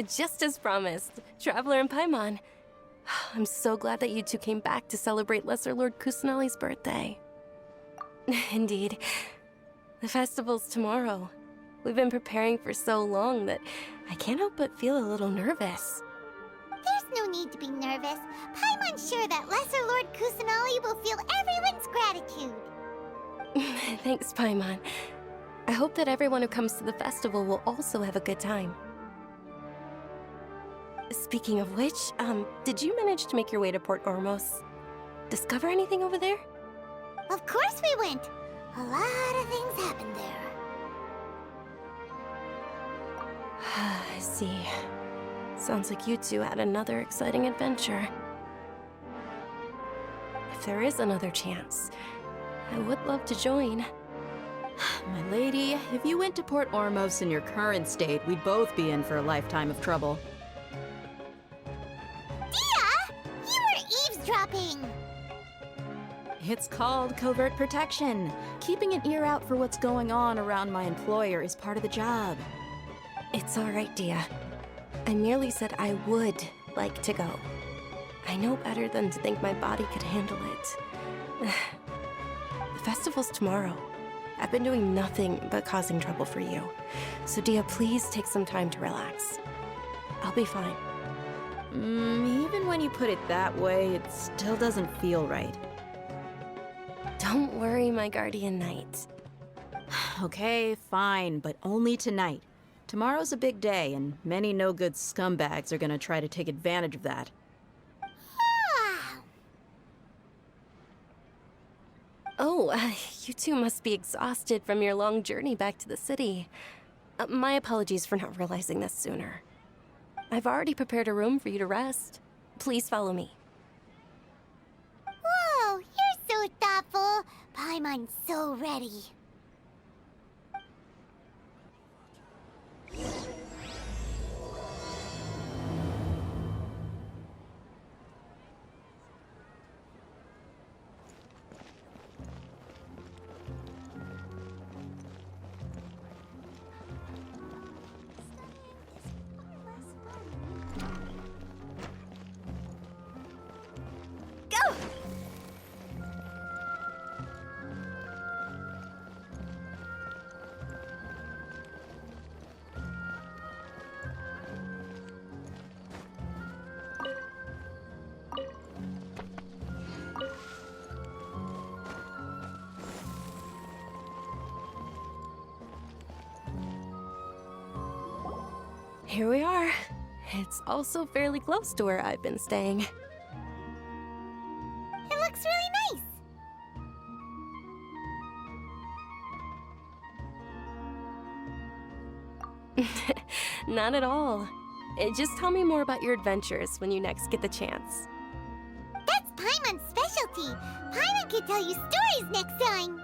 Just as promised, Traveler and Paimon. I'm so glad that you two came back to celebrate Lesser Lord Kusanali's birthday. Indeed. The festival's tomorrow. We've been preparing for so long that I can't help but feel a little nervous. There's no need to be nervous. Paimon's sure that Lesser Lord Kusanali will feel everyone's gratitude. Thanks, Paimon. I hope that everyone who comes to the festival will also have a good time. Speaking of which, did you manage to make your way to Port Ormos? Discover anything over there? Of course we went. A lot of things happened there. I see. Sounds like you two had another exciting adventure. If there is another chance, I would love to join. My lady, if you went to Port Ormos in your current state, we'd both be in for a lifetime of trouble. Dia! You were eavesdropping! It's called covert protection. Keeping an ear out for what's going on around my employer is part of the job. It's all right, Dia. I merely said I would like to go. I know better than to think my body could handle it. The festival's tomorrow. I've been doing nothing but causing trouble for you. So Dia, please take some time to relax. I'll be fine. Even when you put it that way, it still doesn't feel right. Don't worry, my guardian knight. Okay, fine, but only tonight. Tomorrow's a big day, and many no-good scumbags are gonna try to take advantage of that. Oh, you two must be exhausted from your long journey back to the city. My apologies for not realizing this sooner. I've already prepared a room for you to rest. Please follow me. Whoa, you're so thoughtful. Paimon's so ready. Here we are. It's also fairly close to where I've been staying. It looks really nice. Not at all. Just tell me more about your adventures when you next get the chance. That's Paimon's specialty. Paimon can tell you stories next time.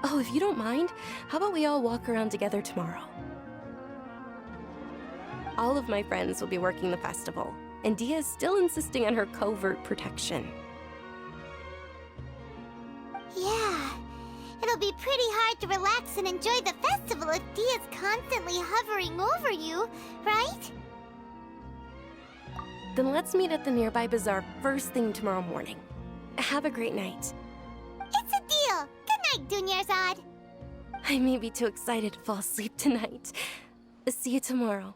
Oh, if you don't mind, how about we all walk around together tomorrow? All of my friends will be working the festival, and Dia is still insisting on her covert protection. Yeah, it'll be pretty hard to relax and enjoy the festival if Dia's constantly hovering over you, right? Then let's meet at the nearby bazaar first thing tomorrow morning. Have a great night. It's a deal. Good night, Dunyarzad. I may be too excited to fall asleep tonight. See you tomorrow.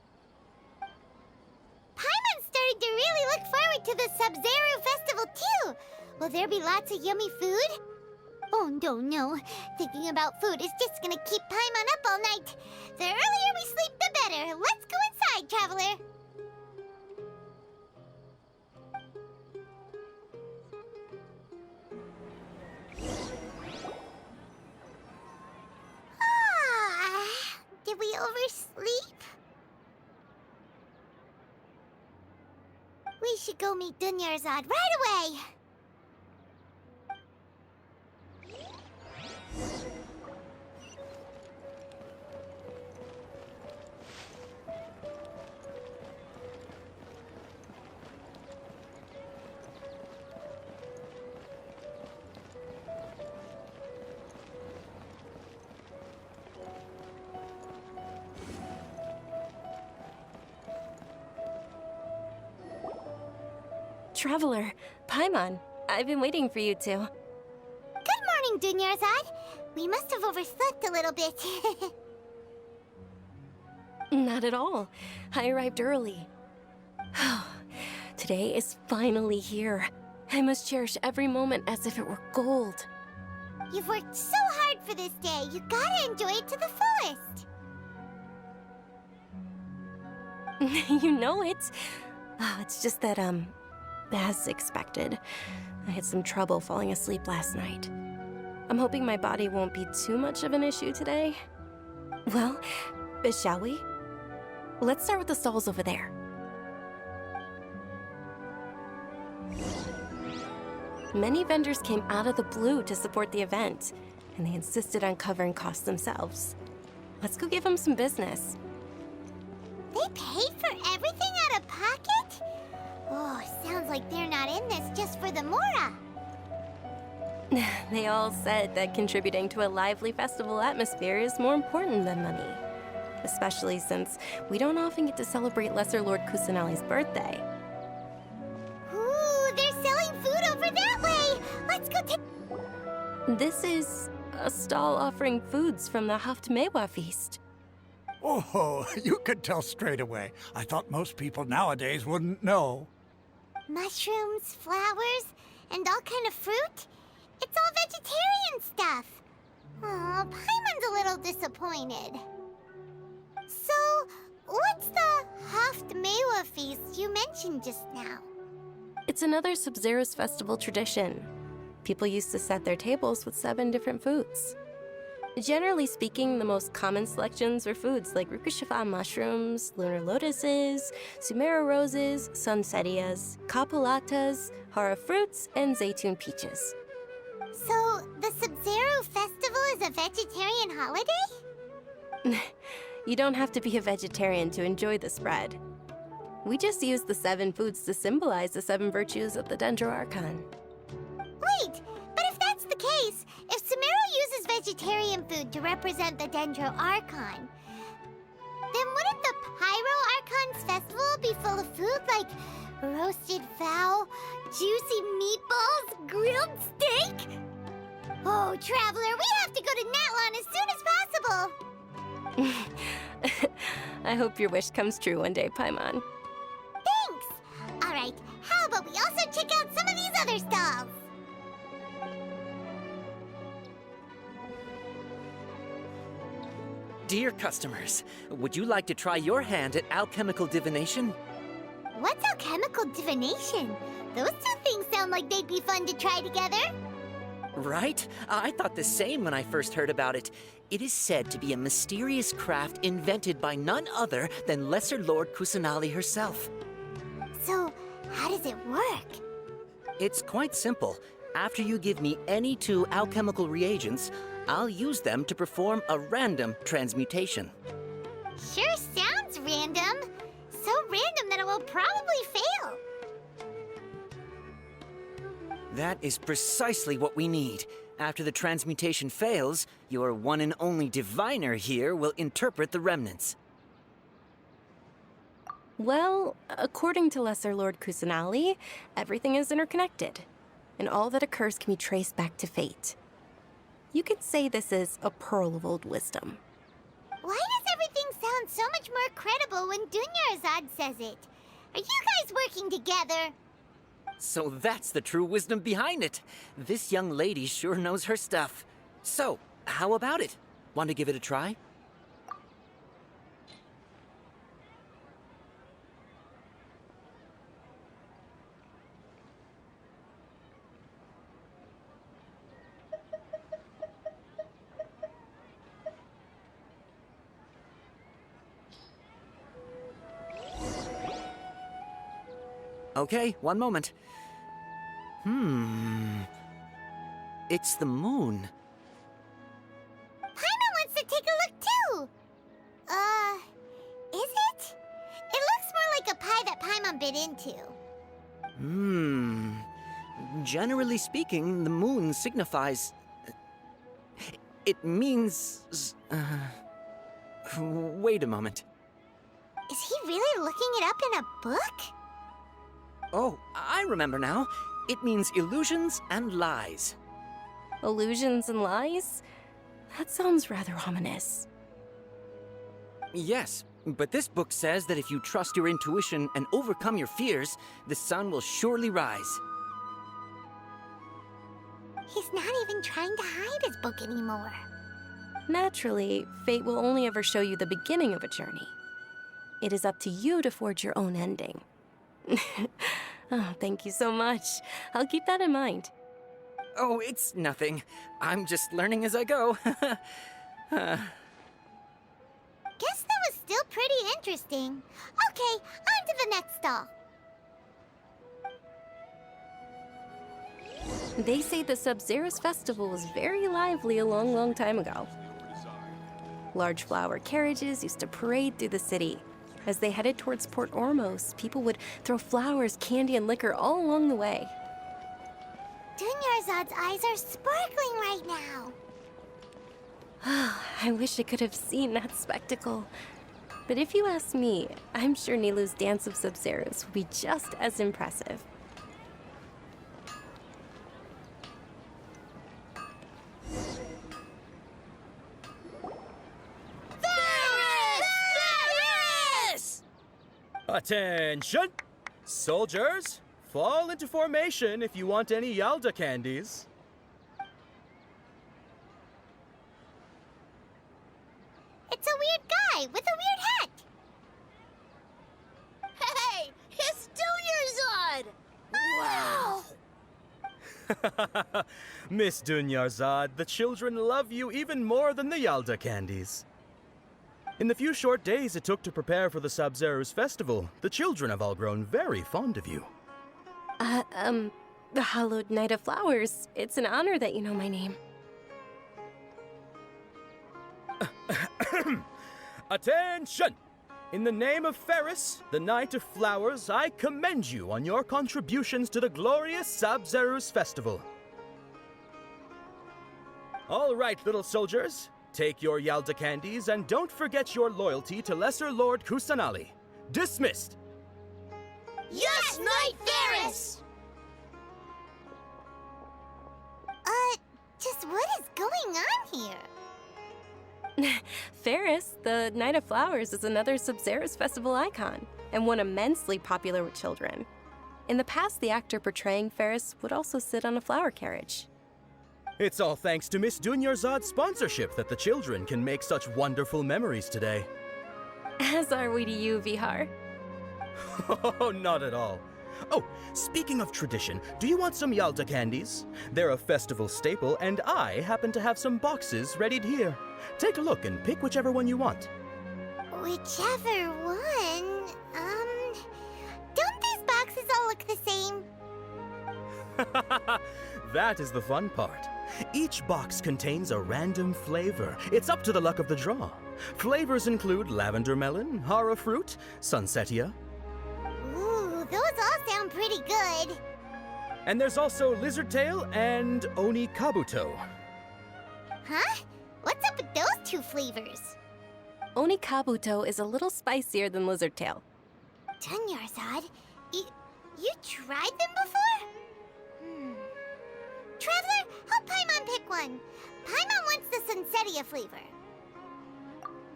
Paimon's starting to really look forward to the Sub-Zero festival too. Will there be lots of yummy food? Oh no. Thinking about food is just gonna keep Paimon up all night. The earlier we sleep, the better. Let's go inside, traveler. Did we oversleep? We should go meet Dunyarzad right away. Traveler, Paimon, I've been waiting for you two. Good morning, Dunyarzad. We must have overslept a little bit. Not at all. I arrived early. Today is finally here. I must cherish every moment as if it were gold. You've worked so hard for this day. You gotta enjoy it to the fullest. You know it. It's just that, as expected, I had some trouble falling asleep last night. I'm hoping my body won't be too much of an issue today. Well, shall we? Let's start with the stalls over there. Many vendors came out of the blue to support the event, and they insisted on covering costs themselves. Let's go give them some business. They paid for everything out of pocket? Oh, sounds like they're not in this just for the Mora. They all said that contributing to a lively festival atmosphere is more important than money. Especially since we don't often get to celebrate Lesser Lord Kusanali's birthday. Ooh, they're selling food over that way! Let's go take... This is a stall offering foods from the Haftmewa feast. Oh, you could tell straight away. I thought most people nowadays wouldn't know. Mushrooms, flowers, and all kind of fruit? It's all vegetarian stuff. Oh, Paimon's a little disappointed. So, what's the Haftmewa feast you mentioned just now? It's another Sub-Zero's festival tradition. People used to set their tables with 7 different foods. Generally speaking, the most common selections were foods like Rukushifa mushrooms, lunar lotuses, Sumeru roses, sunsettias, kapulatas, hara fruits, and zaytun peaches. So, the Sub-Zero festival is a vegetarian holiday? You don't have to be a vegetarian to enjoy the spread. We just use the 7 foods to symbolize the 7 virtues of the Dendro Archon. Wait, but if that's the case, if Sumeru uses vegetarian food to represent the Dendro Archon, then wouldn't the Pyro Archon's festival be full of food like roasted fowl, juicy meatballs, grilled steak? Oh, Traveler, we have to go to Natlan as soon as possible! I hope your wish comes true one day, Paimon. Thanks! Alright, how about we also check out some of these other stalls? Dear customers, would you like to try your hand at alchemical divination? What's alchemical divination? Those two things sound like they'd be fun to try together. Right? I thought the same when I first heard about it. It is said to be a mysterious craft invented by none other than Lesser Lord Kusanali herself. So, how does it work? It's quite simple. After you give me any 2 alchemical reagents, I'll use them to perform a random transmutation. Sure sounds random. So random that it will probably fail. That is precisely what we need. After the transmutation fails, your one and only diviner here will interpret the remnants. Well, according to Lesser Lord Kusanali, everything is interconnected, and all that occurs can be traced back to fate. You could say this is a pearl of old wisdom. Why does everything sound so much more credible when Dunyarzad says it? Are you guys working together? So that's the true wisdom behind it. This young lady sure knows her stuff. So, how about it? Want to give it a try? Okay, one moment. It's the moon. Paimon wants to take a look too. Is it? It looks more like a pie that Paimon bit into. Generally speaking, the moon signifies... It means... Wait a moment. Is he really looking it up in a book? Oh, I remember now. It means illusions and lies. Illusions and lies? That sounds rather ominous. Yes, but this book says that if you trust your intuition and overcome your fears, the sun will surely rise. He's not even trying to hide his book anymore. Naturally, fate will only ever show you the beginning of a journey. It is up to you to forge your own ending. Oh, thank you so much. I'll keep that in mind. Oh, it's nothing. I'm just learning as I go. Guess that was still pretty interesting. Okay, on to the next stall. They say the Sub-Zeros festival was very lively a long, long time ago. Large flower carriages used to parade through the city. As they headed towards Port Ormos, people would throw flowers, candy, and liquor all along the way. Dunyarzad's eyes are sparkling right now. I wish I could have seen that spectacle. But if you ask me, I'm sure Nilou's dance of Sub-Zeros would be just as impressive. Attention! Soldiers, fall into formation if you want any Yalda candies. It's a weird guy with a weird hat. Hey, it's Dunyarzad! Wow! Miss Dunyarzad, the children love you even more than the Yalda candies. In the few short days it took to prepare for the Sub-Zeros festival, the children have all grown very fond of you. The Hallowed Night of Flowers. It's an honor that you know my name. Attention! In the name of Ferris, the Knight of Flowers, I commend you on your contributions to the glorious Sub-Zeros festival. All right, little soldiers. Take your Yalda candies and don't forget your loyalty to Lesser Lord Kusanali. Dismissed! Yes, Knight Ferris! Just what is going on here? Ferris, the Night of Flowers, is another Sub-Zeros festival icon, and one immensely popular with children. In the past, the actor portraying Ferris would also sit on a flower carriage. It's all thanks to Miss Dunyarzad's sponsorship that the children can make such wonderful memories today. As are we to you, Vihar. Oh, not at all. Oh, speaking of tradition, do you want some Yalda candies? They're a festival staple, and I happen to have some boxes readied here. Take a look and pick whichever one you want. Whichever one, don't these boxes all look the same? That is the fun part. Each box contains a random flavor. It's up to the luck of the draw. Flavors include lavender melon, hara fruit, sunsetia. Ooh, those all sound pretty good. And there's also lizard tail and oni kabuto. Huh? What's up with those two flavors? Oni Kabuto is a little spicier than Lizard Tail. Dunyarzad, you tried them before? Traveler, help Paimon pick one. Paimon wants the Sunsetia flavor.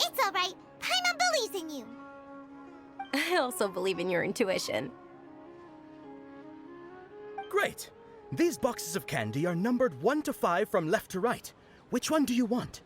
It's all right. Paimon believes in you. I also believe in your intuition. Great! These boxes of candy are numbered 1 to 5 from left to right. Which one do you want?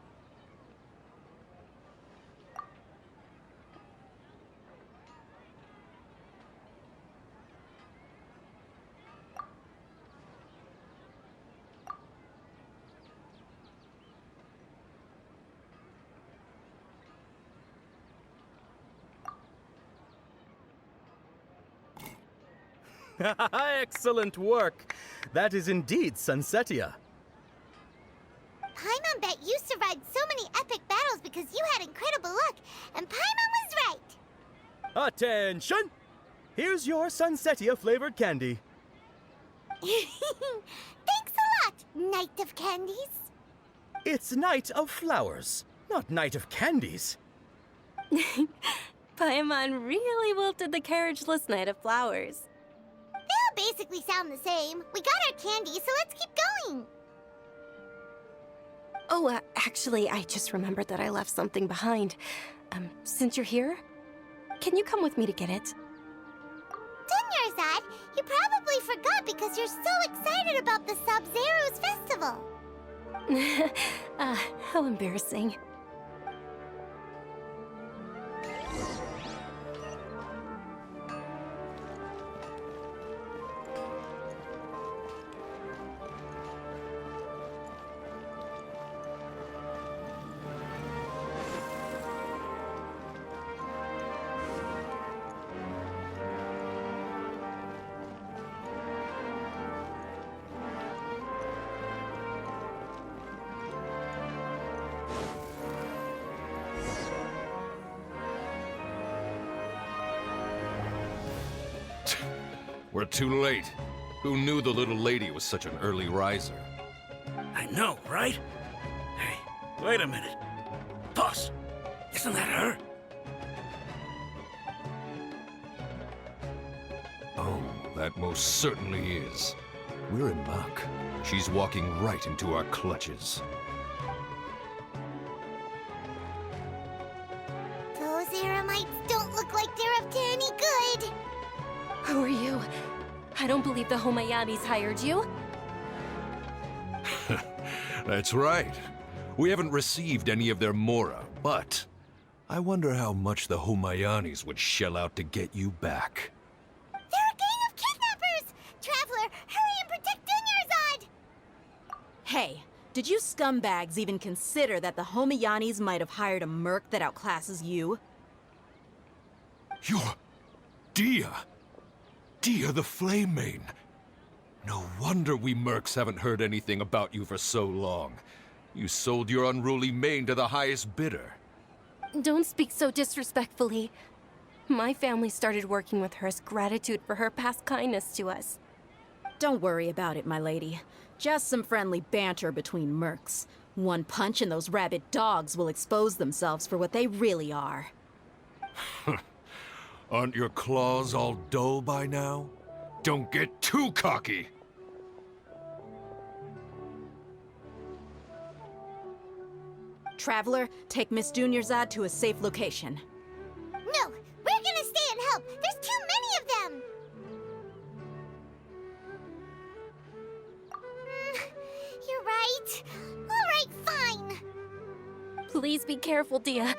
Excellent work! That is indeed Sunsetia. Paimon bet you survived so many epic battles because you had incredible luck, and Paimon was right. Attention! Here's your Sunsetia flavored candy. Thanks a lot, Knight of Candies. It's Night of Flowers, not Night of Candies. Paimon really wilted the carriageless Night of Flowers. basically sound the same. We got our candy, so let's keep going. Oh, actually, I just remembered that I left something behind. Since you're here, can you come with me to get it? Dunyarzad, you probably forgot because you're so excited about the Sub-Zero's festival. How embarrassing. We're too late. Who knew the little lady was such an early riser? I know, right? Hey, wait a minute. Boss, isn't that her? Oh, that most certainly is. We're in luck. She's walking right into our clutches. Those Eremites don't look like they're up to any good. Who are you? I don't believe the Homayanis hired you. That's right. We haven't received any of their mora, but I wonder how much the Homayanis would shell out to get you back. They're a gang of kidnappers! Traveler, hurry and protect Dunyarzad! Hey, did you scumbags even consider that the Homayanis might have hired a merc that outclasses you? You're... Dia! Dia the Flame Mane! No wonder we mercs haven't heard anything about you for so long. You sold your unruly mane to the highest bidder. Don't speak so disrespectfully. My family started working with her as gratitude for her past kindness to us. Don't worry about it, my lady. Just some friendly banter between mercs. One punch and those rabid dogs will expose themselves for what they really are. Aren't your claws all dull by now? Don't get too cocky! Traveler, take Miss Dunyarzad to a safe location. No, we're gonna stay and help. There's too many of them. You're right. All right, fine. Please be careful, Dia.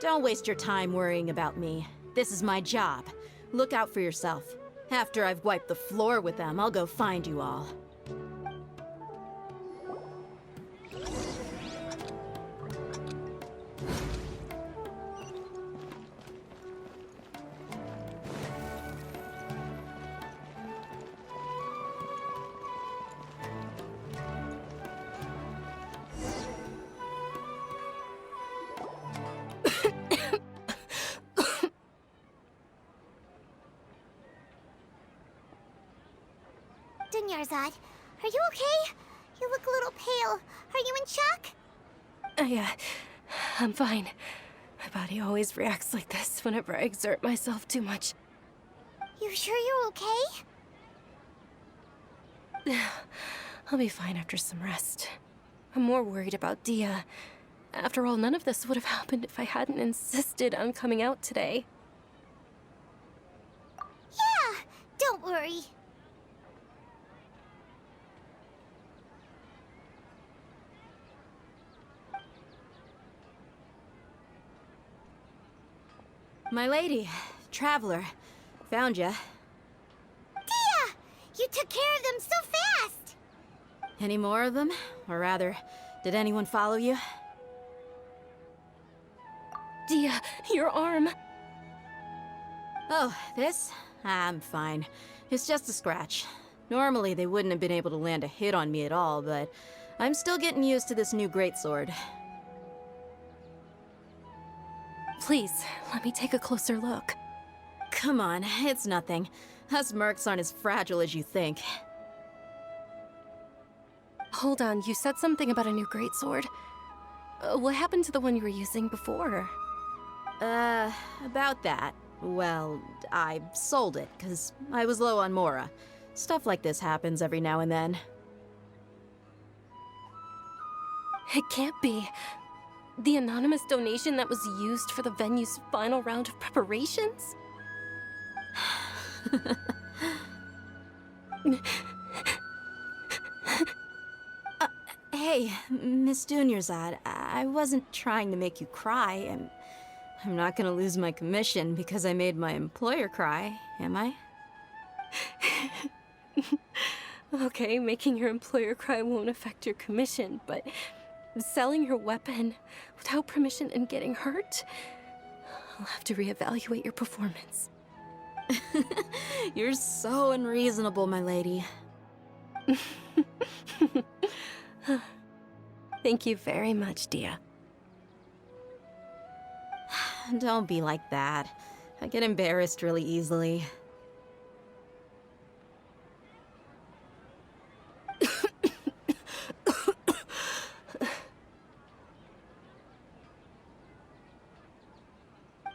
Don't waste your time worrying about me. This is my job. Look out for yourself. After I've wiped the floor with them, I'll go find you all. Dunyarzad, are you okay? You look a little pale. Are you in shock? I'm fine. My body always reacts like this whenever I exert myself too much. You sure you're okay? I'll be fine after some rest. I'm more worried about Dia. After all, none of this would have happened if I hadn't insisted on coming out today. Yeah, don't worry. My lady, Traveler, found ya. Dia! You took care of them so fast! Any more of them? Or rather, did anyone follow you? Dia, your arm. Oh, this? I'm fine. It's just a scratch. Normally, they wouldn't have been able to land a hit on me at all, but I'm still getting used to this new greatsword. Please, let me take a closer look. Come on, it's nothing. Us mercs aren't as fragile as you think. Hold on, you said something about a new greatsword. What happened to the one you were using before? About that. Well, I sold it, because I was low on Mora. Stuff like this happens every now and then. It can't be. The anonymous donation that was used for the venue's final round of preparations? Hey, Miss Dunyarzad, I wasn't trying to make you cry, and I'm not gonna lose my commission because I made my employer cry, am I? Okay, making your employer cry won't affect your commission, but selling your weapon without permission and getting hurt? I'll have to reevaluate your performance. You're so unreasonable, my lady. Thank you very much, Dia. Don't be like that. I get embarrassed really easily.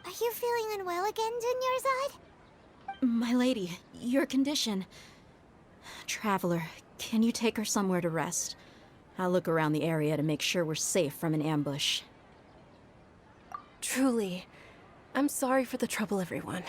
Are you feeling unwell again, Dunyarzad? My lady, your condition. Traveler, can you take her somewhere to rest? I'll look around the area to make sure we're safe from an ambush. Truly, I'm sorry for the trouble, everyone.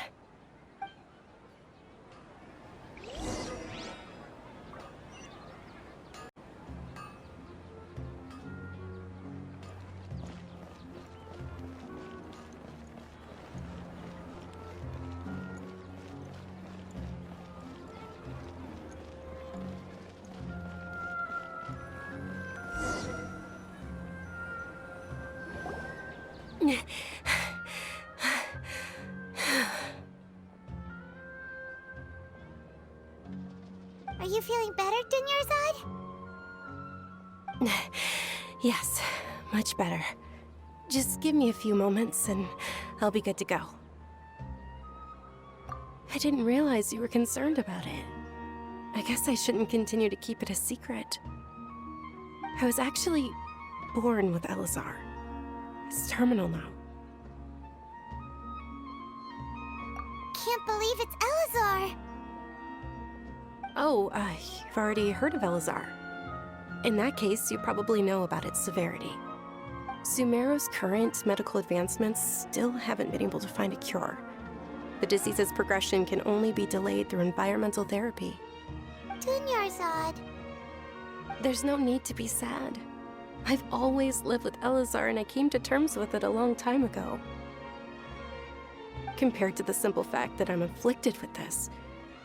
Are you feeling better, Dunyarzad? Yes, much better. Just give me a few moments and I'll be good to go. I didn't realize you were concerned about it. I guess I shouldn't continue to keep it a secret. I was actually born with Elazar. It's terminal now. Can't believe it's Elazar! Oh, you've already heard of Elazar. In that case, you probably know about its severity. Sumeru's current medical advancements still haven't been able to find a cure. The disease's progression can only be delayed through environmental therapy. Dunyarzad. There's no need to be sad. I've always lived with Elazar and I came to terms with it a long time ago. Compared to the simple fact that I'm afflicted with this,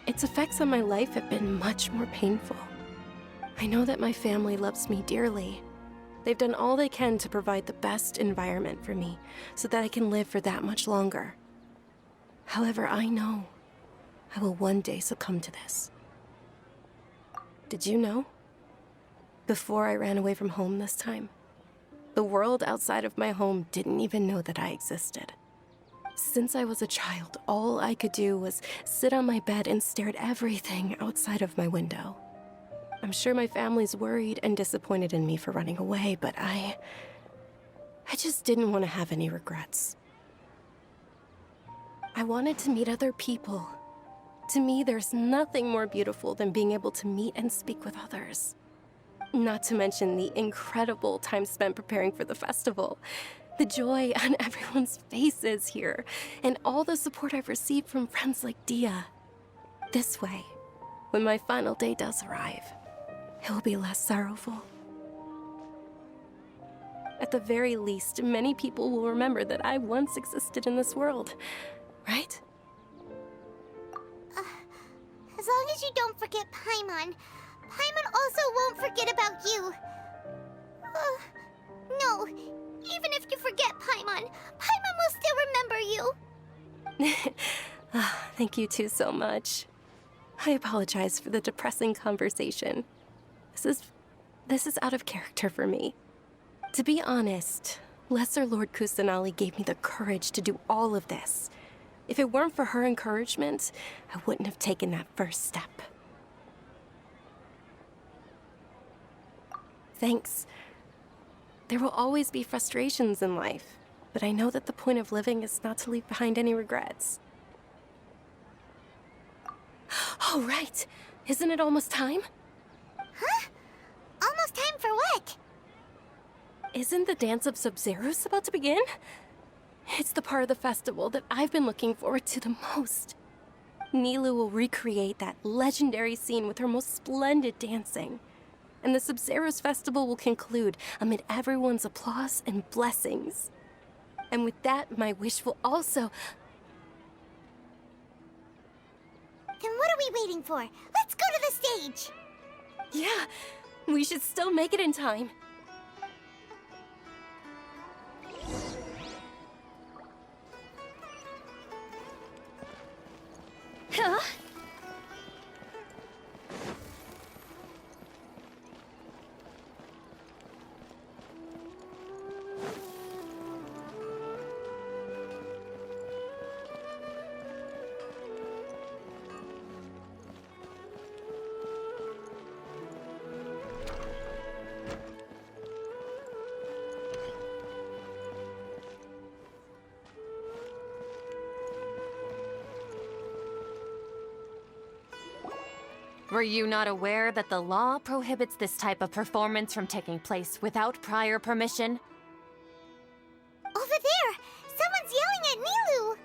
its effects on my life have been much more painful. I know that my family loves me dearly. They've done all they can to provide the best environment for me so that I can live for that much longer. However, I know I will one day succumb to this. Did you know? Before I ran away from home this time, the world outside of my home didn't even know that I existed. Since I was a child, all I could do was sit on my bed and stare at everything outside of my window. I'm sure my family's worried and disappointed in me for running away, but I just didn't want to have any regrets. I wanted to meet other people. To me, there's nothing more beautiful than being able to meet and speak with others. Not to mention the incredible time spent preparing for the festival. The joy on everyone's faces here, and all the support I've received from friends like Dia. This way, when my final day does arrive, it will be less sorrowful. At the very least, many people will remember that I once existed in this world, right? As long as you don't forget Paimon, Paimon also won't forget about you. No, even if you forget Paimon, Paimon will still remember you. Thank you two so much. I apologize for the depressing conversation. This is out of character for me. To be honest, Lesser Lord Kusanali gave me the courage to do all of this. If it weren't for her encouragement, I wouldn't have taken that first step. Thanks. There will always be frustrations in life, but I know that the point of living is not to leave behind any regrets. Oh, right. Isn't it almost time? Huh? Almost time for what? Isn't the Dance of Sub-Zeros about to begin? It's the part of the festival that I've been looking forward to the most. Nilou will recreate that legendary scene with her most splendid dancing. And the Sub-Zeros festival will conclude amid everyone's applause and blessings. And with that, my wish will also... Then what are we waiting for? Let's go to the stage! Yeah, we should still make it in time. Huh? Were you not aware that the law prohibits this type of performance from taking place without prior permission? Over there! Someone's yelling at Nilou!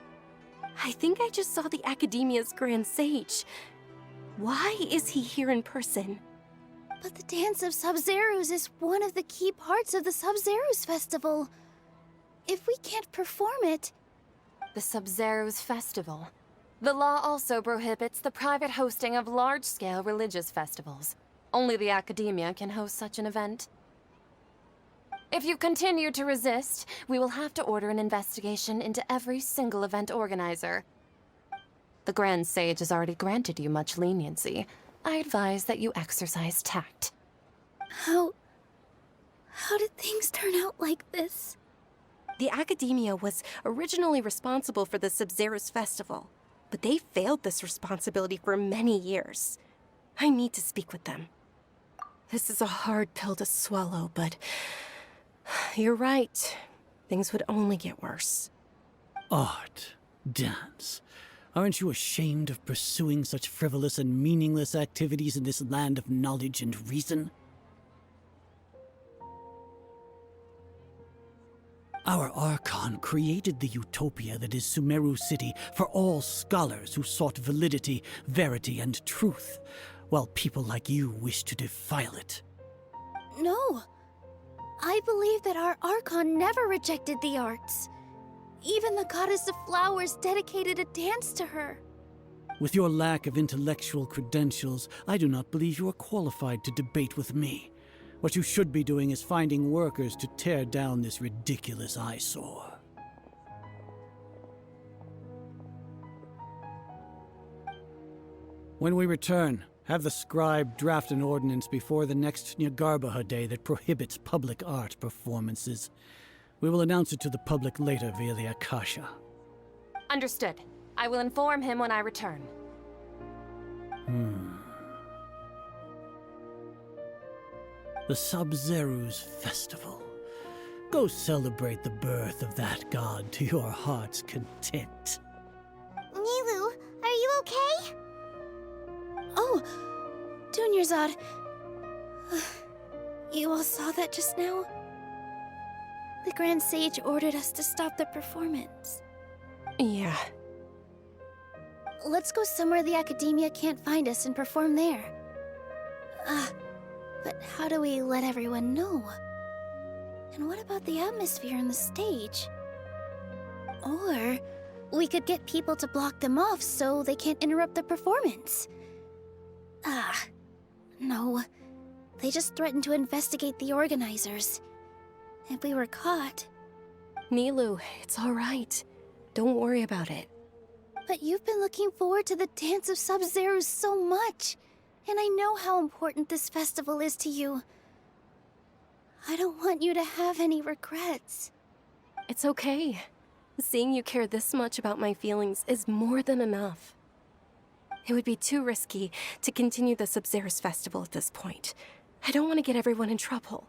I think I just saw the Academia's Grand Sage. Why is he here in person? But the Dance of Sub-Zeros is one of the key parts of the Sub-Zeros festival. If we can't perform it... The Sub-Zeros Festival. The law also prohibits the private hosting of large-scale religious festivals. Only the Academia can host such an event. If you continue to resist, we will have to order an investigation into every single event organizer. The Grand Sage has already granted you much leniency. I advise that you exercise tact. How did things turn out like this? The Academia was originally responsible for the Sub-Zeros festival, but they failed this responsibility for many years. I need to speak with them. This is a hard pill to swallow, but you're right. Things would only get worse. Art, dance. Aren't you ashamed of pursuing such frivolous and meaningless activities in this land of knowledge and reason? Our Archon created the utopia that is Sumeru City for all scholars who sought validity, verity, and truth, while people like you wish to defile it. No. I believe that our Archon never rejected the arts. Even the goddess of flowers dedicated a dance to her. With your lack of intellectual credentials, I do not believe you are qualified to debate with me. What you should be doing is finding workers to tear down this ridiculous eyesore. When we return, have the scribe draft an ordinance before the next Nyargarbaha Day that prohibits public art performances. We will announce it to the public later via the Akasha. Understood. I will inform him when I return. The Sub-Zeros Festival. Go celebrate the birth of that god to your heart's content. Nilou, are you okay? Oh, Dunyarzad. You all saw that just now? The Grand Sage ordered us to stop the performance. Yeah. Let's go somewhere the Academia can't find us and perform there. But how do we let everyone know? And what about the atmosphere and the stage? Or we could get people to block them off so they can't interrupt the performance. No. They just threatened to investigate the organizers. If we were caught... Nilou, it's all right. Don't worry about it. But you've been looking forward to the Dance of Sub-Zeros so much. And I know how important this festival is to you. I don't want you to have any regrets. It's okay. Seeing you care this much about my feelings is more than enough. It would be too risky to continue the Sub-Zeros festival at this point. I don't want to get everyone in trouble.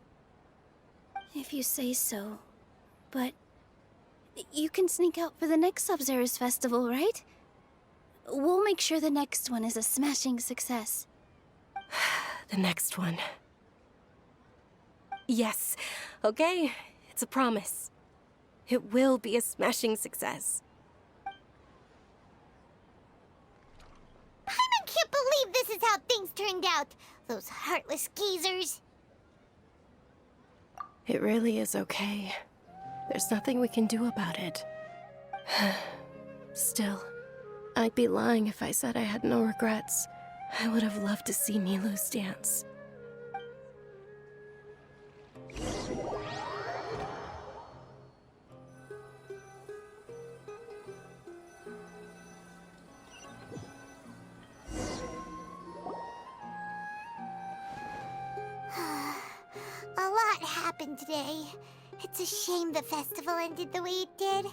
If you say so. But you can sneak out for the next Sub-Zeros festival, right? We'll make sure the next one is a smashing success. The next one. Yes. Okay, it's a promise. It will be a smashing success. Paimon can't believe this is how things turned out. Those heartless geezers. It really is okay. There's nothing we can do about it. Still, I'd be lying if I said I had no regrets. I would have loved to see Milu's dance. A lot happened today. It's a shame the festival ended the way it did.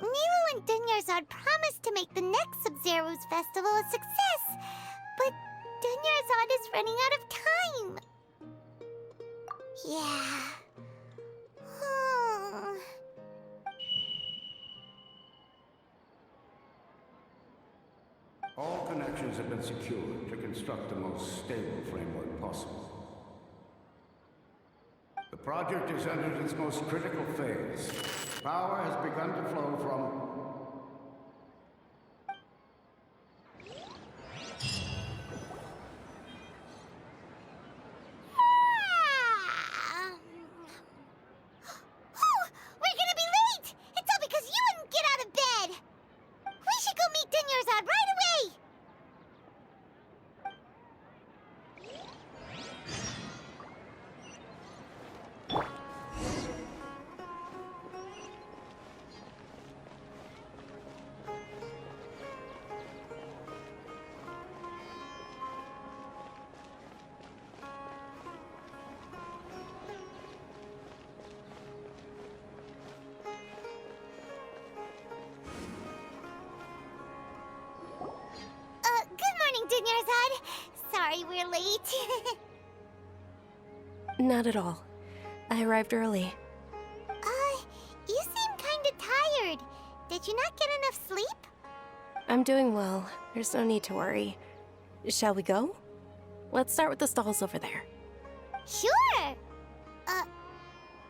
Milu and Dunyarzad promised to make the next Sub-Zero's festival a success, but Dunyarzad is running out of time. Yeah. All connections have been secured to construct the most stable framework possible. The project has entered its most critical phase. Power has begun to flow from... Oh, we're gonna be late! It's all because you wouldn't get out of bed! We should go meet Dunyarzad right away! Good morning, Dunyarzad. Sorry we're late. Not at all. I arrived early. You seem kinda tired. Did you not get enough sleep? I'm doing well. There's no need to worry. Shall we go? Let's start with the stalls over there. Sure!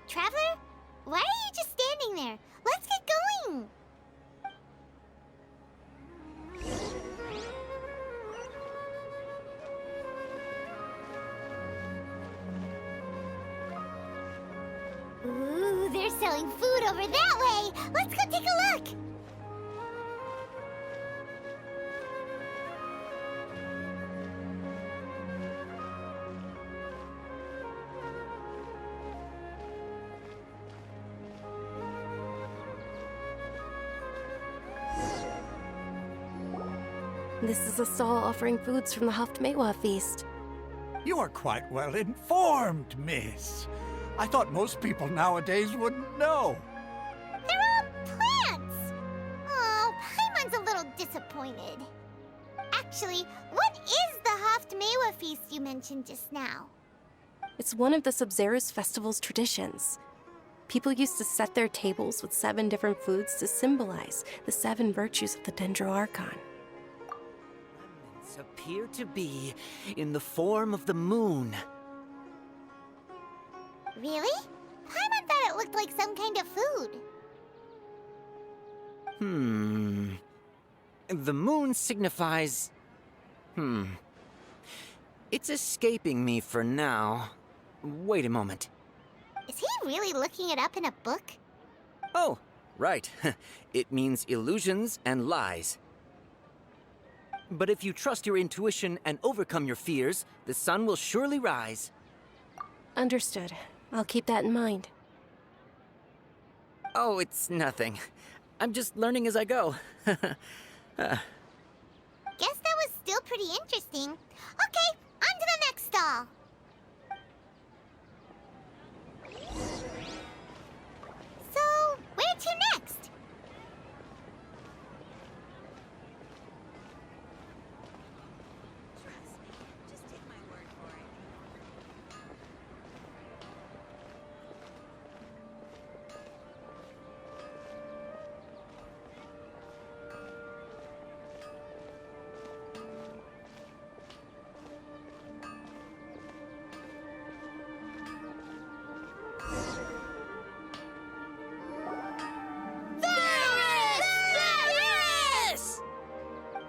Traveler? Why are you just standing there? Let's get going! Ooh, they're selling food over that way! Let's go take a look! This is a stall offering foods from the Haftmewa feast. You are quite well informed, miss. I thought most people nowadays wouldn't know. They're all plants! Oh, Paimon's a little disappointed. Actually, what is the Haftmewa feast you mentioned just now? It's one of the Sub-Zero's festival's traditions. People used to set their tables with 7 different foods to symbolize the 7 virtues of the Dendro Archon. Remnants appear to be in the form of the moon. Really? Paimon thought it looked like some kind of food. The moon signifies... It's escaping me for now. Wait a moment. Is he really looking it up in a book? Oh, right. It means illusions and lies. But if you trust your intuition and overcome your fears, the sun will surely rise. Understood. I'll keep that in mind. Oh, it's nothing. I'm just learning as I go. Guess that was still pretty interesting. Okay, on to the next stall. So, where to next?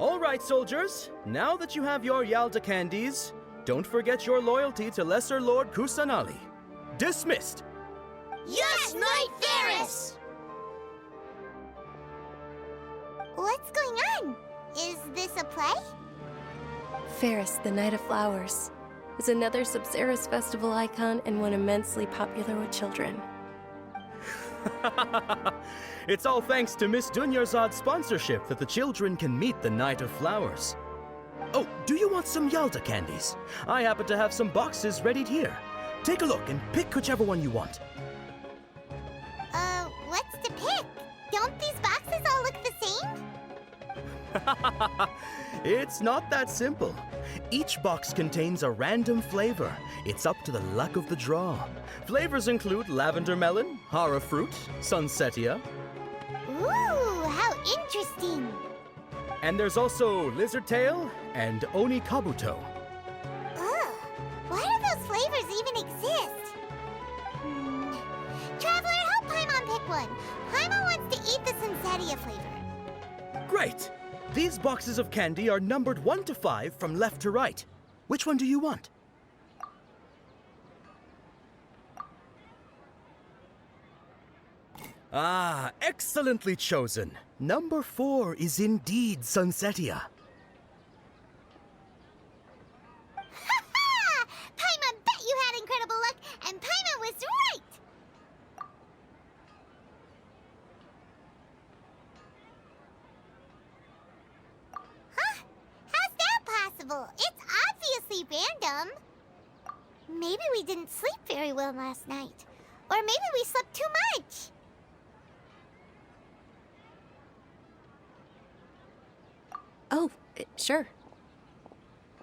All right, soldiers. Now that you have your Yalda candies, don't forget your loyalty to Lesser Lord Kusanali. Dismissed! Yes, Knight Varys! What's going on? Is this a play? Ferris, the Night of Flowers, is another Sub-Zero's festival icon and one immensely popular with children. It's all thanks to Miss Dunyarzad's sponsorship that the children can meet the Night of Flowers. Oh, do you want some Yalda candies? I happen to have some boxes readied here. Take a look and pick whichever one you want. What's to pick? Don't these boxes all look the same? It's not that simple. Each box contains a random flavor. It's up to the luck of the draw. Flavors include lavender melon, hara fruit, sunsetia. Ooh, how interesting! And there's also lizard tail and oni kabuto. Ugh, why do those flavors even exist? Traveler, help Paimon pick one. Paimon wants to eat the sunsetia flavor. Great! These boxes of candy are numbered 1 to 5 from left to right. Which one do you want? Ah, excellently chosen. Number 4 is indeed sunsetia. Ha-ha! Paimon bet you had incredible luck, and Paimon was right! Huh? How's that possible? It's obviously random. Maybe we didn't sleep very well last night. Or maybe we slept too much. Oh, sure.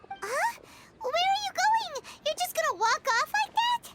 Huh? Where are you going? You're just gonna walk off like that?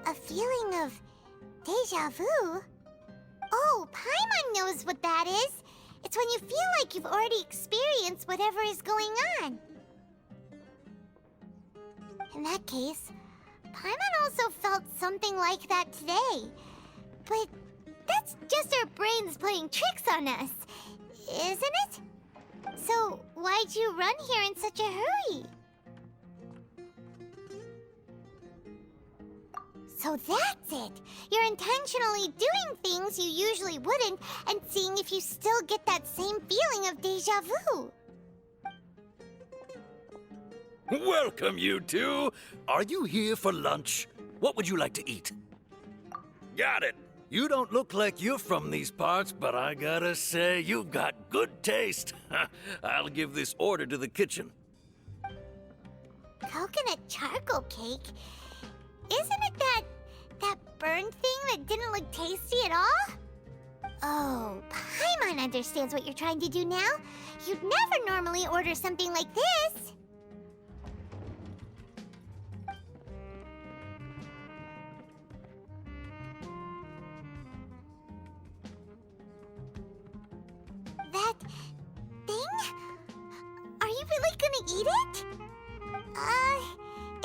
A feeling of deja vu? Oh, Paimon knows what that is. It's when you feel like you've already experienced whatever is going on. In that case, Paimon also felt something like that today. But that's just our brains playing tricks on us, isn't it? So why'd you run here in such a hurry? So that's it! You're intentionally doing things you usually wouldn't and seeing if you still get that same feeling of deja vu. Welcome, you two. Are you here for lunch? What would you like to eat? Got it. You don't look like you're from these parts, but I gotta say, you've got good taste. I'll give this order to the kitchen. Coconut charcoal cake? Isn't it that burned thing that didn't look tasty at all? Oh, Paimon understands what you're trying to do now. You'd never normally order something like this. That thing? Are you really gonna eat it?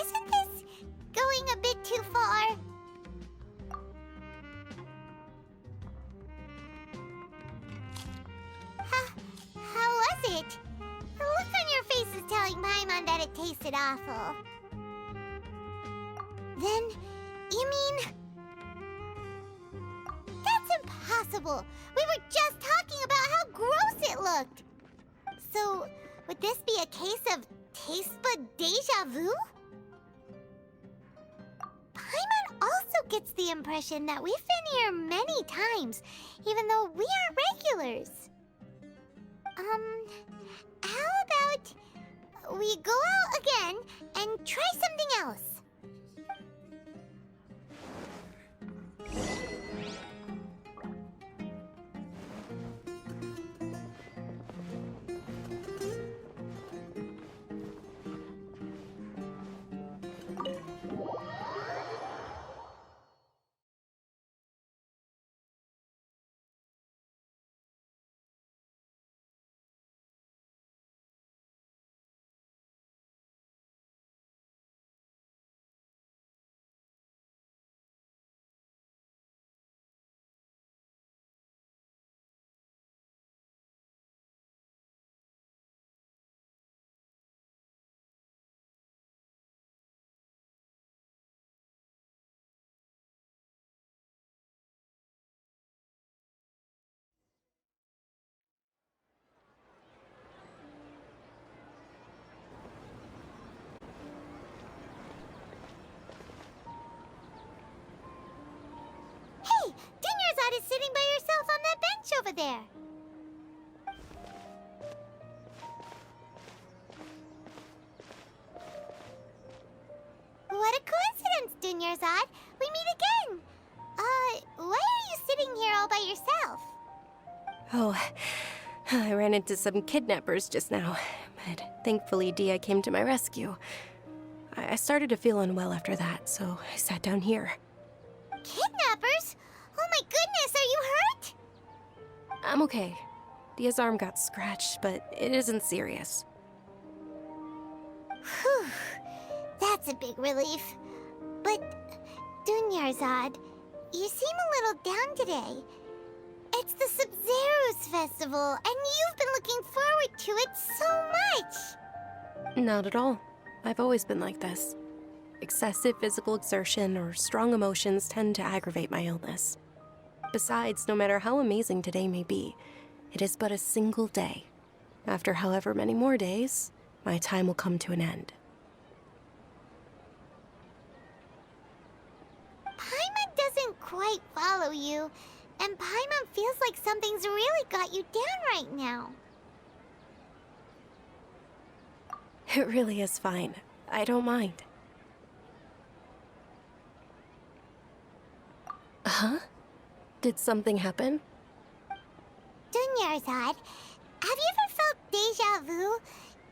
Isn't this going a bit too far? How was it? The look on your face is telling Paimon that it tasted awful. Then, you mean... That's impossible! We were just talking about how gross it looked! So, would this be a case of taste bud deja vu? Paimon also gets the impression that we've been here many times, even though we aren't regulars. How about we go out again and try something else. Hey, Dinyarzad is sitting by herself on that bench over there. What a coincidence, Dinyarzad. We meet again. Why are you sitting here all by yourself? Oh, I ran into some kidnappers just now, but thankfully Dia came to my rescue. I started to feel unwell after that, so I sat down here. Kidnappers? Oh my goodness, are you hurt? I'm okay. Dia's arm got scratched, but it isn't serious. Whew, that's a big relief. But, Dunyarzad, you seem a little down today. It's the Sub-Zero's festival, and you've been looking forward to it so much! Not at all. I've always been like this. Excessive physical exertion or strong emotions tend to aggravate my illness. Besides, no matter how amazing today may be, it is but a single day. After however many more days, my time will come to an end. Paimon doesn't quite follow you, and Paimon feels like something's really got you down right now. It really is fine. I don't mind. Huh? Did something happen? Dunyarzad, have you ever felt deja vu?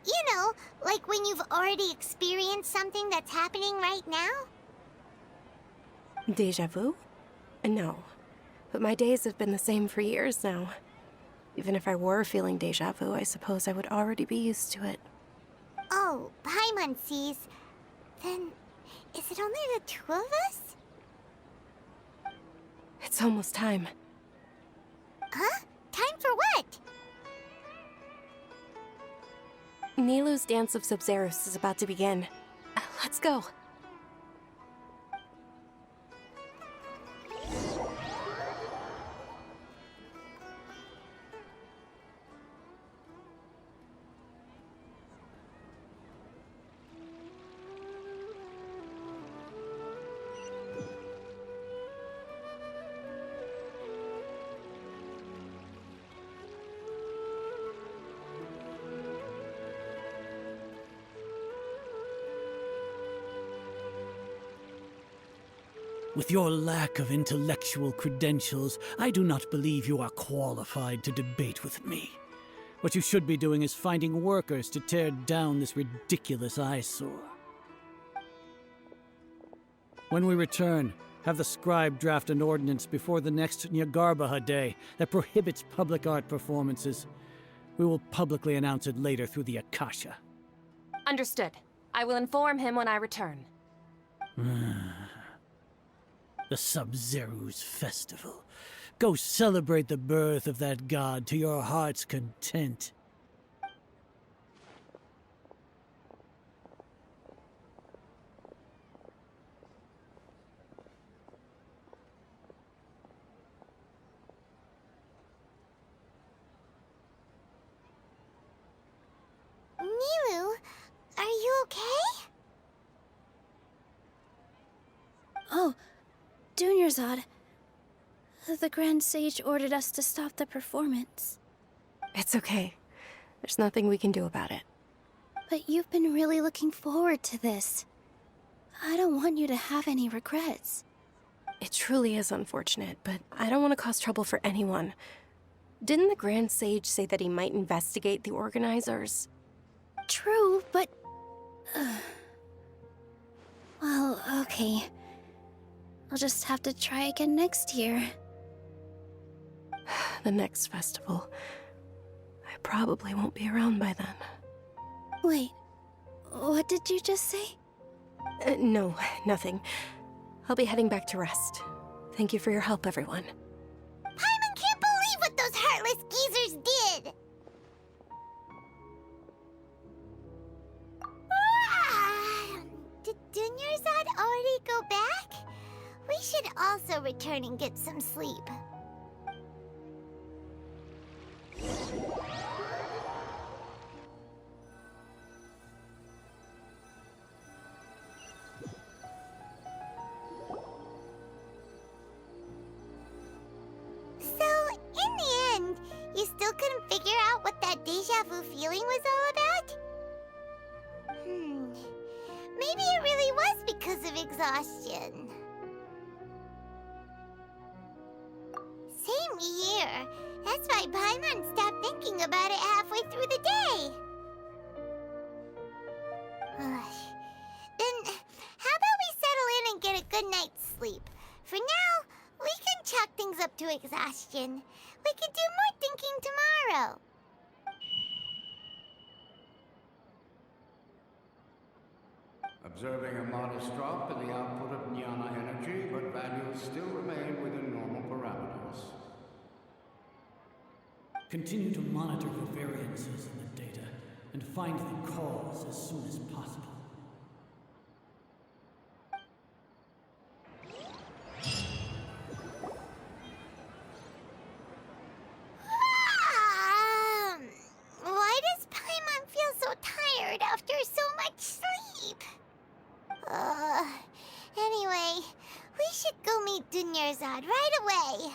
You know, like when you've already experienced something that's happening right now? Deja vu? No. But my days have been the same for years now. Even if I were feeling deja vu, I suppose I would already be used to it. Oh, Paimon sees. Then, is it only the two of us? It's almost time. Huh? Time for what? Nilou's Dance of Sub-Zeros is about to begin. Let's go. With your lack of intellectual credentials, I do not believe you are qualified to debate with me. What you should be doing is finding workers to tear down this ridiculous eyesore. When we return, have the scribe draft an ordinance before the next Nyagarbaha Day that prohibits public art performances. We will publicly announce it later through the Akasha. Understood. I will inform him when I return. The Sub-Zero's festival. Go celebrate the birth of that god to your heart's content. Nilou, are you okay? Oh, Dunyarzad. The Grand Sage ordered us to stop the performance. It's okay. There's nothing we can do about it. But you've been really looking forward to this. I don't want you to have any regrets. It truly is unfortunate, but I don't want to cause trouble for anyone. Didn't the Grand Sage say that he might investigate the organizers? True, but... Well, okay. I'll just have to try again next year. The next festival. I probably won't be around by then. Wait, what did you just say? No, nothing. I'll be heading back to rest. Thank you for your help, everyone. Paimon can't believe what those heartless geezers did! Did Dunyarzad already go back? We should also return and get some sleep. You still couldn't figure out what that deja vu feeling was all about? Maybe it really was because of exhaustion. Same here. That's why Paimon stopped thinking about it halfway through the day. Then, how about we settle in and get a good night's sleep? For now, we can chalk things up to exhaustion. We could do more thinking tomorrow. Observing a modest drop in the output of jnana energy, but values still remain within normal parameters. Continue to monitor for variances in the data and find the cause as soon as possible. Why does Paimon feel so tired after so much sleep? Anyway, we should go meet Dunyarzad right away.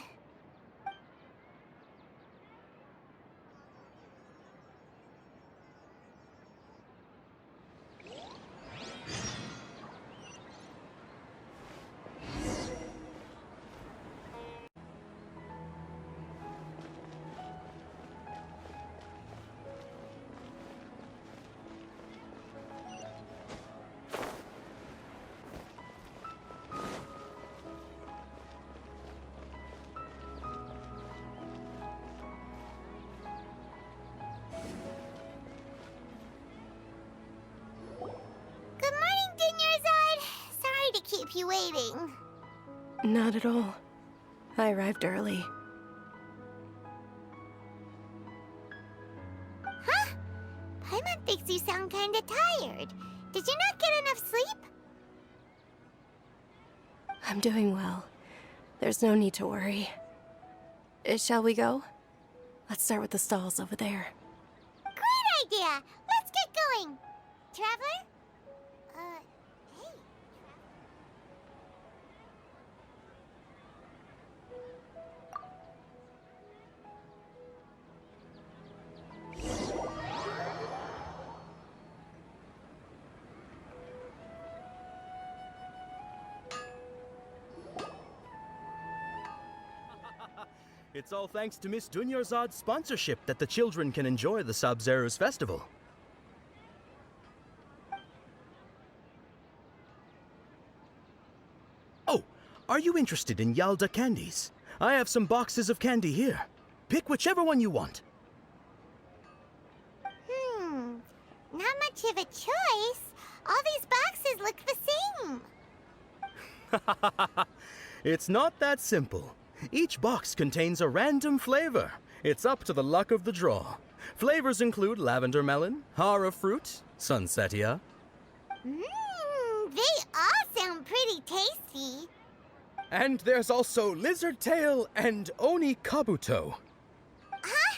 Keep you waiting. Not at all. I arrived early. Huh? Paimon thinks you sound kinda tired. Did you not get enough sleep? I'm doing well. There's no need to worry. Shall we go? Let's start with the stalls over there. Great idea! Let's get going! Traveler? Hey. It's all thanks to Miss Dunyarzad's sponsorship that the children can enjoy the Sub-Zero's festival. Oh, are you interested in Yalda candies? I have some boxes of candy here. Pick whichever one you want. Not much of a choice. All these boxes look the same. It's not that simple. Each box contains a random flavor. It's up to the luck of the draw. Flavors include lavender melon, hara fruit, sunsetia. They all sound pretty tasty. And there's also lizard tail and oni kabuto. Huh?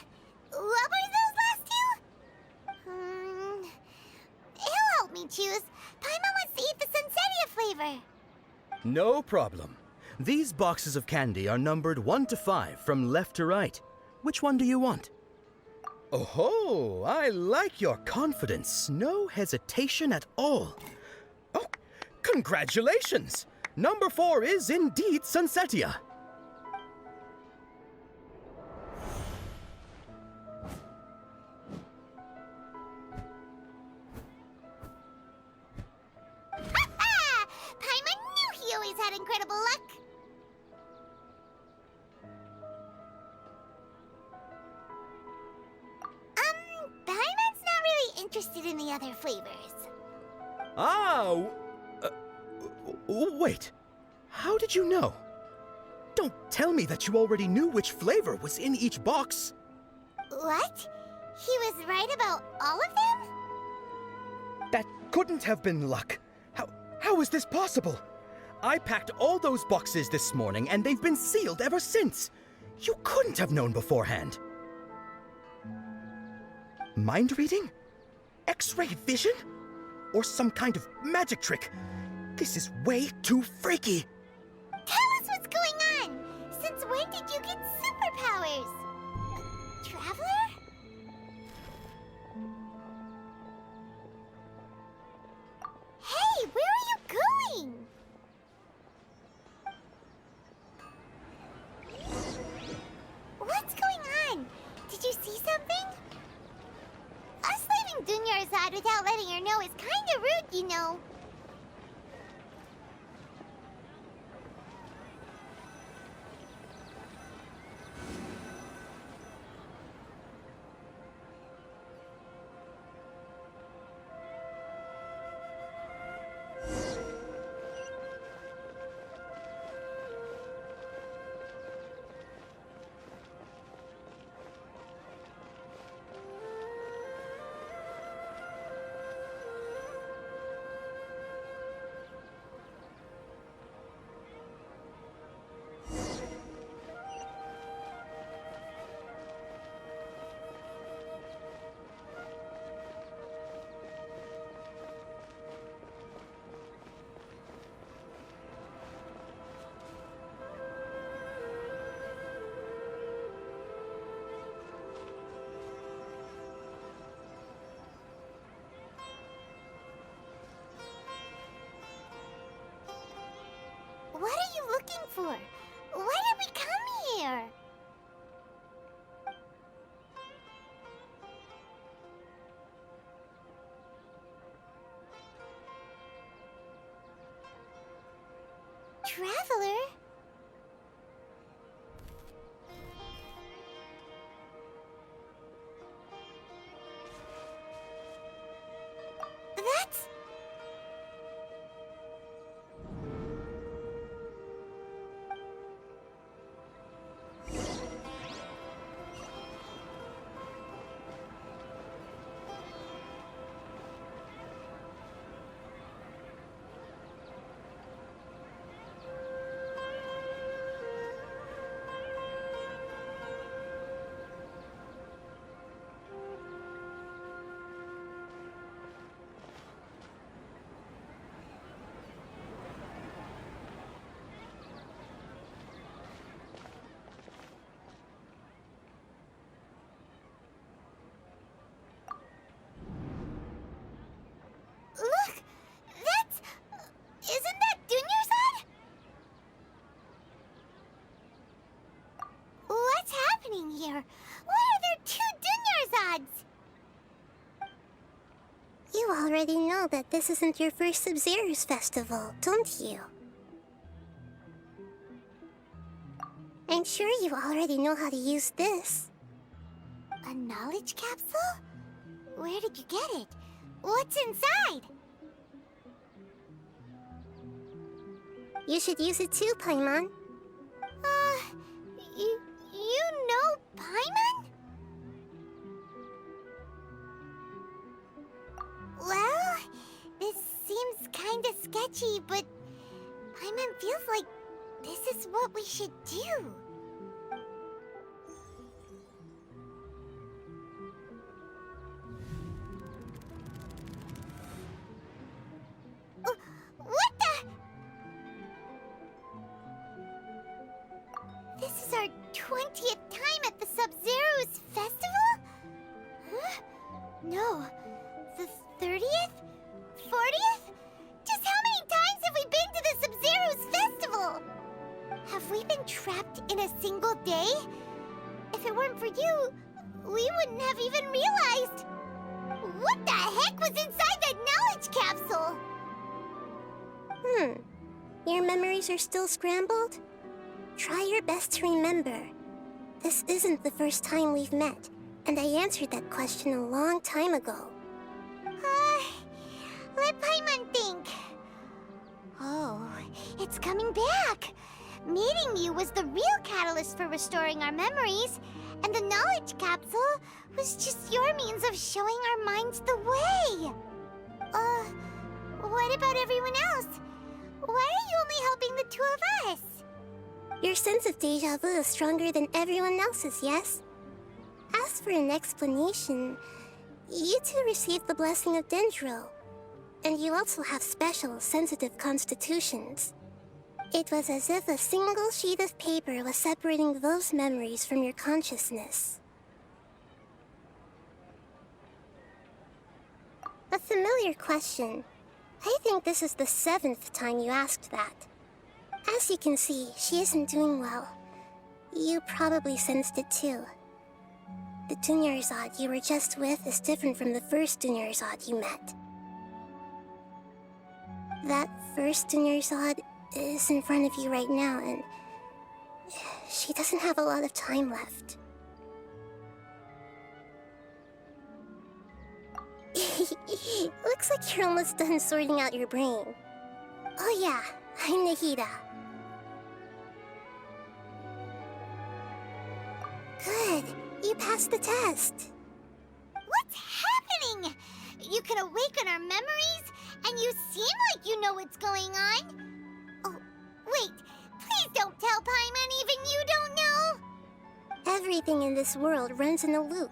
What were those last two? He'll help me choose. Paimon wants to eat the sunsetia flavor. No problem. These boxes of candy are numbered 1 to 5 from left to right. Which one do you want? Oh, I like your confidence. No hesitation at all. Oh, congratulations! Number 4 is indeed Sunsetia. Paimon knew he always had incredible luck. Paimon's not really interested in the other flavors. Wait. How did you know? Don't tell me that you already knew which flavor was in each box. What? He was right about all of them? That couldn't have been luck. How is this possible? I packed all those boxes this morning and they've been sealed ever since. You couldn't have known beforehand. Mind reading? X-ray vision? Or some kind of magic trick? This is way too freaky. Tell us what's going on! Since when did you get superpowers? Traveler? Hey, where are you going? What's going on? Did you see something? Us leaving Dunyarzad without letting her know is kinda rude, you know. What are you looking for? Why did we come here? Traveler? That's... Look! That's... Isn't that Dunyarzad? What's happening here? Why are there 2 Dunyarzads? You already know that this isn't your first Sub-Zero's festival, don't you? I'm sure you already know how to use this. A knowledge capsule? Where did you get it? What's inside? You should use it too, Paimon. You know Paimon? Well, this seems kinda sketchy, but Paimon feels like this is what we should do. What the? This is our 20th time at the Sub-Zero's festival? No. The 30th? 40th? Just how many times have we been to the Sub-Zero's festival? Have we been trapped in a single day? If it weren't for you, we wouldn't have even realized. What the heck was inside that knowledge capsule? Your memories are still scrambled? Try your best to remember. This isn't the first time we've met, and I answered that question a long time ago. Let Paimon think. Oh, it's coming back. Meeting you was the real catalyst for restoring our memories, and the knowledge capsule was just your means of showing our minds the way. What about everyone else? Why are you only helping the two of us? Your sense of deja vu is stronger than everyone else's, yes? As for an explanation, you two received the blessing of Dendro, and you also have special, sensitive constitutions. It was as if a single sheet of paper was separating those memories from your consciousness. A familiar question. I think this is the 7th time you asked that. As you can see, she isn't doing well. You probably sensed it too. The Dunyarzad you were just with is different from the first Dunyarzad you met. That first Dunyarzad is in front of you right now, and she doesn't have a lot of time left. Looks like you're almost done sorting out your brain. Oh yeah, I'm Nahida. Good, you passed the test. What's happening? You can awaken our memories, and you seem like you know what's going on. Oh, wait, please don't tell Paimon even you don't know. Everything in this world runs in a loop.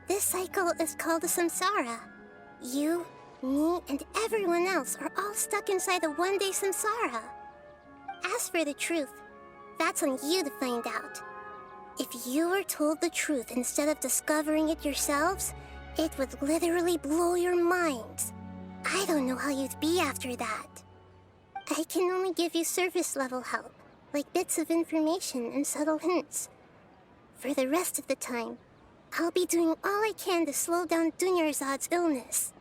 This cycle is called a samsara. You, me, and everyone else are all stuck inside a one-day samsara. As for the truth, that's on you to find out. If you were told the truth instead of discovering it yourselves, it would literally blow your minds. I don't know how you'd be after that. I can only give you surface-level help, like bits of information and subtle hints. For the rest of the time, I'll be doing all I can to slow down Dunyarzad's illness.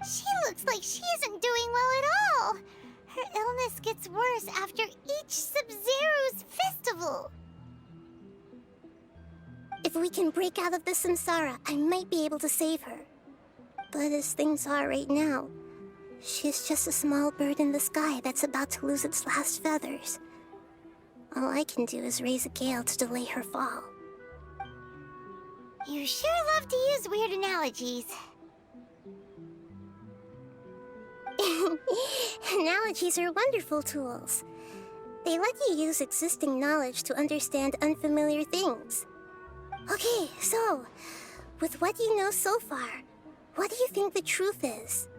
She looks like she isn't doing well at all. Her illness gets worse after each Sub-Zero's festival. If we can break out of the samsara, I might be able to save her. But as things are right now, she's just a small bird in the sky that's about to lose its last feathers. All I can do is raise a gale to delay her fall. You sure love to use weird analogies. Analogies are wonderful tools. They let you use existing knowledge to understand unfamiliar things. Okay, so, with what you know so far, what do you think the truth is?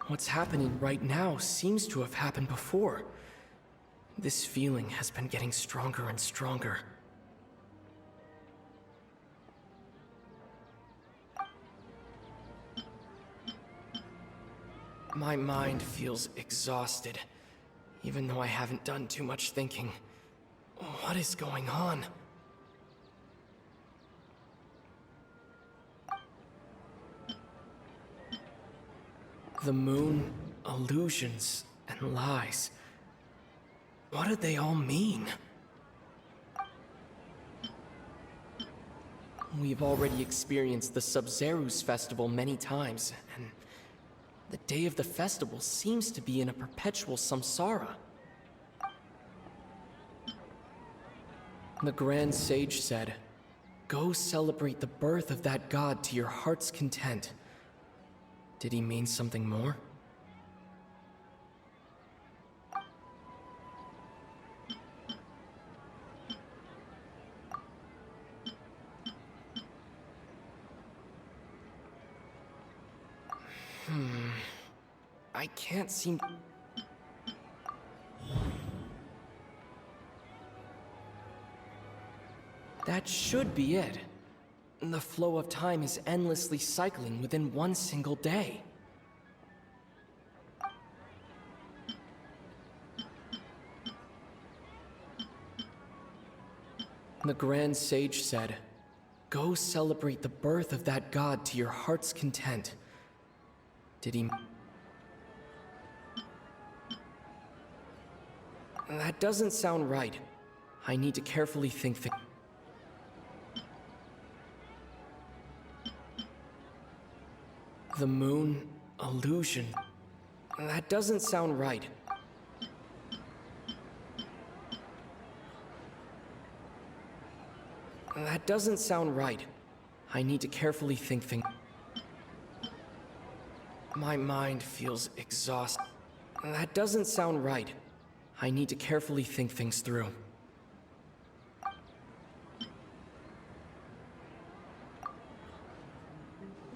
What's happening right now seems to have happened before. This feeling has been getting stronger and stronger. My mind feels exhausted, even though I haven't done too much thinking. What is going on? The moon, illusions, and lies. What do they all mean? We've already experienced the Sub-Zeru's festival many times, and the day of the festival seems to be in a perpetual samsara. The Grand Sage said, "Go celebrate the birth of that god to your heart's content." Did he mean something more? I can't seem... That should be it. The flow of time is endlessly cycling within one single day. The Grand Sage said, "Go celebrate the birth of that god to your heart's content." Did he... That doesn't sound right. I need to carefully think things. The moon illusion. That doesn't sound right. That doesn't sound right. I need to carefully think things. My mind feels exhausted. That doesn't sound right. I need to carefully think things through.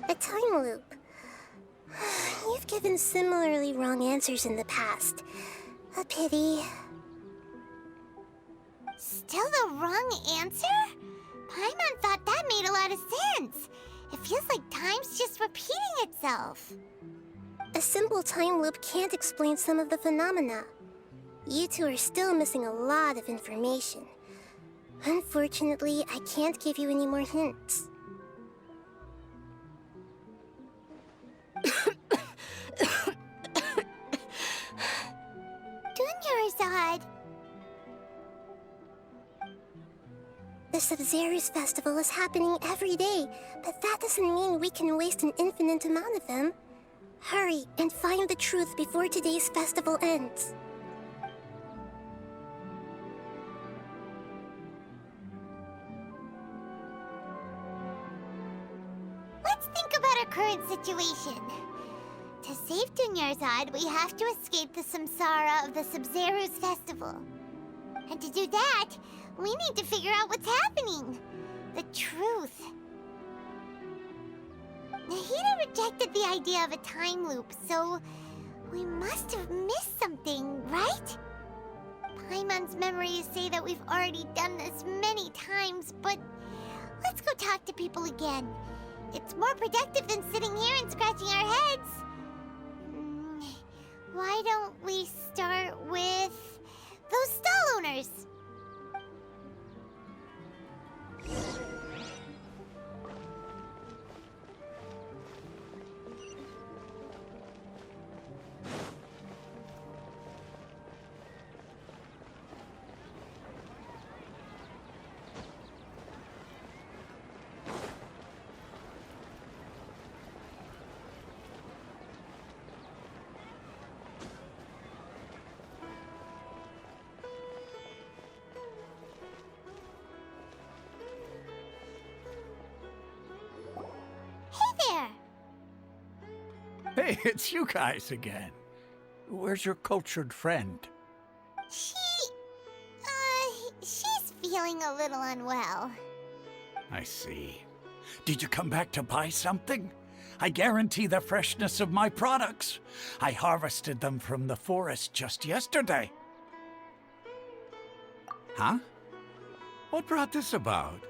A time loop. You've given similarly wrong answers in the past. A pity. Still the wrong answer? Paimon thought that made a lot of sense. It feels like time's just repeating itself. A simple time loop can't explain some of the phenomena. You two are still missing a lot of information. Unfortunately, I can't give you any more hints. Dunyarzad! The Sub-Zeru's festival is happening every day, but that doesn't mean we can waste an infinite amount of them. Hurry and find the truth before today's festival ends. Let's think about our current situation. To save Dunyarzad, we have to escape the samsara of the Sub-Zeru's festival. And to do that, we need to figure out what's happening. The truth. Nahida rejected the idea of a time loop, so we must have missed something, right? Paimon's memories say that we've already done this many times, but let's go talk to people again. It's more productive than sitting here and scratching our heads. Why don't we start with those stall owners? Hey, it's you guys again. Where's your cultured friend? She's feeling a little unwell. I see. Did you come back to buy something? I guarantee the freshness of my products. I harvested them from the forest just yesterday. Huh? What brought this about?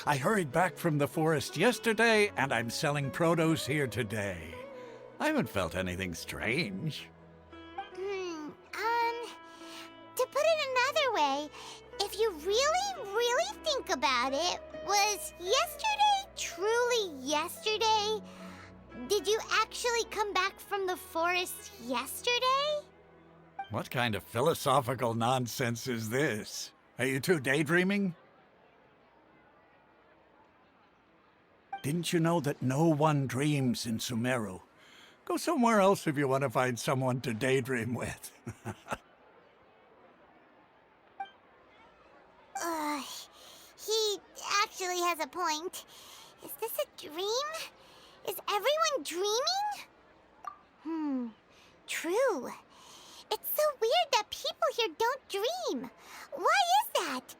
I hurried back from the forest yesterday, and I'm selling produce here today. I haven't felt anything strange. To put it another way, if you really think about it, was yesterday truly yesterday? Did you actually come back from the forest yesterday? What kind of philosophical nonsense is this? Are you two daydreaming? Didn't you know that no one dreams in Sumeru? Go somewhere else if you want to find someone to daydream with. He actually has a point. Is this a dream? Is everyone dreaming? True. It's so weird that people here don't dream. Why is that?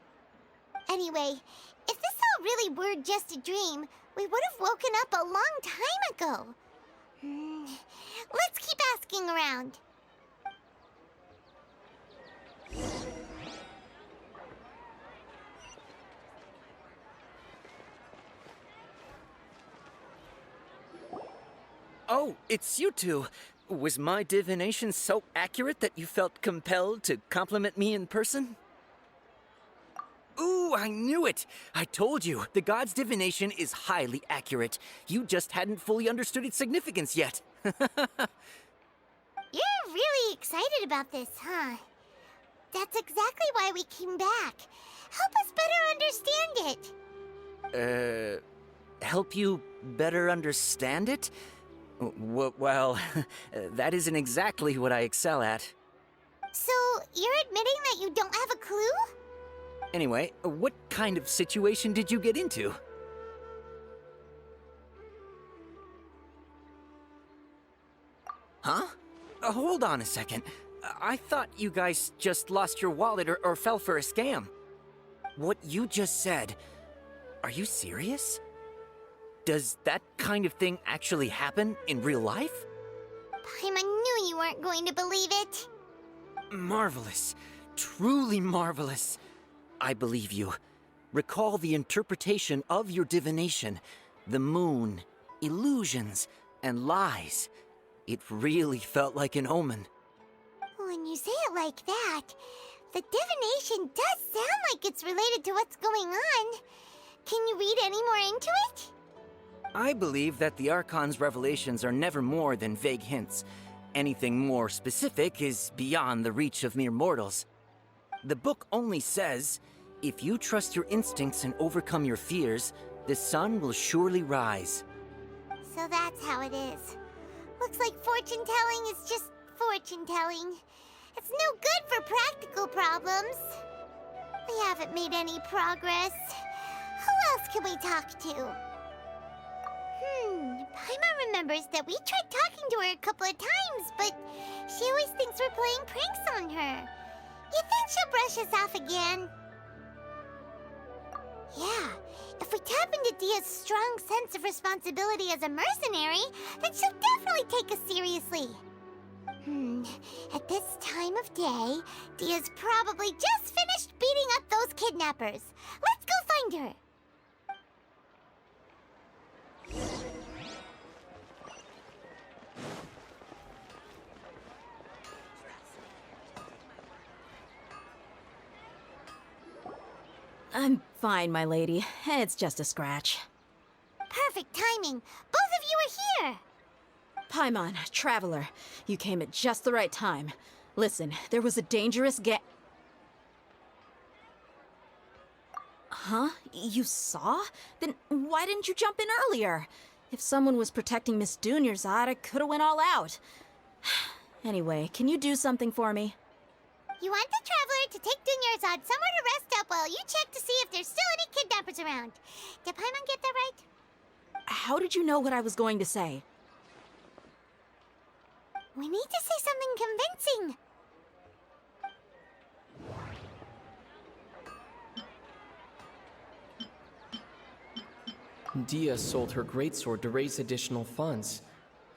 Anyway, if this all really were just a dream, we would have woken up a long time ago. Let's keep asking around. Oh, it's you two. Was my divination so accurate that you felt compelled to compliment me in person? Ooh, I knew it! I told you, the god's divination is highly accurate. You just hadn't fully understood its significance yet. You're really excited about this, huh? That's exactly why we came back. Help us better understand it. Help you better understand it? Well, that isn't exactly what I excel at. So, you're admitting that you don't have a clue? Anyway, what kind of situation did you get into? Huh? Hold on a second. I thought you guys just lost your wallet or fell for a scam. What you just said, are you serious? Does that kind of thing actually happen in real life? Paimon knew you weren't going to believe it. Marvelous. Truly marvelous. I believe you. Recall the interpretation of your divination. The moon, illusions, and lies. It really felt like an omen. When you say it like that, the divination does sound like it's related to what's going on. Can you read any more into it? I believe that the Archon's revelations are never more than vague hints. Anything more specific is beyond the reach of mere mortals. The book only says, if you trust your instincts and overcome your fears, the sun will surely rise. So that's how it is. Looks like fortune-telling is just fortune-telling. It's no good for practical problems. We haven't made any progress. Who else can we talk to? Paimon remembers that we tried talking to her a couple of times, but she always thinks we're playing pranks on her. You think she'll brush us off again? Yeah, if we tap into Dia's strong sense of responsibility as a mercenary, then she'll definitely take us seriously. At this time of day, Dia's probably just finished beating up those kidnappers. Let's go find her. I'm fine, my lady. It's just a scratch. Perfect timing. Both of you are here. Paimon, traveler, you came at just the right time. Listen, there was a dangerous Huh? You saw? Then why didn't you jump in earlier? If someone was protecting Miss Dunyarzad, I could've went all out. Anyway, can you do something for me? You want the traveler to take Dunyarzad somewhere to rest up while you check to see if there's still any kidnappers around. Did Paimon get that right? How did you know what I was going to say? We need to say something convincing. Dia sold her greatsword to raise additional funds,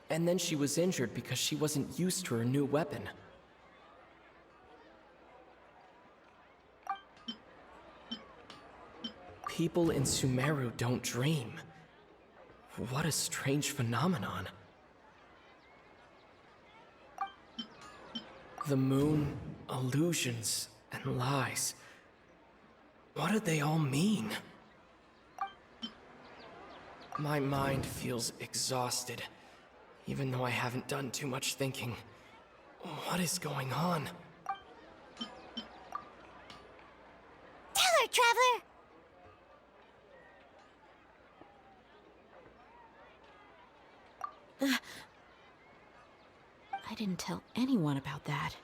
and then she was injured because she wasn't used to her new weapon. People in Sumeru don't dream. What a strange phenomenon. The moon, illusions, and lies. What do they all mean? My mind feels exhausted, even though I haven't done too much thinking. What is going on? Tell her, traveler! didn't tell anyone about that.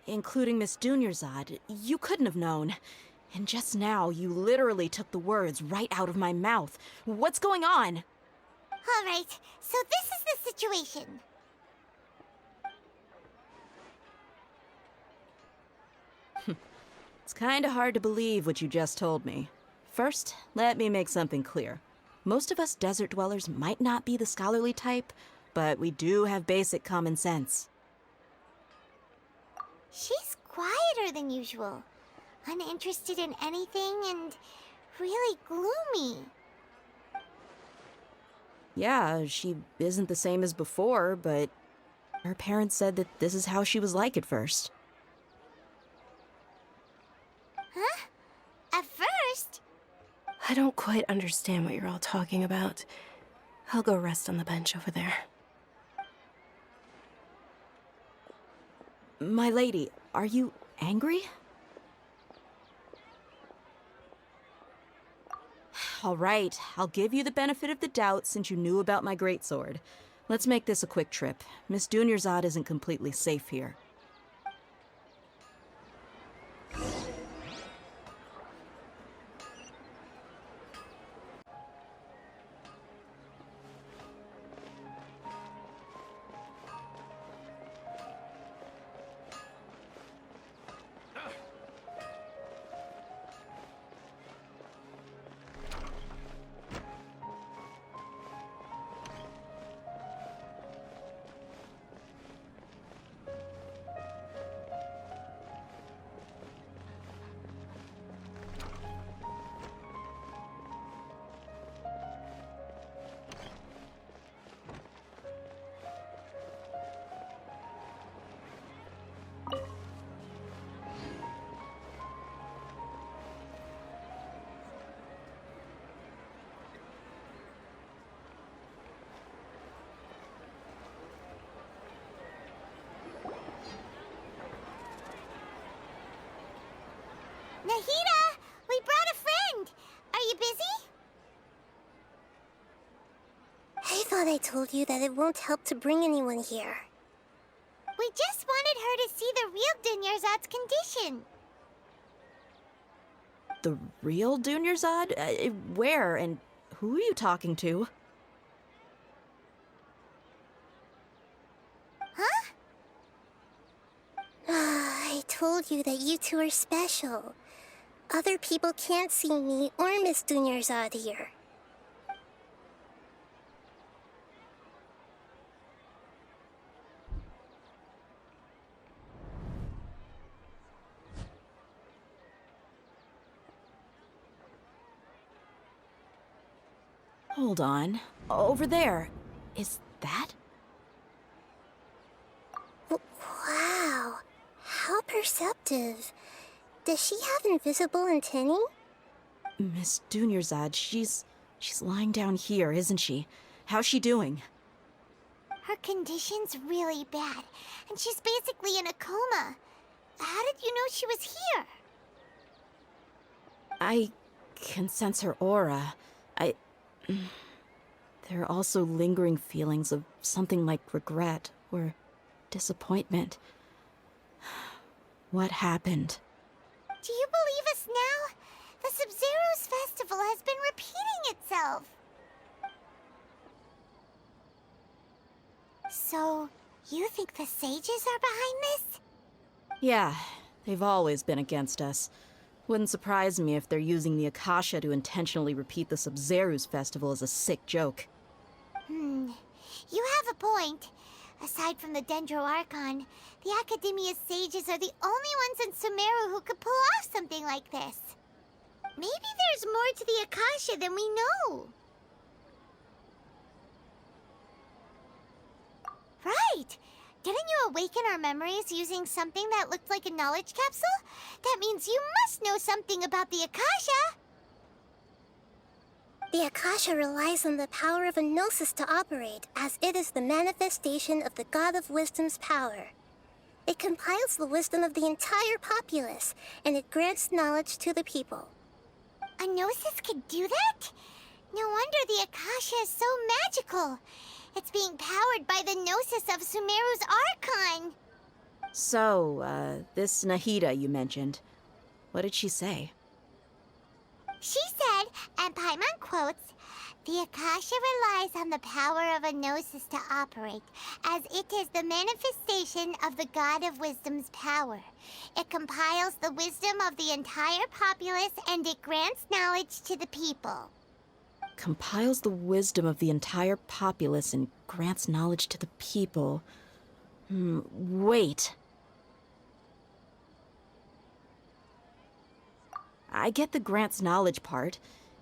Including Miss Dunyarzad. You couldn't have known. And just now, you literally took the words right out of my mouth. What's going on? All right, so this is the situation. It's kinda hard to believe what you just told me. First, let me make something clear. Most of us desert dwellers might not be the scholarly type, but we do have basic common sense. She's quieter than usual, uninterested in anything, and really gloomy. Yeah, she isn't the same as before, but her parents said that this is how she was like at first. Huh? At first? I don't quite understand what you're all talking about. I'll go rest on the bench over there. My lady, are you angry? All right, I'll give you the benefit of the doubt since you knew about my greatsword. Let's make this a quick trip. Miss Dunyarzad isn't completely safe here. Nahida, we brought a friend. Are you busy? I thought I told you that it won't help to bring anyone here. We just wanted her to see the real Dunyarzad's condition. The real Dunyarzad? Where and who are you talking to? Huh? I told you that you two are special. Other people can't see me or Miss Dunyarzad here. Hold on. Over there. Is that? Wow. How perceptive. Does she have invisible antennae? Miss Dunyarzad, she's lying down here, isn't she? How's she doing? Her condition's really bad, and she's basically in a coma. How did you know she was here? I can sense her aura. There are also lingering feelings of something like regret or disappointment. What happened? Do you believe us now? The Sub-Zero's festival has been repeating itself. So, you think the sages are behind this? Yeah, they've always been against us. Wouldn't surprise me if they're using the Akasha to intentionally repeat the Sub-Zero's festival as a sick joke. You have a point. Aside from the Dendro Archon, the Academia's sages are the only ones in Sumeru who could pull off something like this. Maybe there's more to the Akasha than we know. Right! Didn't you awaken our memories using something that looked like a knowledge capsule? That means you must know something about the Akasha! The Akasha relies on the power of a gnosis to operate, as it is the manifestation of the God of Wisdom's power. It compiles the wisdom of the entire populace, and it grants knowledge to the people. A gnosis could do that? No wonder the Akasha is so magical. It's being powered by the gnosis of Sumeru's archon. So, this Nahida you mentioned, what did she say? She said, and Paimon quotes, "The Akasha relies on the power of a gnosis to operate, as it is the manifestation of the God of Wisdom's power. It compiles the wisdom of the entire populace and it grants knowledge to the people." Compiles the wisdom of the entire populace and grants knowledge to the people. Wait. I get the grants knowledge part.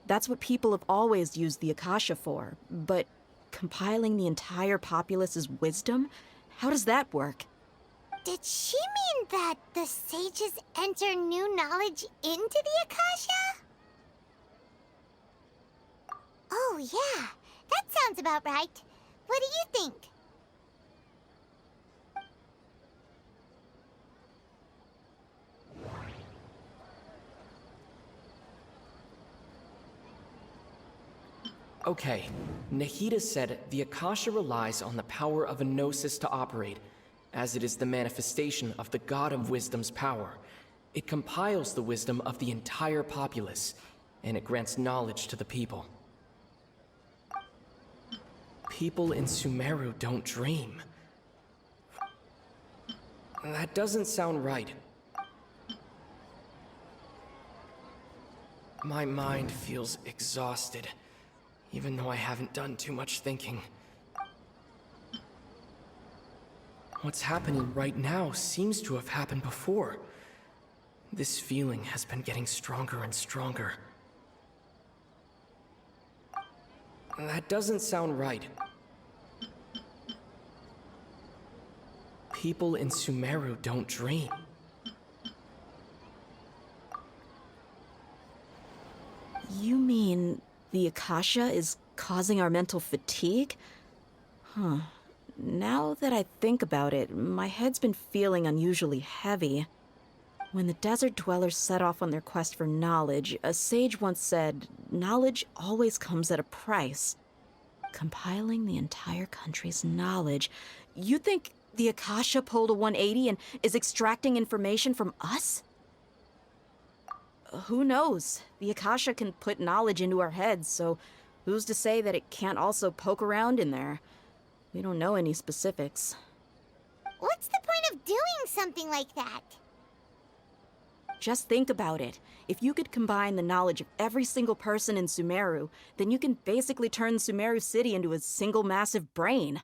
That's what people have always used the Akasha for. But compiling the entire populace's wisdom? How does that work? Did she mean that the sages enter new knowledge into the Akasha? Oh, yeah. That sounds about right. What do you think? Okay, Nahida said the Akasha relies on the power of a gnosis to operate, as it is the manifestation of the God of Wisdom's power. It compiles the wisdom of the entire populace, and it grants knowledge to the people. People in Sumeru don't dream. That doesn't sound right. My mind feels exhausted, even though I haven't done too much thinking. What's happening right now seems to have happened before. This feeling has been getting stronger and stronger. That doesn't sound right. People in Sumeru don't dream. You mean the Akasha is causing our mental fatigue? Huh. Now that I think about it, my head's been feeling unusually heavy. When the desert dwellers set off on their quest for knowledge, a sage once said, knowledge always comes at a price. Compiling the entire country's knowledge. You think the Akasha pulled a 180 and is extracting information from us? Who knows? The Akasha can put knowledge into our heads, so who's to say that it can't also poke around in there? We don't know any specifics. What's the point of doing something like that? Just think about it. If you could combine the knowledge of every single person in Sumeru, then you can basically turn Sumeru City into a single massive brain.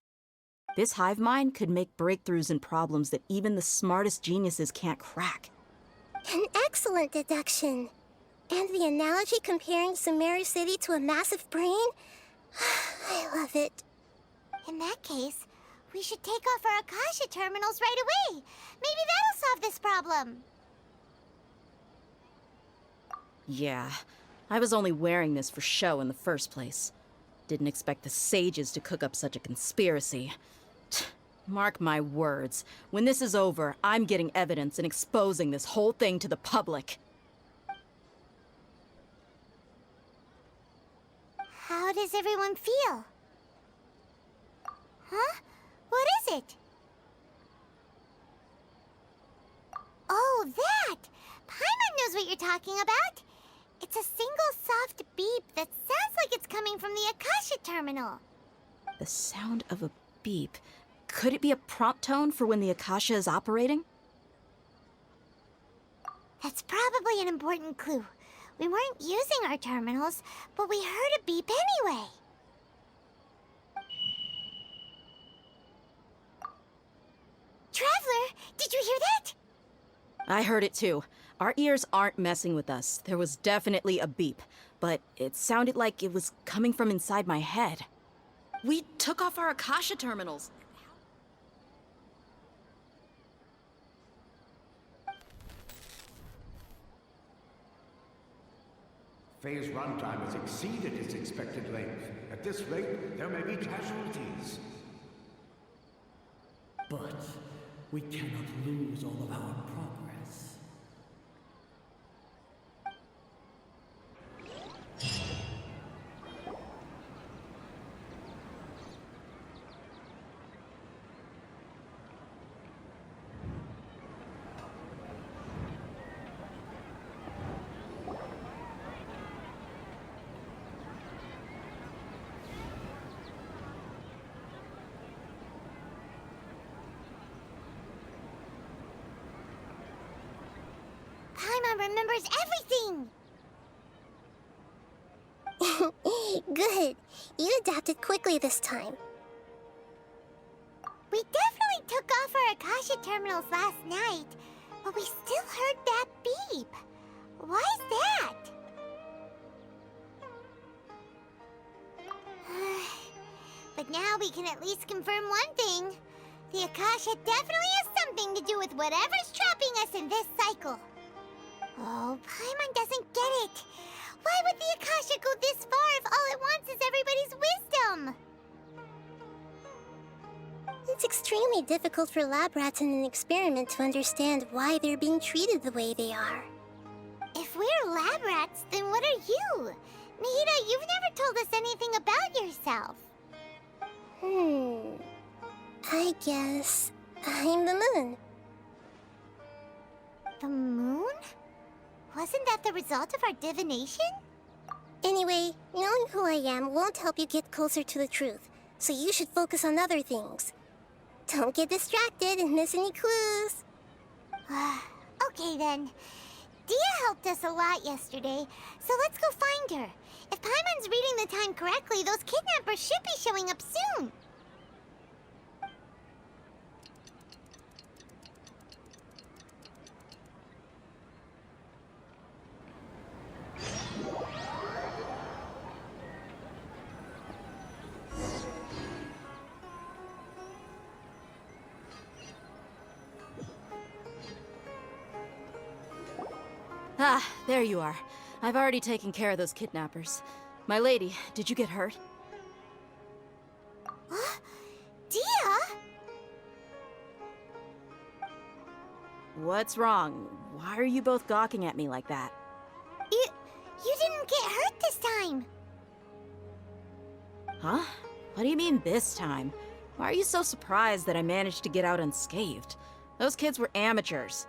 This hive mind could make breakthroughs in problems that even the smartest geniuses can't crack. An excellent deduction. And the analogy comparing Sumeru City to a massive brain? I love it. In that case, we should take off our Akasha terminals right away. Maybe that'll solve this problem. Yeah, I was only wearing this for show in the first place. Didn't expect the sages to cook up such a conspiracy. Mark my words, when this is over, I'm getting evidence and exposing this whole thing to the public. How does everyone feel? Huh? What is it? Oh, that! Paimon knows what you're talking about. It's a single soft beep that sounds like it's coming from the Akasha terminal. The sound of a beep. Could it be a prompt tone for when the Akasha is operating? That's probably an important clue. We weren't using our terminals, but we heard a beep anyway. Traveler, did you hear that? I heard it too. Our ears aren't messing with us. There was definitely a beep, but it sounded like it was coming from inside my head. We took off our Akasha terminals. Phase runtime has exceeded its expected length. At this rate, there may be casualties. But we cannot lose all of our progress. Paimon remembers everything! Good. You adapted quickly this time. We definitely took off our Akasha terminals last night, but we still heard that beep. Why is that? But now we can at least confirm one thing. The Akasha definitely has something to do with whatever's trapping us in this cycle. Oh, Paimon doesn't get it. Why would the Akasha go this far if all it wants is everybody's wisdom? It's extremely difficult for lab rats in an experiment to understand why they're being treated the way they are. If we're lab rats, then what are you? Nahida, you've never told us anything about yourself. I guess I'm the moon. The moon? Wasn't that the result of our divination? Anyway, knowing who I am won't help you get closer to the truth, so you should focus on other things. Don't get distracted and miss any clues. Okay then. Dia helped us a lot yesterday, so let's go find her. If Paimon's reading the time correctly, those kidnappers should be showing up soon. Ah, there you are. I've already taken care of those kidnappers. My lady, did you get hurt? Dia? What's wrong? Why are you both gawking at me like that? You didn't get hurt this time. Huh? What do you mean this time? Why are you so surprised that I managed to get out unscathed? Those kids were amateurs.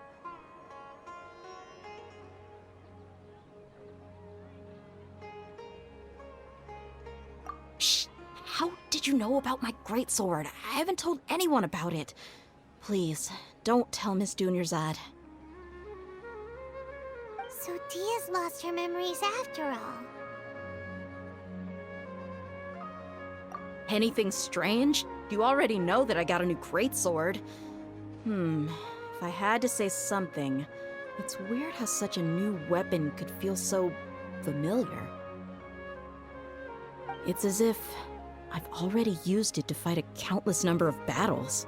Shh! How did you know about my greatsword? I haven't told anyone about it. Please, don't tell Miss Dunyarzad. So Dia's lost her memories after all. Anything strange? You already know that I got a new greatsword. If I had to say something, it's weird how such a new weapon could feel so familiar. It's as if I've already used it to fight a countless number of battles.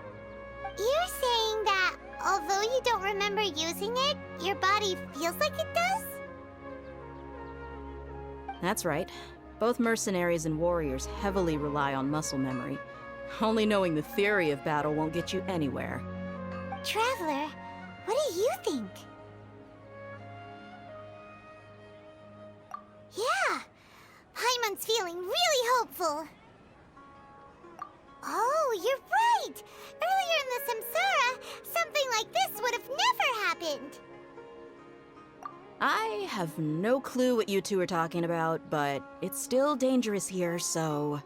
You're saying that although you don't remember using it, your body feels like it does? That's right. Both mercenaries and warriors heavily rely on muscle memory. Only knowing the theory of battle won't get you anywhere. Traveler, what do you think? Yeah, Paimon's feeling really hopeful. Oh, you're right! Earlier in the Samsara, something like this would have never happened. I have no clue what you two are talking about, but it's still dangerous here, so...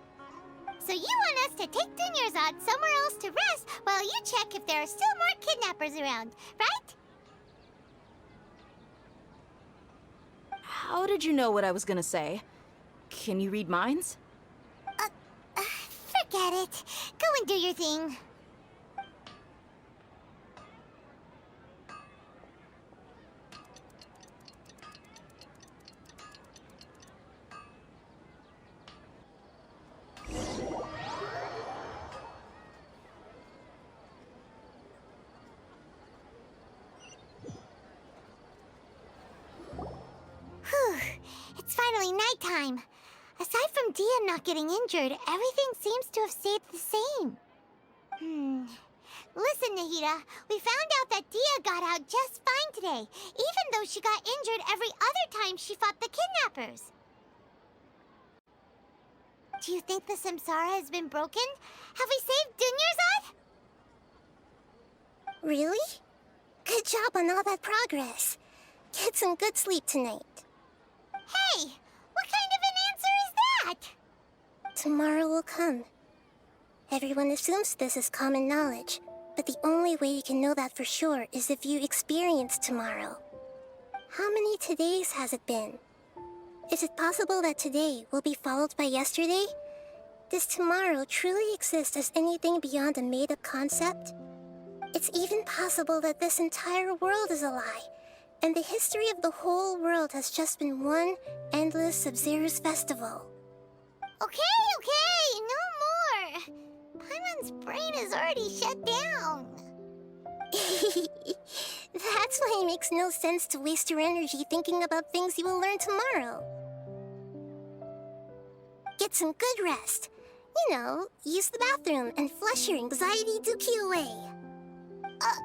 So you want us to take Dunyarzad somewhere else to rest while you check if there are still more kidnappers around, right? How did you know what I was gonna say? Can you read minds? Forget it. Go and do your thing. Whew. It's finally nighttime. Aside from Dia not getting injured, everything seems to have stayed the same. Listen, Nahida, we found out that Dia got out just fine today, even though she got injured every other time she fought the kidnappers. Do you think the Samsara has been broken? Have we saved Dunyarzad? Really? Good job on all that progress. Get some good sleep tonight. Hey, what kind of an answer is that? Tomorrow will come. Everyone assumes this is common knowledge, but the only way you can know that for sure is if you experience tomorrow. How many todays has it been? Is it possible that today will be followed by yesterday? Does tomorrow truly exist as anything beyond a made-up concept? It's even possible that this entire world is a lie, and the history of the whole world has just been one endless Sub-Zero's festival. Okay, no more! Paimon's brain is already shut down. That's why it makes no sense to waste your energy thinking about things you will learn tomorrow. Get some good rest. You know, use the bathroom and flush your anxiety dookie away. Huh?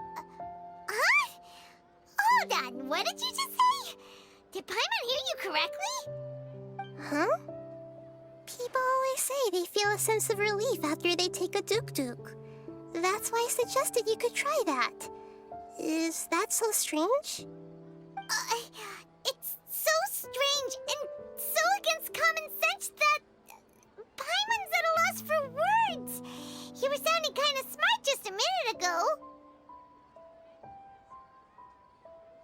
Hold on, what did you just say? Did Paimon hear you correctly? Huh? People always say they feel a sense of relief after they take a duk-duk. That's why I suggested you could try that. Is that so strange? It's so strange and so against common sense that Paimon's at a loss for words. You were sounding kind of smart just a minute ago.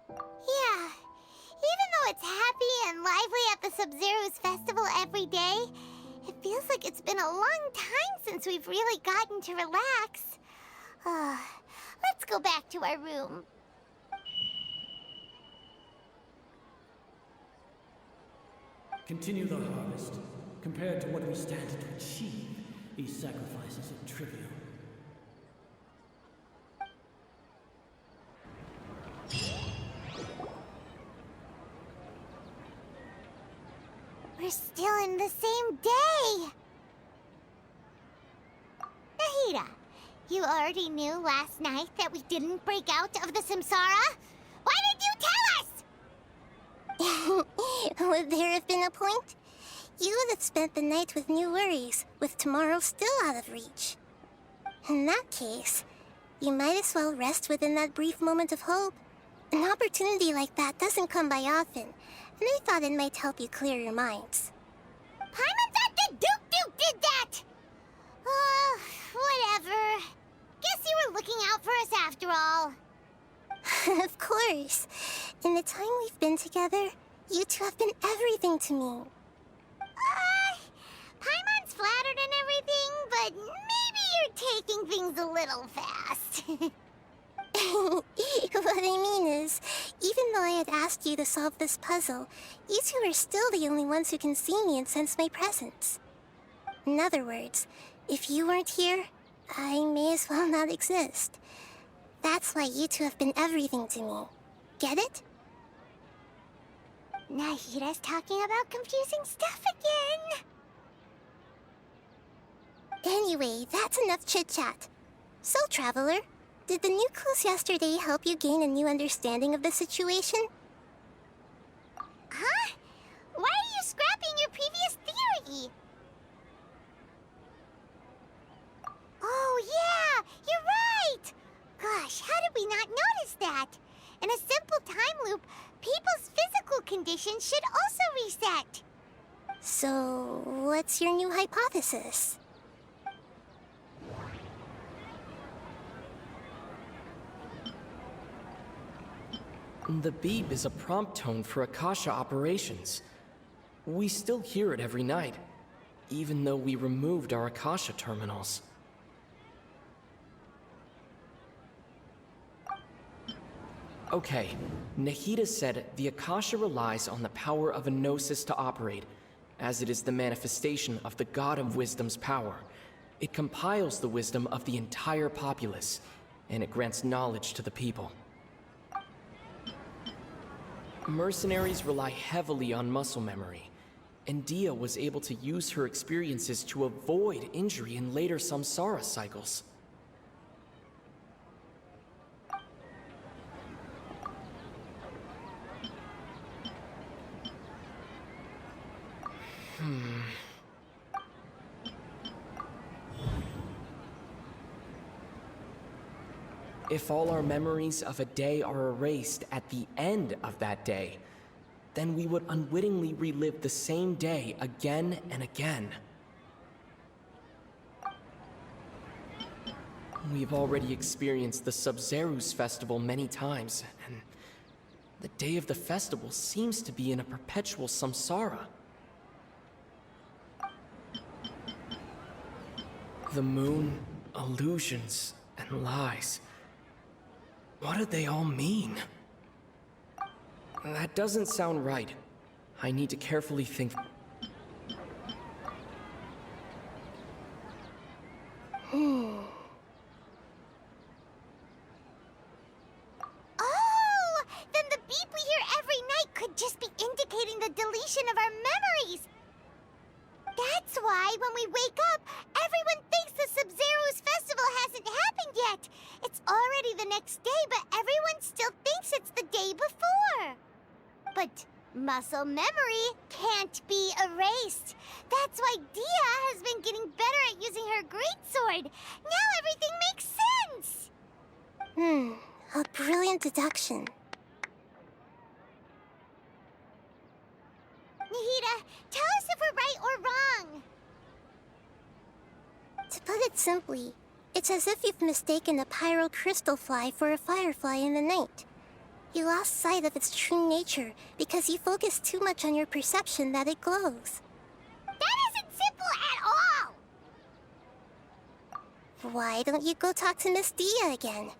Yeah, even though it's happy and lively at the Sub-Zero's festival every day, it feels like it's been a long time since we've really gotten to relax. Let's go back to our room. Continue the harvest. Compared to what we stand to achieve, these sacrifices are trivial. We're still in the same day! Nahida, you already knew last night that we didn't break out of the samsara? Why did you tell us? Would there have been a point? You would have spent the night with new worries, with tomorrow still out of reach. In that case, you might as well rest within that brief moment of hope. An opportunity like that doesn't come by often, and I thought it might help you clear your minds. Paimon thought the Duke did that! Whatever. Guess you were looking out for us after all. Of course. In the time we've been together, you two have been everything to me. Paimon's flattered and everything, but maybe you're taking things a little fast. What I mean is, even though I had asked you to solve this puzzle, you two are still the only ones who can see me and sense my presence. In other words, if you weren't here, I may as well not exist. That's why you two have been everything to me. Get it? Nahida's talking about confusing stuff again. Anyway, that's enough chit-chat. So, Traveler, did the new clues yesterday help you gain a new understanding of the situation? Huh? Why are you scrapping your previous theory? Oh yeah, you're right! Gosh, how did we not notice that? In a simple time loop, people's physical conditions should also reset. So, what's your new hypothesis? The beep is a prompt tone for Akasha operations. We still hear it every night, even though we removed our Akasha terminals. Okay, Nahida said the Akasha relies on the power of a gnosis to operate, as it is the manifestation of the God of Wisdom's power. It compiles the wisdom of the entire populace, and it grants knowledge to the people. Mercenaries rely heavily on muscle memory, and Dia was able to use her experiences to avoid injury in later samsara cycles. If all our memories of a day are erased at the end of that day, then we would unwittingly relive the same day again and again. We've already experienced the Sub-Zero's festival many times, and The day of the festival seems to be in a perpetual samsara. The moon, illusions, and lies. What do they all mean? That doesn't sound right. I need to carefully think. Oh! Then the beep we hear every night could just be indicating the deletion of our memories! That's why when we wake up, everyone thinks the Sub-Zero's festival hasn't happened yet! It's already the next day, but everyone still thinks it's the day before! But muscle memory can't be erased. That's why Dia has been getting better at using her greatsword. Now everything makes sense! A brilliant deduction. Nahida, tell us if we're right or wrong. To put it simply, it's as if you've mistaken a pyro crystal fly for a firefly in the night. You lost sight of its true nature because you focused too much on your perception that it glows. That isn't simple at all! Why don't you go talk to Miss Dia again?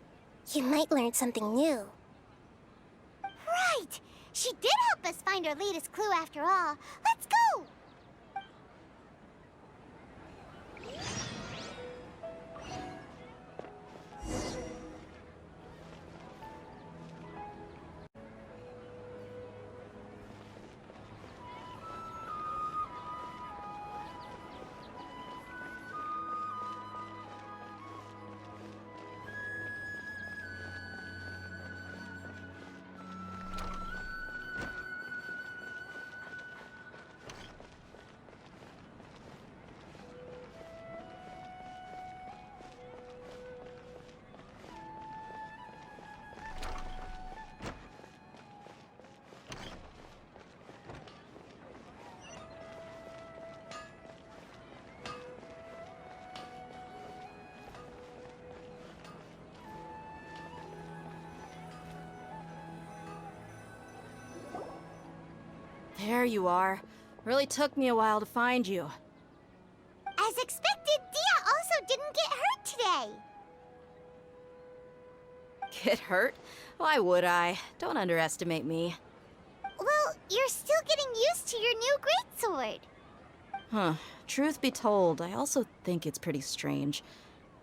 You might learn something new. Right! She did help us find our latest clue after all. Let's go! There you are. Really took me a while to find you. As expected, Dia also didn't get hurt today. Get hurt? Why would I? Don't underestimate me. Well, you're still getting used to your new greatsword. Huh. Truth be told, I also think it's pretty strange.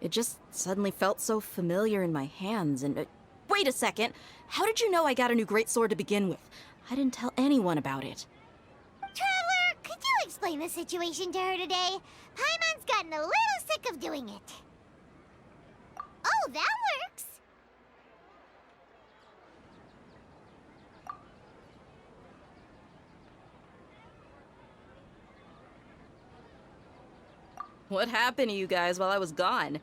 It just suddenly felt so familiar in my hands and... wait a second! How did you know I got a new greatsword to begin with? I didn't tell anyone about it. Traveler, could you explain the situation to her today? Paimon's gotten a little sick of doing it. Oh, that works! What happened to you guys while I was gone?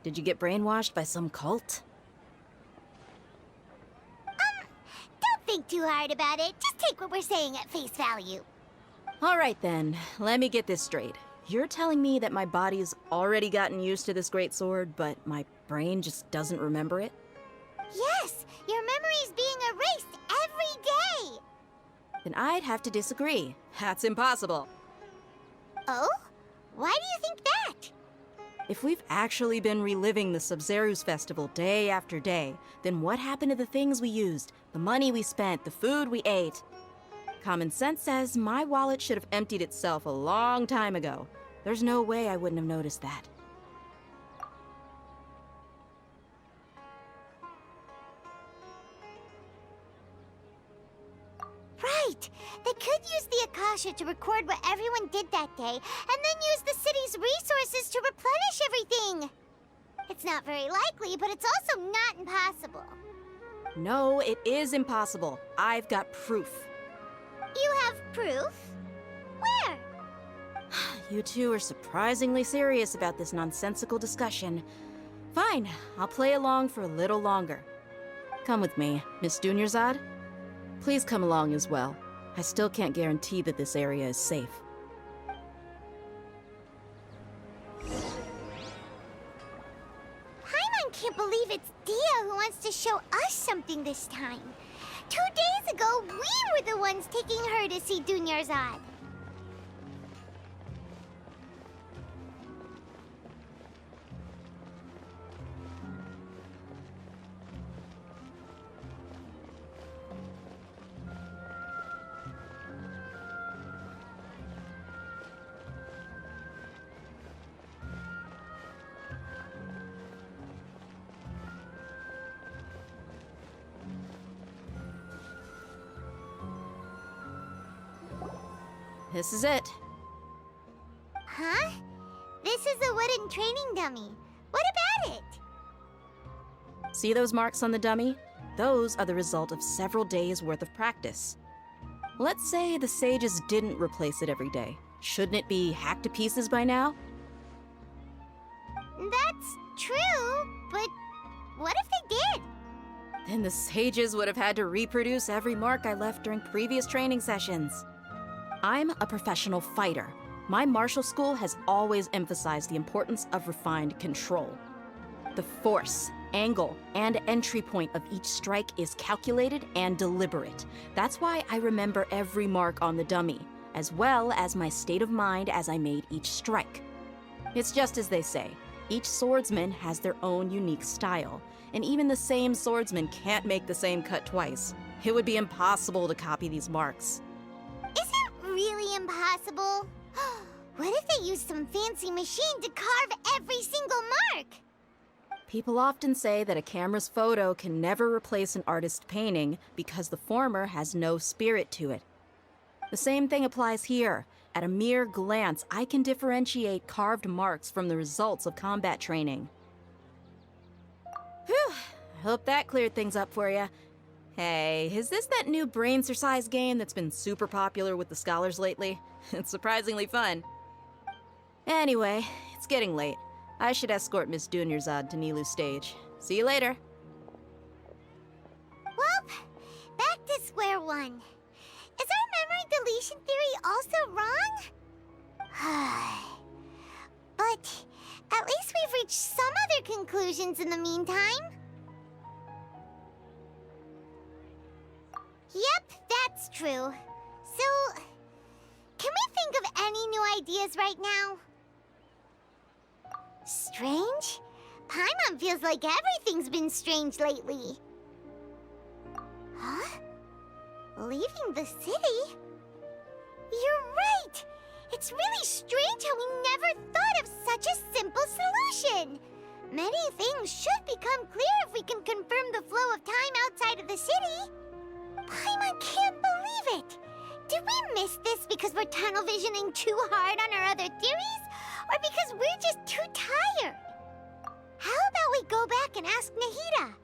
Did you get brainwashed by some cult? Don't think too hard about it. Just take what we're saying at face value. All right then, let me get this straight. You're telling me that my body's already gotten used to this greatsword, but my brain just doesn't remember it? Yes, your memory's being erased every day. Then I'd have to disagree. That's impossible. Oh? Why do you think that? If we've actually been reliving the Sub-Zeru's festival day after day, then what happened to the things we used, the money we spent, the food we ate? Common sense says my wallet should have emptied itself a long time ago. There's no way I wouldn't have noticed that. Right! They could use the Akasha to record what everyone did that day, and then use the city's resources to replenish everything! It's not very likely, but it's also not impossible. No, it is impossible. I've got proof. You have proof? Where? You two are surprisingly serious about this nonsensical discussion. Fine, I'll play along for a little longer. Come with me, Miss Dunyarzad. Please come along as well. I still can't guarantee that this area is safe. Paimon can't believe it's Dia who wants to show us something this time. 2 days ago, we were the ones taking her to see Dunyarzad. This is it. Huh? This is a wooden training dummy. What about it? See those marks on the dummy? Those are the result of several days' worth of practice. Let's say the sages didn't replace it every day. Shouldn't it be hacked to pieces by now? That's true, but what if they did? Then the sages would have had to reproduce every mark I left during previous training sessions. I'm a professional fighter. My martial school has always emphasized the importance of refined control. The force, angle, and entry point of each strike is calculated and deliberate. That's why I remember every mark on the dummy, as well as my state of mind as I made each strike. It's just as they say, each swordsman has their own unique style, and even the same swordsman can't make the same cut twice. It would be impossible to copy these marks. Really impossible? What if they used some fancy machine to carve every single mark? People often say that a camera's photo can never replace an artist's painting because the former has no spirit to it. The same thing applies here. At a mere glance, I can differentiate carved marks from the results of combat training. Whew, I hope that cleared things up for you. Hey, is this that new brain exercise game that's been super popular with the scholars lately? It's surprisingly fun. Anyway, it's getting late. I should escort Miss Dunyarzad to Nilu's stage. See you later. Well, back to square one. Is our memory deletion theory also wrong? But at least we've reached some other conclusions in the meantime. Yep, that's true. So, can we think of any new ideas right now? Strange? Paimon feels like everything's been strange lately. Huh? Leaving the city? You're right! It's really strange how we never thought of such a simple solution! Many things should become clear if we can confirm the flow of time outside of the city. Paimon can't believe it! Did we miss this because we're tunnel visioning too hard on our other theories? Or because we're just too tired? How about we go back and ask Nahida?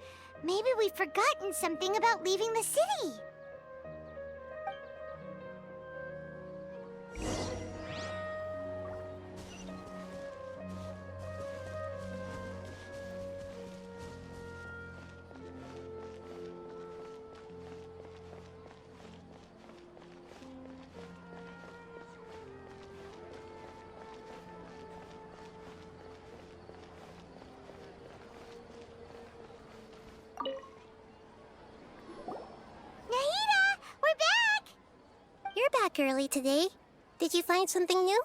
Maybe we've forgotten something about leaving the city. Early today. Did you find something new?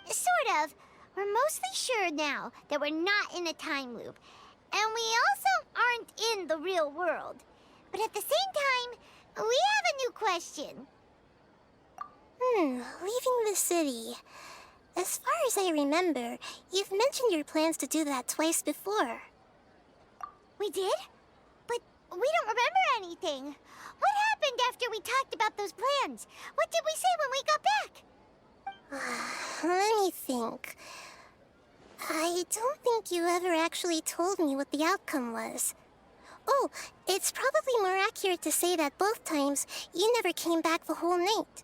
Sort of. We're mostly sure now that we're not in a time loop. And we also aren't in the real world. But at the same time, we have a new question. Leaving the city. As far as I remember, you've mentioned your plans to do that twice before. We did? But we don't remember anything. What happened after we talked about those plans? What did we say when we got back? Let me think. I don't think you ever actually told me what the outcome was. Oh, it's probably more accurate to say that both times you never came back the whole night.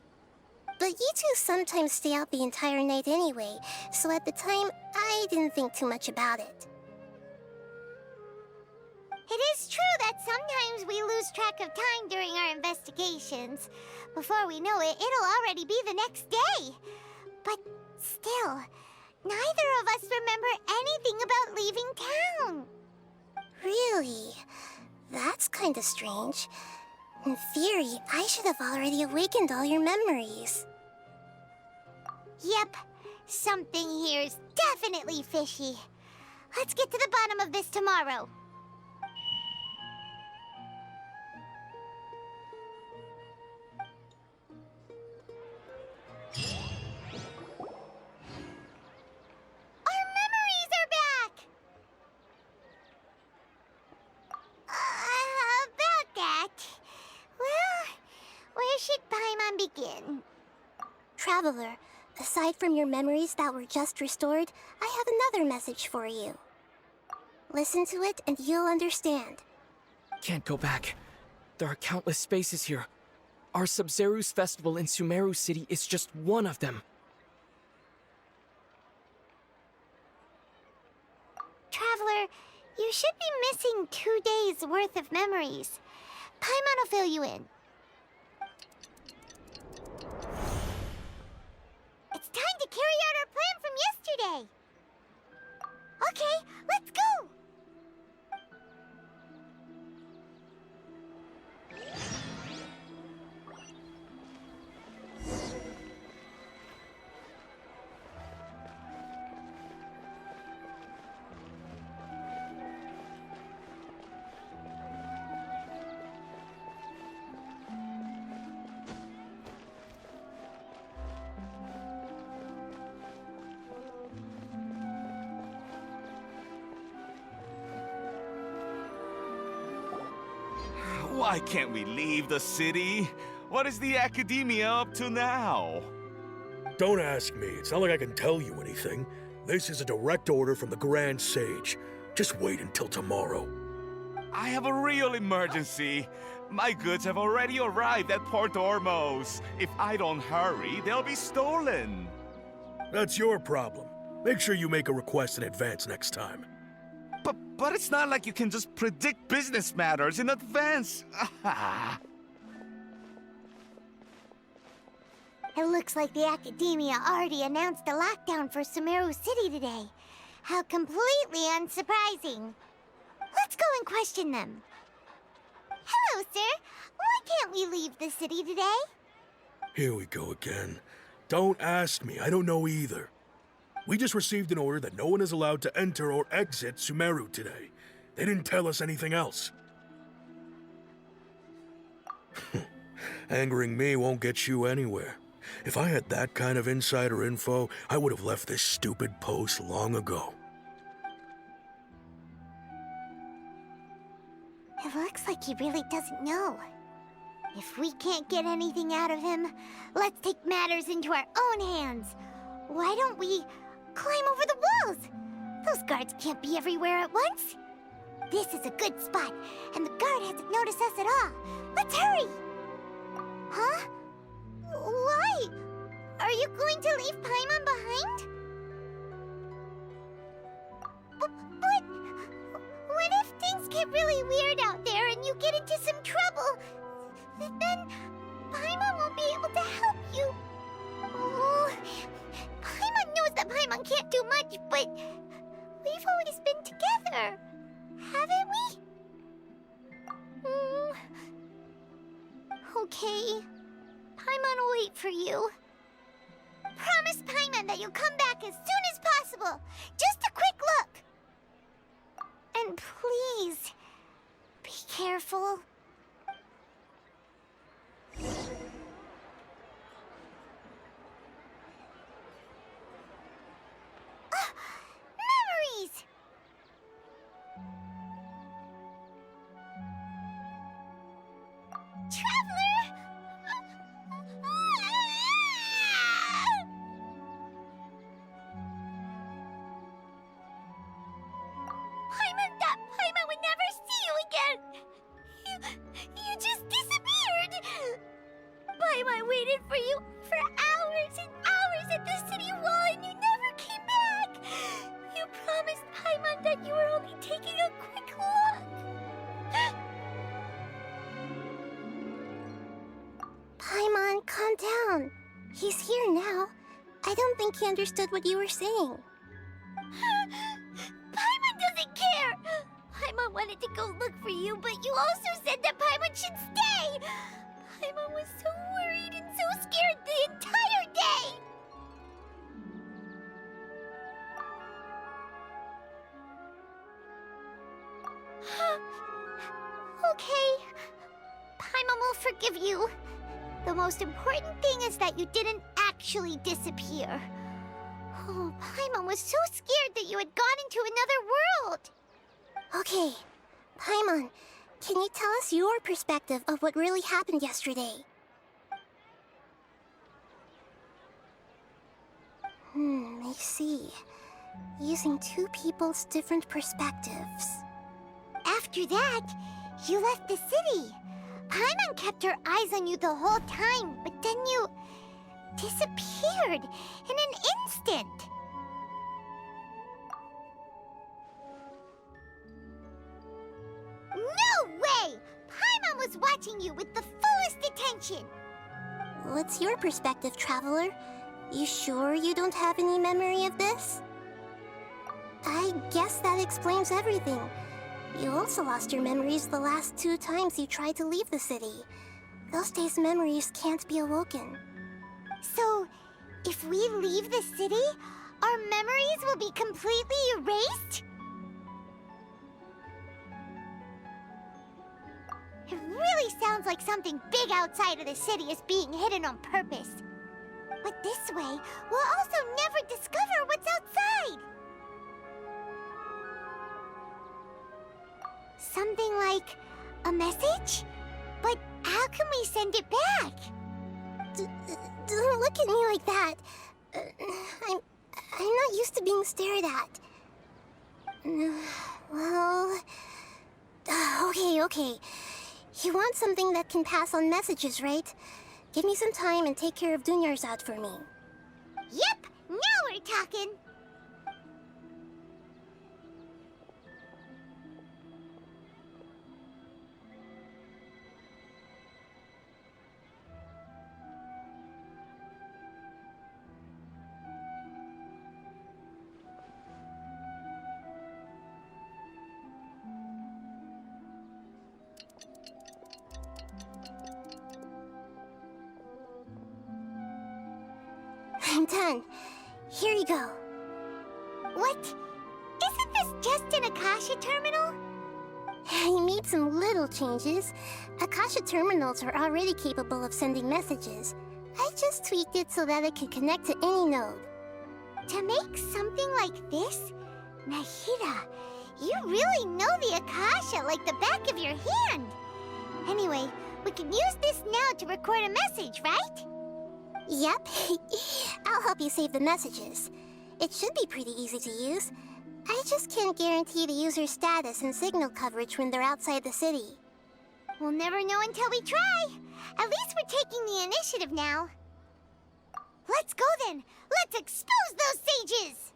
But you two sometimes stay out the entire night anyway, so at the time, I didn't think too much about it. It is true that sometimes we lose track of time during our investigations. Before we know it, it'll already be the next day. But still, neither of us remember anything about leaving town. Really? That's kind of strange. In theory, I should have already awakened all your memories. Yep, something here's definitely fishy. Let's get to the bottom of this tomorrow. Our memories are back! About that... Well, where should Paimon begin? Traveler, aside from your memories that were just restored, I have another message for you. Listen to it and you'll understand. Can't go back. There are countless spaces here. Our Sub-Zeru's festival in Sumeru City is just one of them. Traveler, you should be missing 2 days' worth of memories. Paimon will fill you in. It's time to carry out our plan from yesterday. Okay, let's go! Why can't we leave the city? What is the academia up to now? Don't ask me. It's not like I can tell you anything. This is a direct order from the Grand Sage. Just wait until tomorrow. I have a real emergency. My goods have already arrived at Port Ormos. If I don't hurry, they'll be stolen. That's your problem. Make sure you make a request in advance next time. But it's not like you can just predict business matters in advance. It looks like the Academia already announced a lockdown for Sumeru City today. How completely unsurprising. Let's go and question them. Hello, sir. Why can't we leave the city today? Here we go again. Don't ask me. I don't know either. We just received an order that no one is allowed to enter or exit Sumeru today. They didn't tell us anything else. Angering me won't get you anywhere. If I had that kind of insider info, I would have left this stupid post long ago. It looks like he really doesn't know. If we can't get anything out of him, let's take matters into our own hands. Why don't we climb over the walls? Those guards can't be everywhere at once. This is a good spot, and the guard hasn't noticed us at all. Let's hurry! Huh? Why? Are you going to leave Paimon behind? But what if things get really weird out there and you get into some trouble? Then Paimon won't be able to help you. Oh, Paimon knows that Paimon can't do much, but we've always been together, haven't we? Okay. Paimon will wait for you. Promise Paimon that you'll come back as soon as possible. Just a quick look. And please, be careful. Memories! Traveler! Paimon would never see you again! You just disappeared! Paimon waited for you for hours and hours at the city wall and you never came back! You promised Paimon that you were only taking a quick look! Paimon, calm down. He's here now. I don't think he understood what you were saying. Paimon doesn't care! Paimon wanted to go look for you, but you also said that Paimon should stay! Paimon was so worried and so scared the entire day! Okay. Paimon will forgive you. The most important thing is that you didn't actually disappear. Oh, Paimon was so scared that you had gone into another world. Okay, Paimon, can you tell us your perspective of what really happened yesterday? I see. Using two people's different perspectives. After that, you left the city. Paimon kept her eyes on you the whole time, but then you disappeared in an instant. No way! Paimon was watching you with the fullest attention. What's your perspective, Traveler? You sure you don't have any memory of this? I guess that explains everything. You also lost your memories the last 2 times you tried to leave the city. Those days' memories can't be awoken. So, if we leave the city, our memories will be completely erased? It really sounds like something big outside of the city is being hidden on purpose. But this way, we'll also never discover what's outside. Something like a message? But how can we send it back? Don't look at me like that. I'm not used to being stared at. Well... Okay. You want something that can pass on messages, right? Give me some time and take care of Dunyarzad for me. Yep, now we're talking. I'm done. Here you go. What? Isn't this just an Akasha terminal? I made some little changes. Akasha terminals are already capable of sending messages. I just tweaked it so that it could connect to any node. To make something like this? Nahida, you really know the Akasha like the back of your hand. Anyway, we can use this now to record a message, right? Yep. I'll help you save the messages. It should be pretty easy to use. I just can't guarantee the user's status and signal coverage when they're outside the city. We'll never know until we try. At least we're taking the initiative now. Let's go then. Let's expose those sages.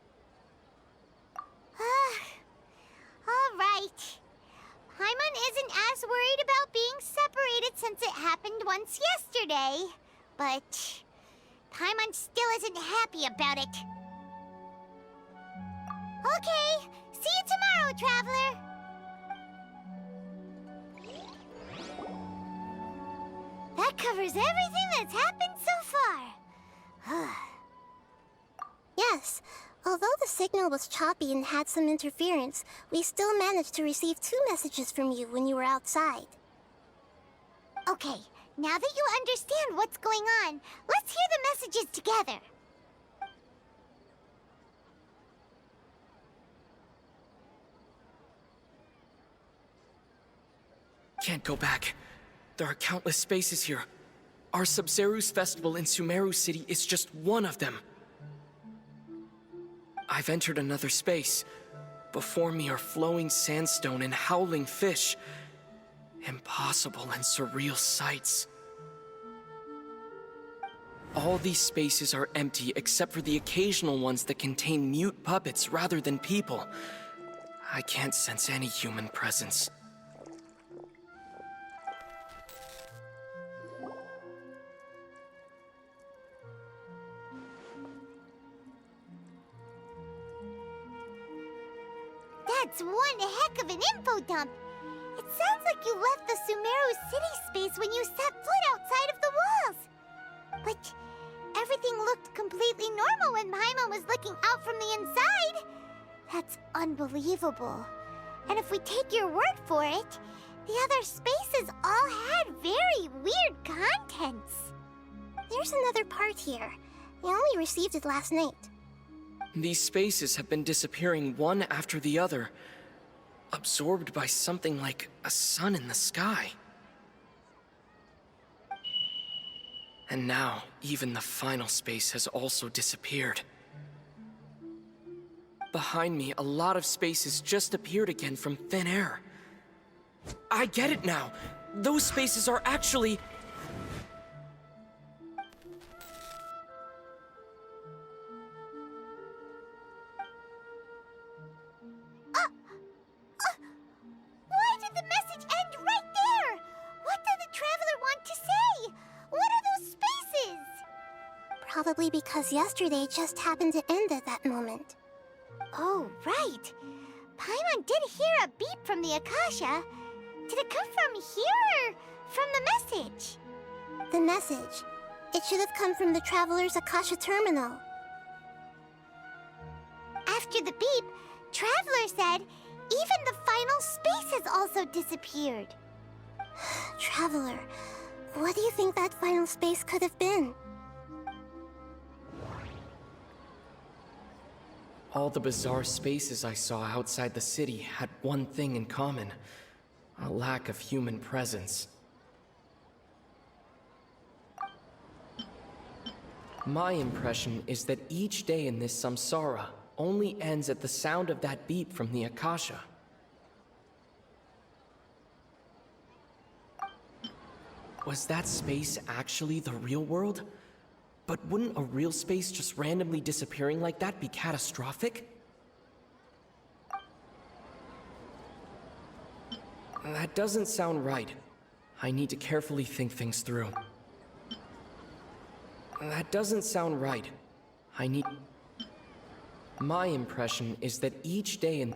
All right. Paimon isn't as worried about being separated since it happened once yesterday. But Paimon still isn't happy about it. Okay, see you tomorrow, Traveler. That covers everything that's happened so far. Yes, although the signal was choppy and had some interference, we still managed to receive 2 messages from you when you were outside. Okay, now that you understand what's going on, let's hear the messages together. Can't go back. There are countless spaces here. Our Sub-Zeru's festival in Sumeru City is just one of them. I've entered another space. Before me are flowing sandstone and howling fish. Impossible and surreal sights. All these spaces are empty except for the occasional ones that contain mute puppets rather than people. I can't sense any human presence. That's one heck of an info dump. It sounds like you left the Sumeru city space when you set foot outside of the walls. But everything looked completely normal when Paimon was looking out from the inside. That's unbelievable. And if we take your word for it, the other spaces all had very weird contents. There's another part here. I only received it last night. These spaces have been disappearing one after the other, absorbed by something like a sun in the sky. And now, even the final space has also disappeared. Behind me, a lot of spaces just appeared again from thin air. I get it now! Those spaces are actually... Why did the message end right there? What did the traveler want to say? What are those spaces? Probably because yesterday just happened to end at that moment. Oh, right. Paimon did hear a beep from the Akasha. Did it come from here or from the message? The message. It should have come from the Traveler's Akasha terminal. After the beep, Traveler said even the final space has also disappeared. Traveler, what do you think that final space could have been? All the bizarre spaces I saw outside the city had one thing in common: a lack of human presence. My impression is that each day in this samsara only ends at the sound of that beep from the Akasha. Was that space actually the real world? But wouldn't a real space just randomly disappearing like that be catastrophic? That doesn't sound right. I need to carefully think things through. That doesn't sound right. My impression is that each day in...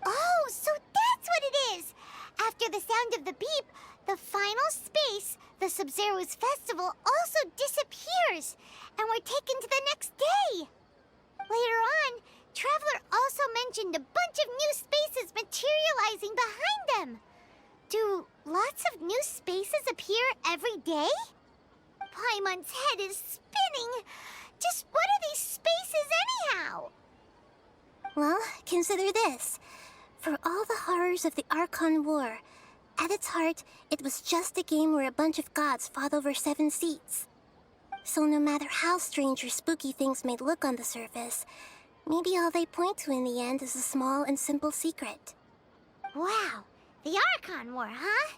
Oh, so that's what it is! After the sound of the beep, the final space, the Sub-Zero's festival, also disappears, and we're taken to the next day. Later on, Traveler also mentioned a bunch of new spaces materializing behind them. Do lots of new spaces appear every day? Paimon's head is spinning. Just what are these spaces anyhow? Well, consider this. For all the horrors of the Archon War, at its heart, it was just a game where a bunch of gods fought over 7 seats. So no matter how strange or spooky things may look on the surface, maybe all they point to in the end is a small and simple secret. Wow, the Archon War, huh?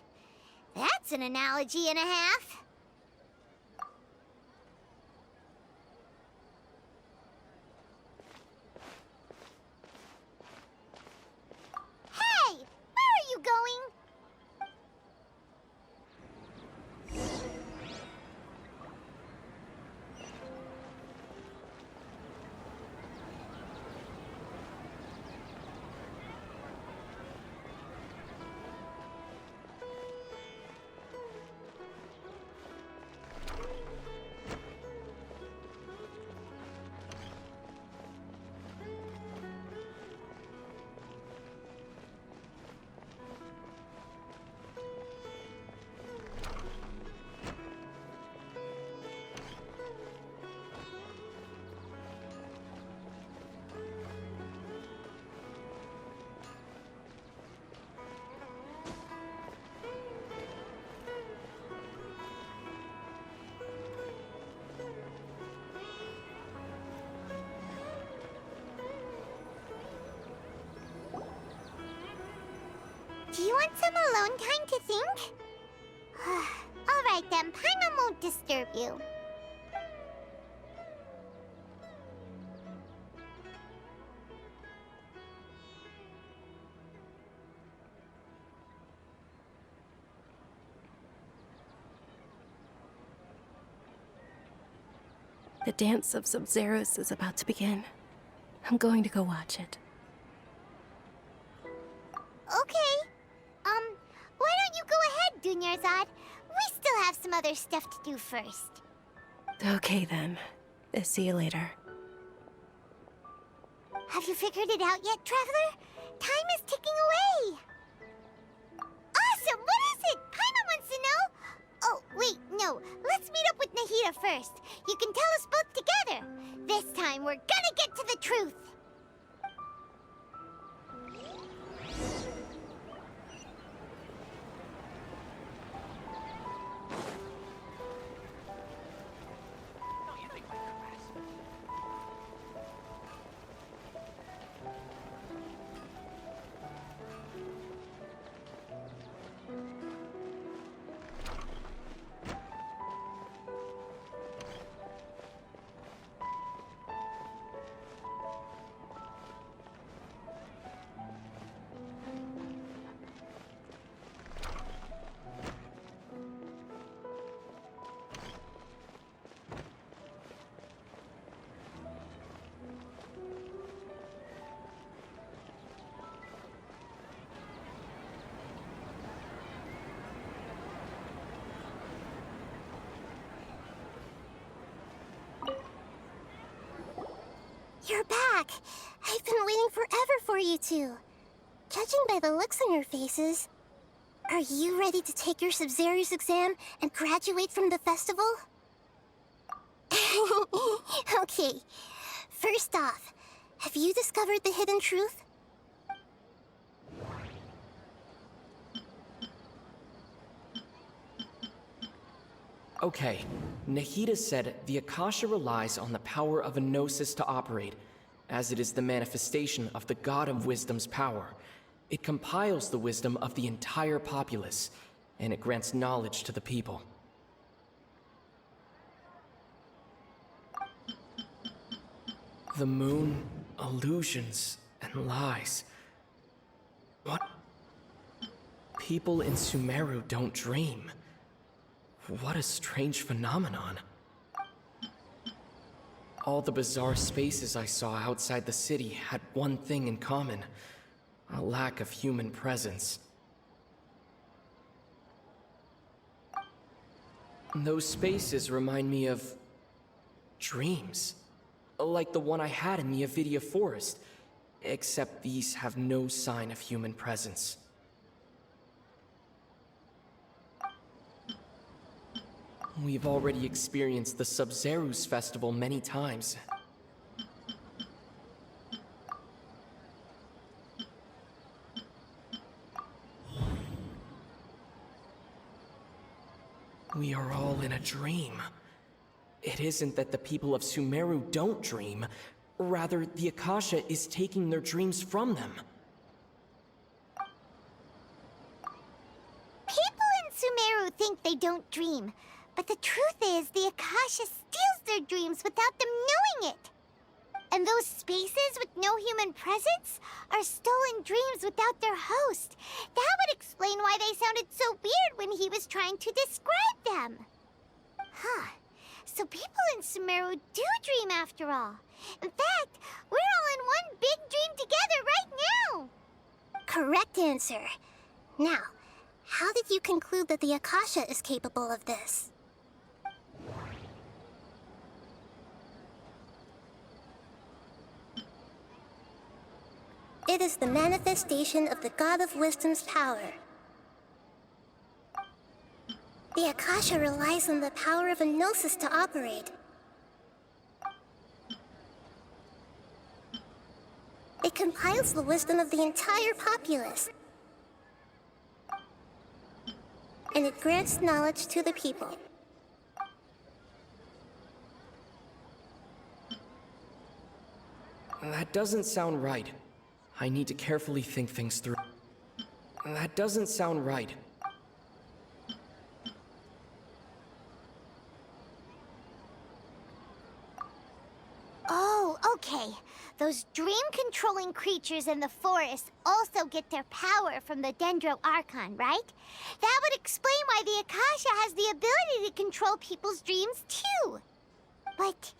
That's an analogy and a half. Hey, where are you going? Do you want some alone time to think? Alright then, Paimon won't disturb you. The dance of Sub-Zeros is about to begin. I'm going to go watch it. Okay. Why don't you go ahead, Dunyarzad? We still have some other stuff to do first. Okay then. See you later. Have you figured it out yet, Traveler? Time is ticking away. Awesome! What is it? Paimon wants to know. Oh, wait, no. Let's meet up with Nahida first. You can tell us both together. This time, we're gonna get to the truth. You're back! I've been waiting forever for you two. Judging by the looks on your faces, are you ready to take your Sub-Zero's exam and graduate from the festival? Okay, first off, have you discovered the hidden truth? Okay, Nahida said the Akasha relies on the power of a gnosis to operate, as it is the manifestation of the God of Wisdom's power. It compiles the wisdom of the entire populace, and it grants knowledge to the people. The moon, illusions, and lies. What? People in Sumeru don't dream. What a strange phenomenon. All the bizarre spaces I saw outside the city had one thing in common: a lack of human presence. Those spaces remind me of dreams, like the one I had in the Avidia Forest, except these have no sign of human presence. We've already experienced the Sub-Zero's festival many times. We are all in a dream. It isn't that the people of Sumeru don't dream. Rather, the Akasha is taking their dreams from them. People in Sumeru think they don't dream. But the truth is, the Akasha steals their dreams without them knowing it. And those spaces with no human presence are stolen dreams without their host. That would explain why they sounded so weird when he was trying to describe them. Huh. So people in Sumeru do dream after all. In fact, we're all in one big dream together right now. Correct answer. Now, how did you conclude that the Akasha is capable of this? It is the manifestation of the God of Wisdom's power. The Akasha relies on the power of a gnosis to operate. It compiles the wisdom of the entire populace. And it grants knowledge to the people. That doesn't sound right. I need to carefully think things through. That doesn't sound right. Oh, okay. Those dream-controlling creatures in the forest also get their power from the Dendro Archon, right? That would explain why the Akasha has the ability to control people's dreams, too. But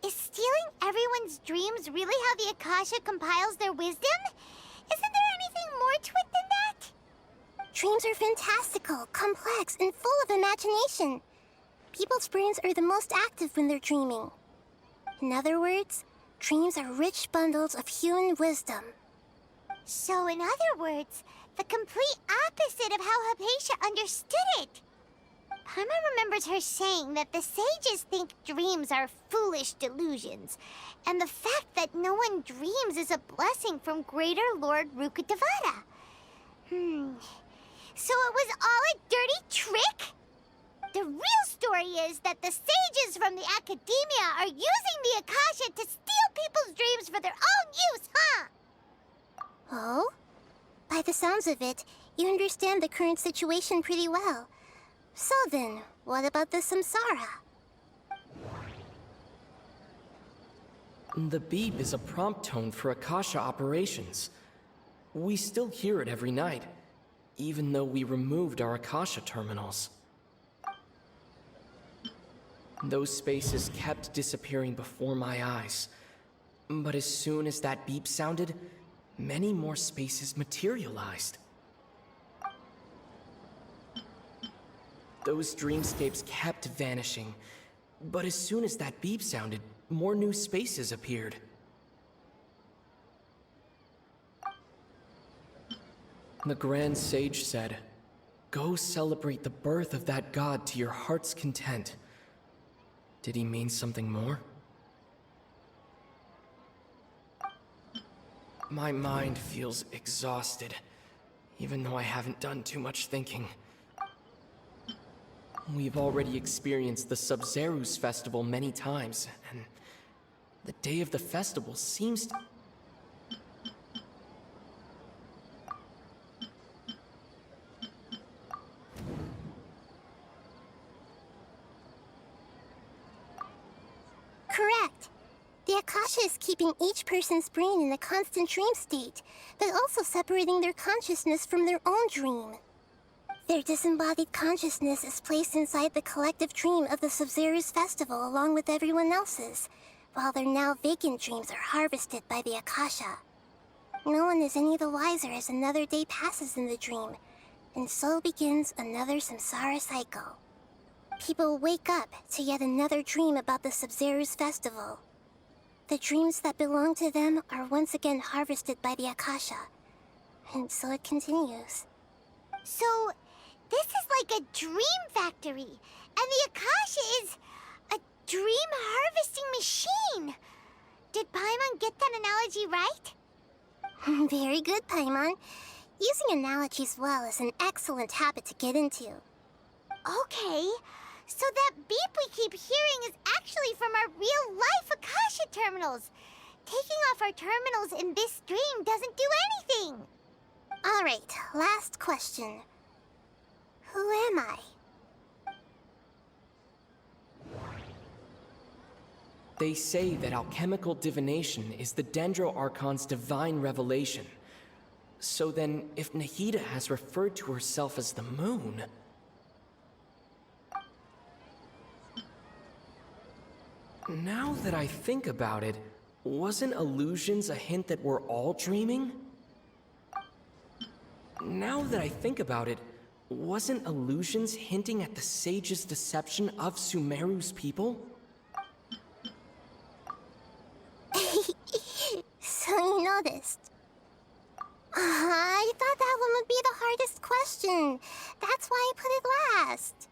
is stealing everyone's dreams really how the Akasha compiles their wisdom? Isn't there anything more to it than that? Dreams are fantastical, complex, and full of imagination. People's brains are the most active when they're dreaming. In other words, dreams are rich bundles of human wisdom. So, in other words, the complete opposite of how Hypatia understood it. Paimon remembers her saying that the sages think dreams are foolish delusions, and the fact that no one dreams is a blessing from Greater Lord Rukkhadevata. So it was all a dirty trick? The real story is that the sages from the Academia are using the Akasha to steal people's dreams for their own use, huh? Oh? By the sounds of it, you understand the current situation pretty well. So then, what about the samsara? The beep is a prompt tone for Akasha operations. We still hear it every night, even though we removed our Akasha terminals. Those spaces kept disappearing before my eyes. But as soon as that beep sounded, many more spaces materialized. Those dreamscapes kept vanishing, but as soon as that beep sounded, more new spaces appeared. The Grand Sage said, "Go celebrate the birth of that god to your heart's content." Did he mean something more? My mind feels exhausted, even though I haven't done too much thinking. We've already experienced the Sub-Zeru's festival many times, and the day of the festival seems to... Correct. The Akasha is keeping each person's brain in a constant dream state, but also separating their consciousness from their own dream. Their disembodied consciousness is placed inside the collective dream of the Sub-Zeru's festival along with everyone else's, while their now vacant dreams are harvested by the Akasha. No one is any the wiser as another day passes in the dream, and so begins another samsara cycle. People wake up to yet another dream about the Sub-Zeru's festival. The dreams that belong to them are once again harvested by the Akasha, and so it continues. So, this is like a dream factory, and the Akasha is a dream harvesting machine. Did Paimon get that analogy right? Very good, Paimon. Using analogies well is an excellent habit to get into. Okay, so that beep we keep hearing is actually from our real-life Akasha terminals. Taking off our terminals in this dream doesn't do anything. All right, last question. Who am I? They say that alchemical divination is the Dendro Archon's divine revelation. So then, if Nahida has referred to herself as the moon... Now that I think about it, wasn't illusions a hint that we're all dreaming? Now that I think about it, wasn't illusions hinting at the sage's deception of Sumeru's people? So you noticed. I thought that one would be the hardest question. That's why I put it last.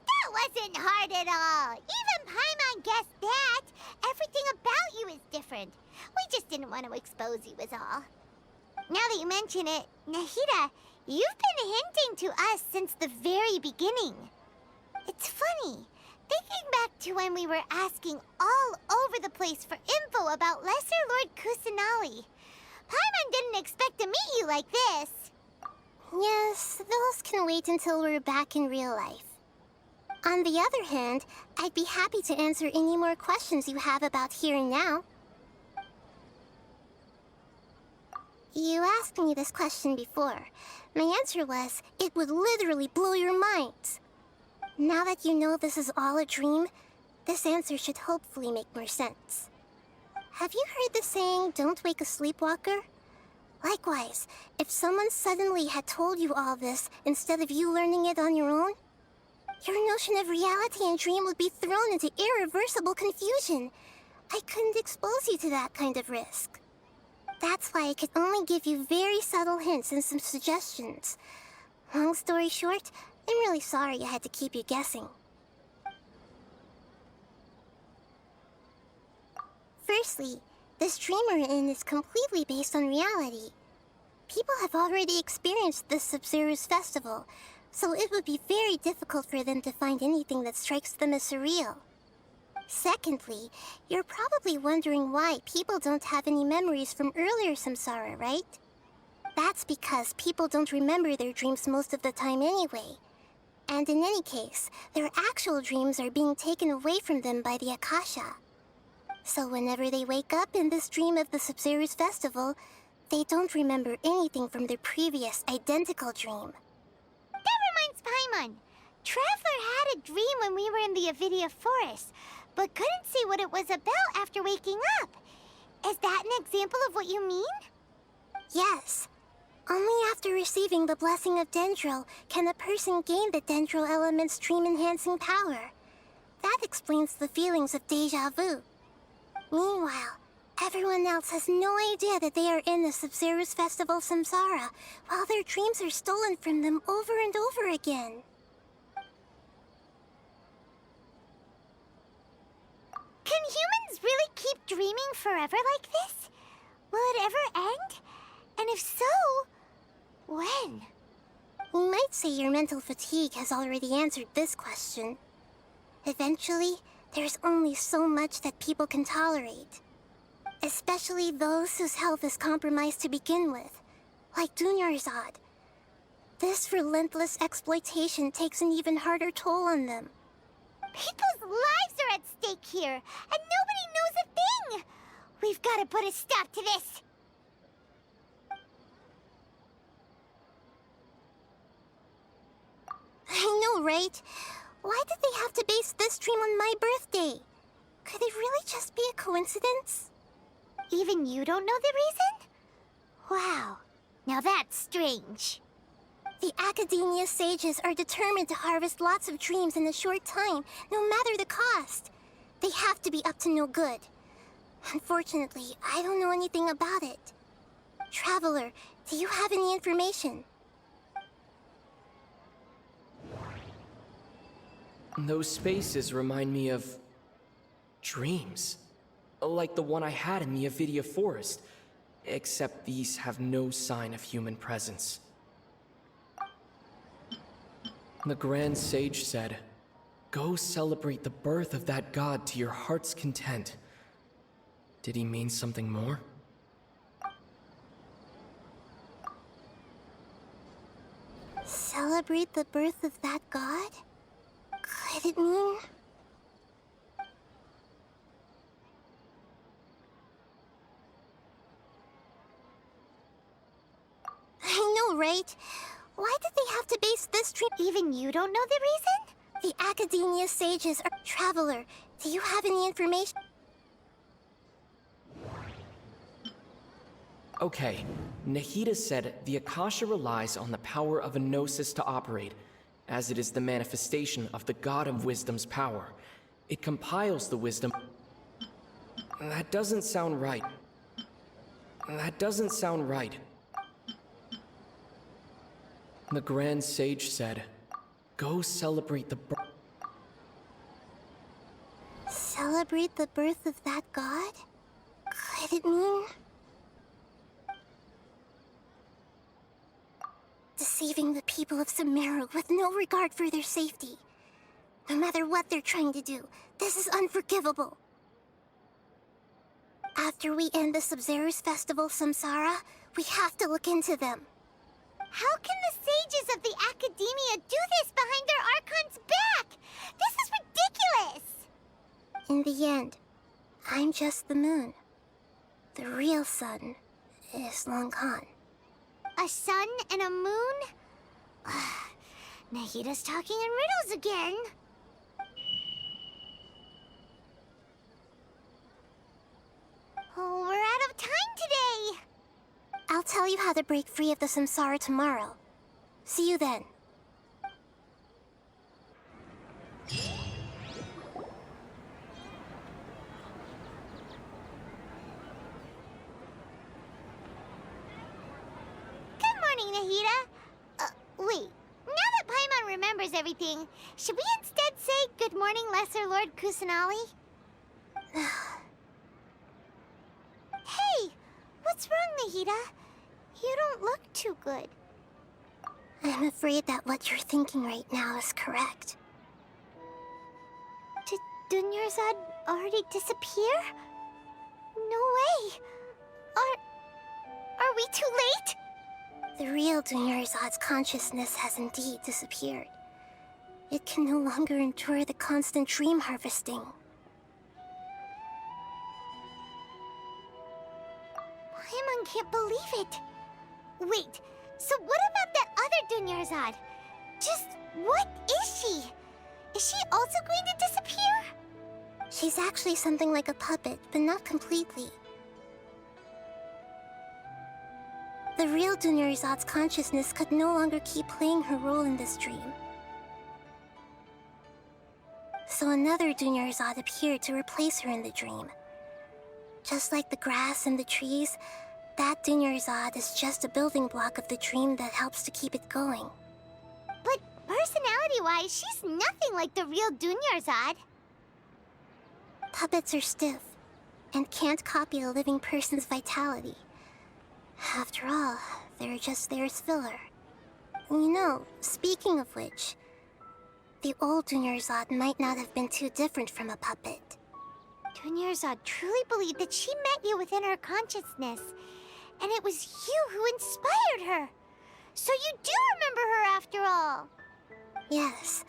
That wasn't hard at all. Even Paimon guessed that. Everything about you is different. We just didn't want to expose you is all. Now that you mention it, Nahida, you've been hinting to us since the very beginning. It's funny, thinking back to when we were asking all over the place for info about Lesser Lord Kusanali. Paimon didn't expect to meet you like this. Yes, those can wait until we're back in real life. On the other hand, I'd be happy to answer any more questions you have about here and now. You asked me this question before. My answer was, it would literally blow your minds. Now that you know this is all a dream, This answer should hopefully make more sense. Have you heard the saying, "Don't wake a sleepwalker"? Likewise, if someone suddenly had told you all this instead of you learning it on your own, your notion of reality and dream would be thrown into irreversible confusion. I couldn't expose you to that kind of risk. That's why I could only give you very subtle hints and some suggestions. Long story short, I'm really sorry I had to keep you guessing. Firstly, this dream we're in is completely based on reality. People have already experienced this Sumeru's festival, so it would be very difficult for them to find anything that strikes them as surreal. Secondly, you're probably wondering why people don't have any memories from earlier samsara, right? That's because people don't remember their dreams most of the time anyway. And in any case, their actual dreams are being taken away from them by the Akasha. So whenever they wake up in this dream of the Sumeru's festival, they don't remember anything from their previous identical dream. That reminds Paimon. Traveler had a dream when we were in the Avidia forest, but couldn't see what it was about after waking up. Is that an example of what you mean? Yes. Only after receiving the blessing of dendro can a person gain the dendro element's dream-enhancing power. That explains the feelings of deja vu. Meanwhile, everyone else has no idea that they are in the Sumeru's festival samsara, while their dreams are stolen from them over and over again. Can humans really keep dreaming forever like this? Will it ever end? And if so, when? You might say your mental fatigue has already answered this question. Eventually, there's only so much that people can tolerate. Especially those whose health is compromised to begin with, like Dunyarzad. This relentless exploitation takes an even harder toll on them. People's lives are at stake here, and nobody knows a thing! We've got to put a stop to this! I know, right? Why did they have to base this dream on my birthday? Could it really just be a coincidence? Even you don't know the reason? Wow, now that's strange. The Academia sages are determined to harvest lots of dreams in a short time, no matter the cost. They have to be up to no good. Unfortunately, I don't know anything about it. Traveler, do you have any information? Those spaces remind me of dreams. Like the one I had in the Avidia forest. Except these have no sign of human presence. The Grand Sage said, "Go celebrate the birth of that god to your heart's content." Did he mean something more? Celebrate the birth of that god? Could it mean... I know, right? Why did they have to base this dream? Even you don't know the reason? The Academia sages are... Traveler, do you have any information? Okay, Nahida said the Akasha relies on the power of a gnosis to operate, as it is the manifestation of the God of Wisdom's power. It compiles the wisdom... That doesn't sound right. That doesn't sound right. The Grand Sage said, "Go celebrate the birth..." Celebrate the birth of that god? Could it mean... deceiving the people of Sumeru with no regard for their safety? No matter what they're trying to do, this is unforgivable. After we end the Sumeru's festival samsara, we have to look into them. How can the sages of the Academia do this behind their archon's back? This is ridiculous! In the end, I'm just the moon. The real sun is long gone. A sun and a moon? Nahida's talking in riddles again. tell you how to break free of the samsara tomorrow. See you then. Good morning, Nahida. Wait. Now that Paimon remembers everything, should we instead say good morning, Lesser Lord Kusanali? Hey! What's wrong, Nahida? You don't look too good. I'm afraid that what you're thinking right now is correct. Did Dunyarzad already disappear? No way! Are we too late? The real Dunyarzad's consciousness has indeed disappeared. It can no longer endure the constant dream harvesting. Paimon can't believe it. Wait, so what about that other Dunyarzad? Just what is she? Is she also going to disappear? She's actually something like a puppet, but not completely. The real Dunyarzad's consciousness could no longer keep playing her role in this dream. So another Dunyarzad appeared to replace her in the dream. Just like the grass and the trees, that Dunyarzad is just a building block of the dream that helps to keep it going. But personality-wise, she's nothing like the real Dunyarzad. Puppets are stiff, and can't copy a living person's vitality. After all, they're just there as filler. You know, speaking of which, the old Dunyarzad might not have been too different from a puppet. Dunyarzad truly believed that she met you within her consciousness, and it was you who inspired her. So you do remember her after all. Yes.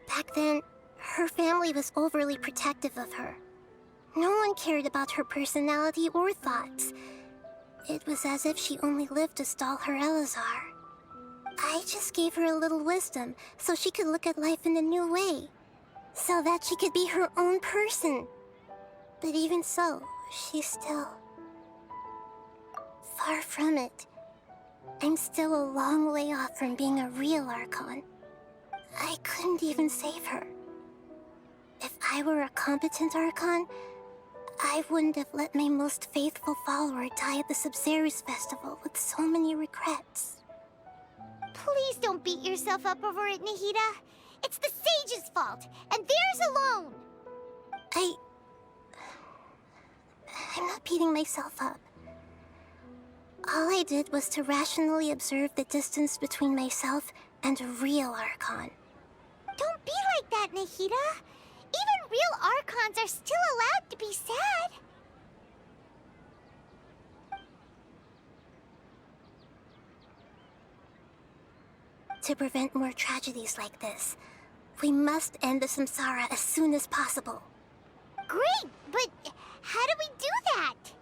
Back then, her family was overly protective of her. No one cared about her personality or thoughts. It was as if she only lived to stall her Elazar. I just gave her a little wisdom so she could look at life in a new way. So that she could be her own person. But even so, she's still... far from it. I'm still a long way off from being a real Archon. I couldn't even save her. If I were a competent Archon, I wouldn't have let my most faithful follower die at the Sub-Zero's festival with so many regrets. Please don't beat yourself up over it, Nahida. It's the Sage's fault, and theirs alone. I'm not beating myself up. All I did was to rationally observe the distance between myself and a real Archon. Don't be like that, Nahida. Even real Archons are still allowed to be sad. To prevent more tragedies like this, we must end the samsara as soon as possible. Great, but how do we do that?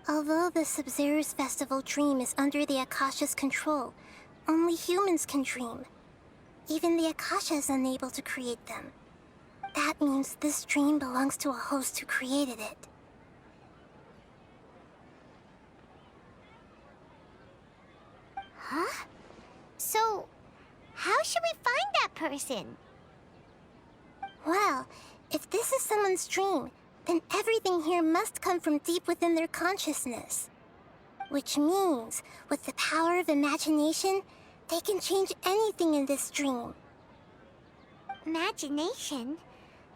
Although the Sub-Zero's festival dream is under the Akasha's control, only humans can dream. Even the Akasha is unable to create them. That means this dream belongs to a host who created it. Huh? So, how should we find that person? Well, if this is someone's dream, then everything here must come from deep within their consciousness. Which means, with the power of imagination, they can change anything in this dream. Imagination?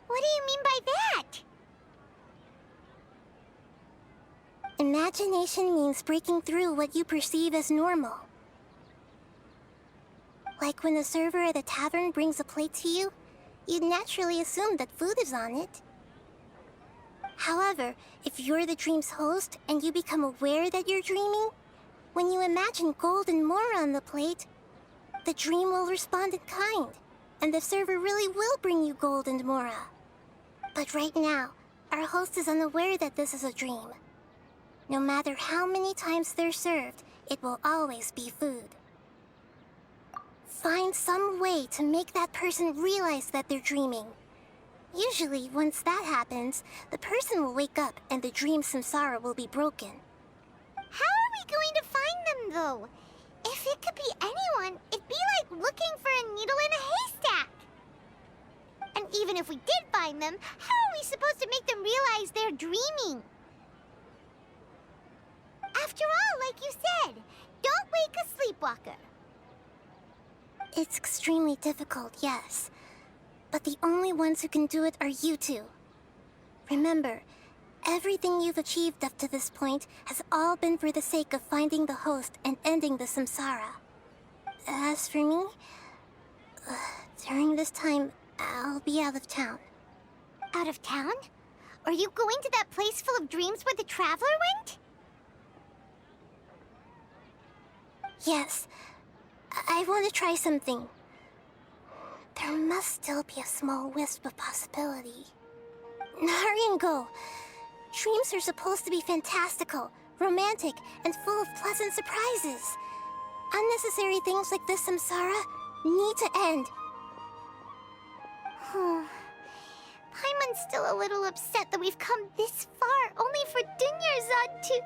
What do you mean by that? Imagination means breaking through what you perceive as normal. Like when a server at a tavern brings a plate to you, you'd naturally assume that food is on it. However, if you're the dream's host and you become aware that you're dreaming, when you imagine gold and more on the plate, the dream will respond in kind, and the server really will bring you gold and mora. But right now, our host is unaware that this is a dream. No matter how many times they're served, it will always be food. Find some way to make that person realize that they're dreaming. Usually, once that happens, the person will wake up and the dream samsara will be broken. How are we going to question, though. If it could be anyone, it'd be like looking for a needle in a haystack. And even if we did find them, how are we supposed to make them realize they're dreaming? After all, like you said, don't wake a sleepwalker. It's extremely difficult, yes. But the only ones who can do it are you two. Remember, everything you've achieved up to this point has all been for the sake of finding the host and ending the samsara. As for me, during this time, I'll be out of town. Out of town? Are you going to that place full of dreams where the Traveler went? Yes. I want to try something. There must still be a small wisp of possibility. Hurry and go. Dreams are supposed to be fantastical, romantic, and full of pleasant surprises. Unnecessary things like this samsara need to end. Paimon's still a little upset that we've come this far only for Dunyarzad to...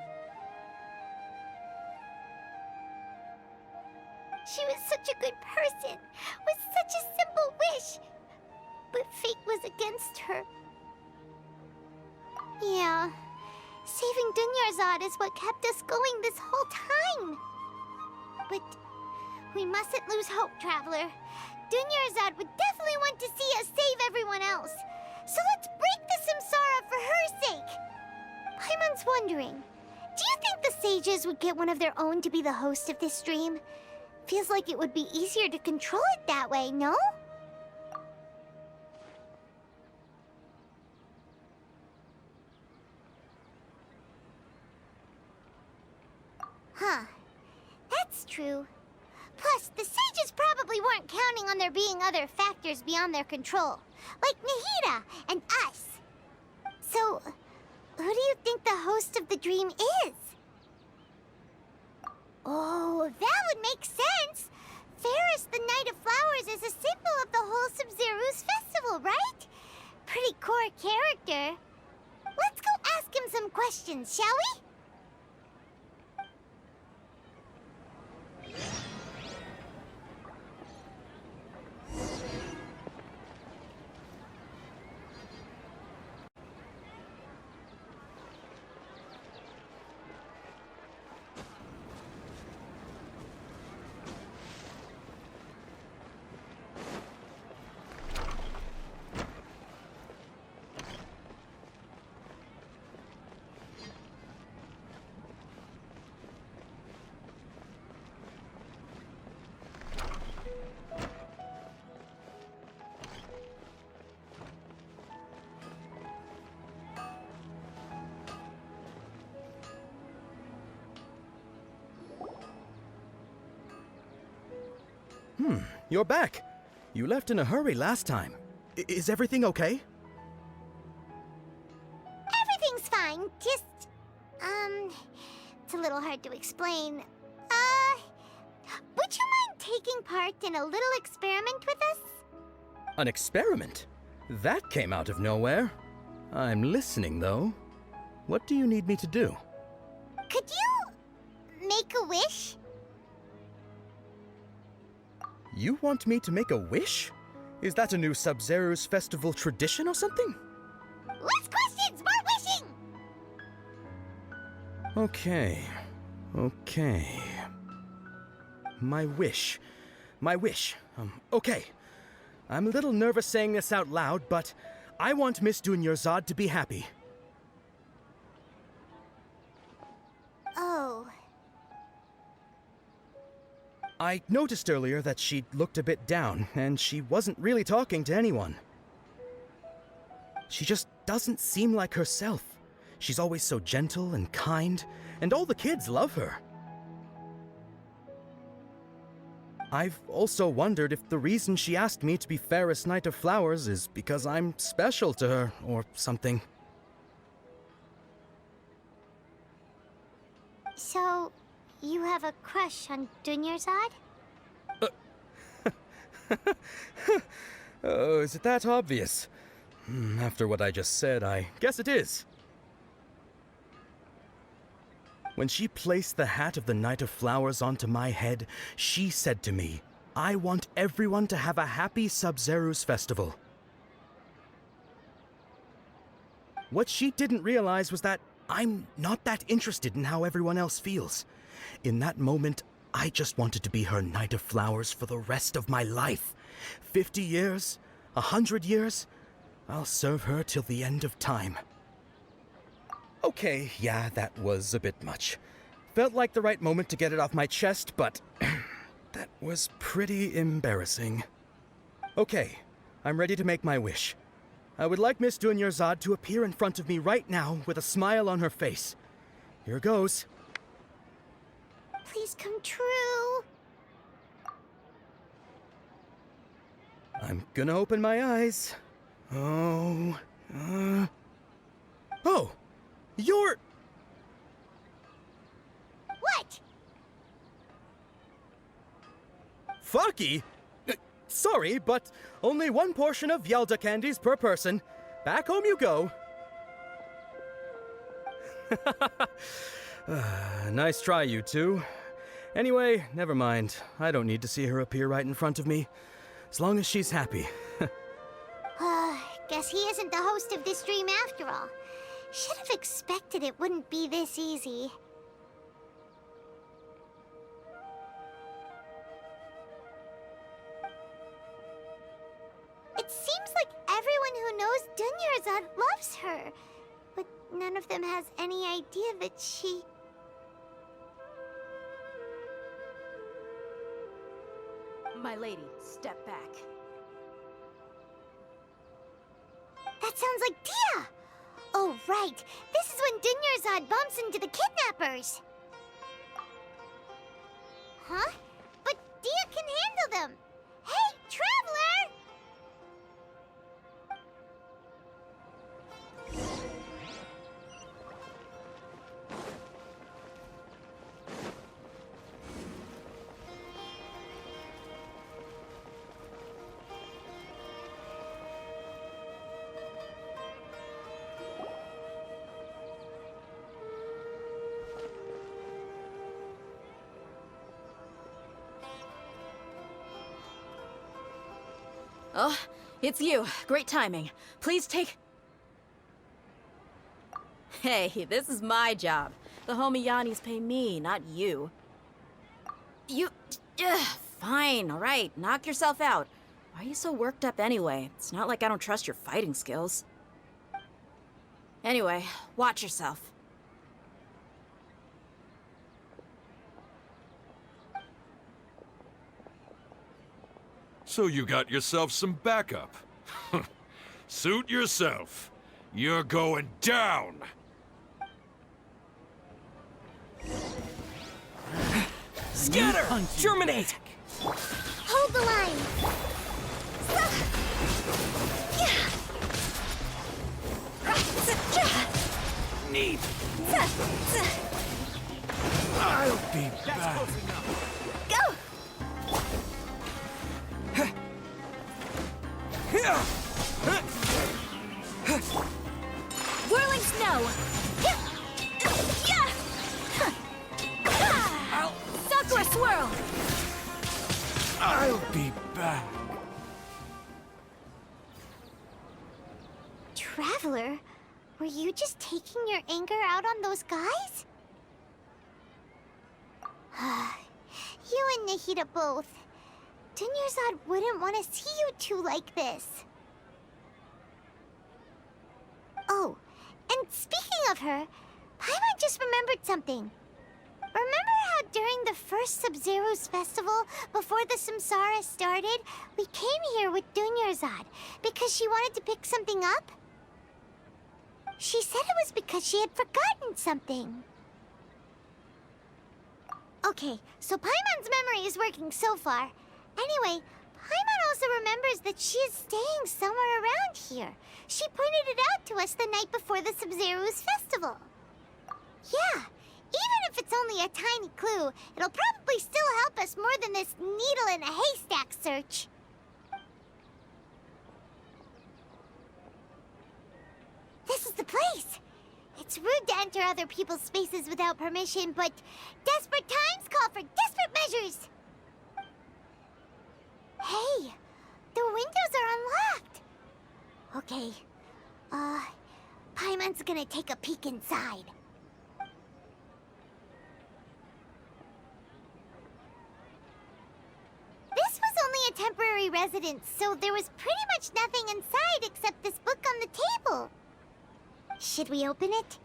She was such a good person, with such a simple wish. But fate was against her. Yeah, saving Dunyarzad is what kept us going this whole time. But we mustn't lose hope, Traveler. Dunyarzad would definitely want to see us save everyone else. So let's break the samsara for her sake. Paimon's wondering, do you think the sages would get one of their own to be the host of this stream? Feels like it would be easier to control it that way, no? Huh. That's true. Plus, the sages probably weren't counting on there being other factors beyond their control, like Nahida and us. So, who do you think the host of the dream is? Oh, that would make sense. Ferris, the Knight of Flowers, is a symbol of the whole Sub-Zeru's festival, right? Pretty core character. Let's go ask him some questions, shall we? You're back. You left in a hurry last time. Is everything okay? Everything's fine, just... it's a little hard to explain. Would you mind taking part in a little experiment with us? An experiment? That came out of nowhere. I'm listening, though. What do you need me to do? Could you... make a wish? You want me to make a wish? Is that a new Sub-Zeru's festival tradition or something? Less questions, more wishing! Okay. My wish. Okay. I'm a little nervous saying this out loud, but I want Miss Dunyarzad to be happy. Oh. I noticed earlier that she looked a bit down, and she wasn't really talking to anyone. She just doesn't seem like herself. She's always so gentle and kind, and all the kids love her. I've also wondered if the reason she asked me to be Fairest Knight of Flowers is because I'm special to her, or something. So, you have a crush on Dunyarzad? Oh, is it that obvious? After what I just said, I guess it is. When she placed the hat of the Knight of Flowers onto my head, she said to me, I want everyone to have a happy Sub-Zero's festival. What she didn't realize was that I'm not that interested in how everyone else feels. In that moment, I just wanted to be her Knight of Flowers for the rest of my life. 50 years, 100 years, I'll serve her till the end of time. Okay, yeah, that was a bit much. Felt like the right moment to get it off my chest, but that was pretty embarrassing. Okay, I'm ready to make my wish. I would like Miss Dunyarzad to appear in front of me right now with a smile on her face. Here goes. Please come true. I'm gonna open my eyes. Oh, you're... What? Faki? Sorry, but only one portion of Yalda candies per person. Back home you go. Nice try, you two. Anyway, never mind. I don't need to see her appear right in front of me. As long as she's happy. Guess he isn't the host of this dream after all. Should have expected it wouldn't be this easy. It seems like everyone who knows Dunyarzad loves her, but none of them has any idea that she... My lady, step back. That sounds like Dia! Oh, right. This is when Dunyarzad bumps into the kidnappers. Huh? But Dia can handle them. Hey, Traveler! Oh, it's you. Great timing. Please take... Hey, this is my job. The homie Yannis pay me, not you. You... fine, alright. Knock yourself out. Why are you so worked up anyway? It's not like I don't trust your fighting skills. Anyway, watch yourself. So you got yourself some backup. Suit yourself. You're going down. Scatter! Germinate! Hold the line! Neat. I'll be back. Go! Whirling snow! Sakura swirl! I'll be back. Traveler, were you just taking your anger out on those guys? You and Nahida both. Dunyarzad wouldn't want to see you two like this. Oh, and speaking of her, Paimon just remembered something. Remember how during the first Sub-Zero's festival, before the Samsara started, we came here with Dunyarzad because she wanted to pick something up? She said it was because she had forgotten something. Okay, so Paimon's memory is working so far. Anyway, Paimon also remembers that she is staying somewhere around here. She pointed it out to us the night before the Sub-Zero's festival. Yeah, even if it's only a tiny clue, it'll probably still help us more than this needle in a haystack search. This is the place. It's It's rude to enter other people's spaces without permission, but desperate times call for desperate measures! Hey! The windows are unlocked! Okay. Paimon's gonna take a peek inside. This was only a temporary residence, so there was pretty much nothing inside except this book on the table. Should we open it?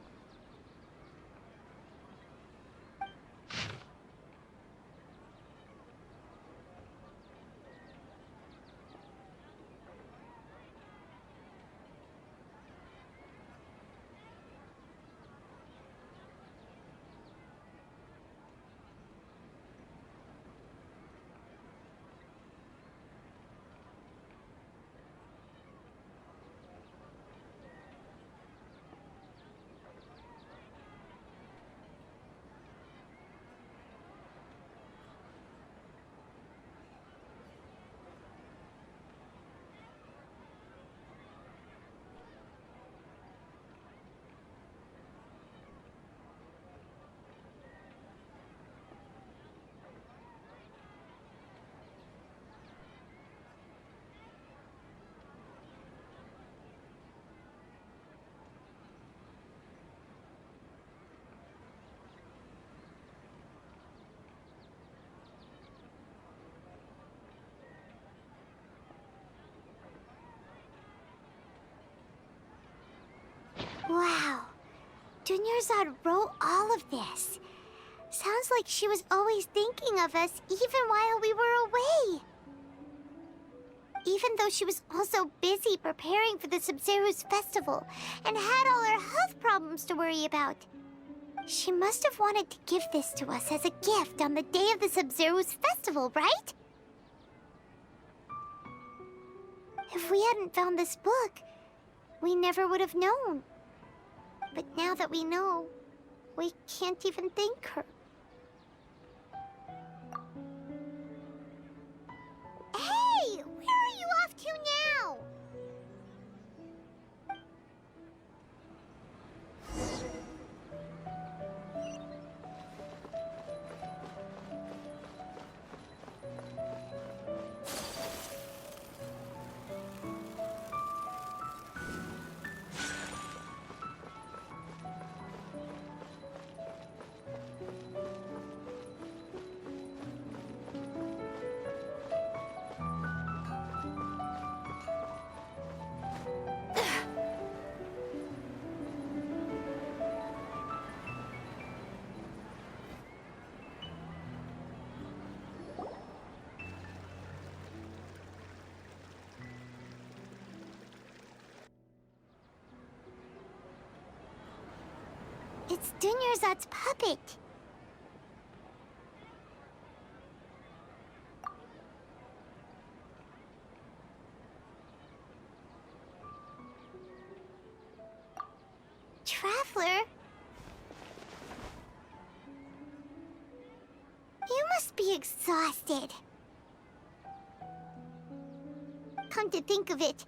Wow. Dunyarzad wrote all of this. Sounds like she was always thinking of us even while we were away. Even though she was also busy preparing for the Sumeru's festival and had all her health problems to worry about. She must have wanted to give this to us as a gift on the day of the Sumeru's festival, right? If we hadn't found this book, we never would have known. But now that we know, we can't even thank her. Hey! Where are you off to now? It's Dunyarzad's puppet. Traveler? You must be exhausted. Come to think of it,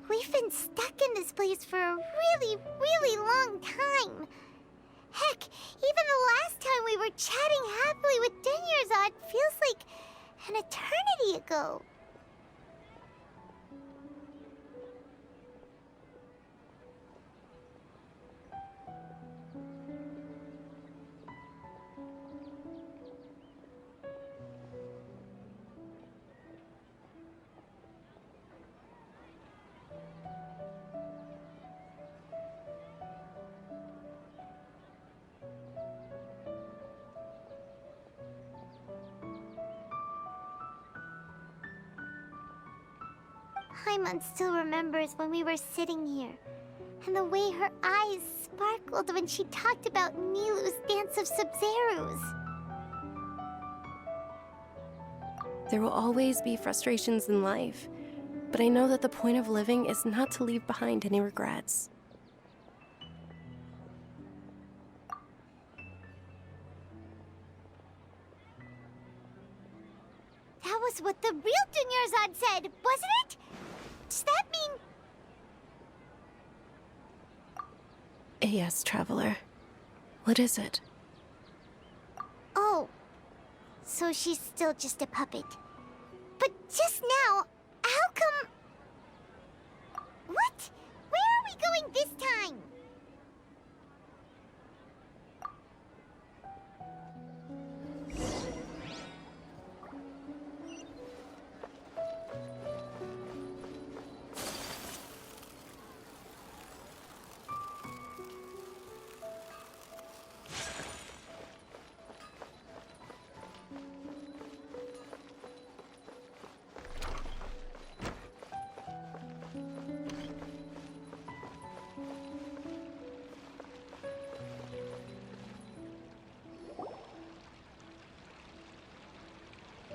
we've been stuck in this place for a really, really long time. Heck, even the last time we were chatting happily with Dunyarzad feels like an eternity ago. Paimon still remembers when we were sitting here, and the way her eyes sparkled when she talked about Nilu's dance of Sub-Zerus. There will always be frustrations in life, but I know that the point of living is not to leave behind any regrets. That was what the real Dunyarzad said, wasn't it? Does that mean... Yes, Traveler. What is it? Oh, so she's still just a puppet. But just now, how come... What? Where are we going this time?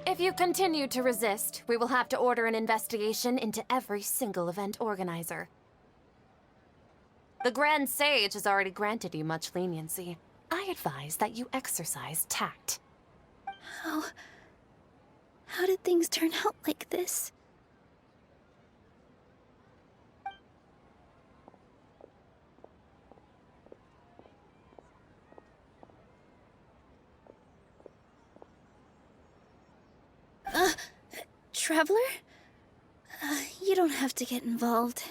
If you continue to resist, we will have to order an investigation into every single event organizer. The Grand Sage has already granted you much leniency. I advise that you exercise tact. How did things turn out like this? Traveler? You don't have to get involved.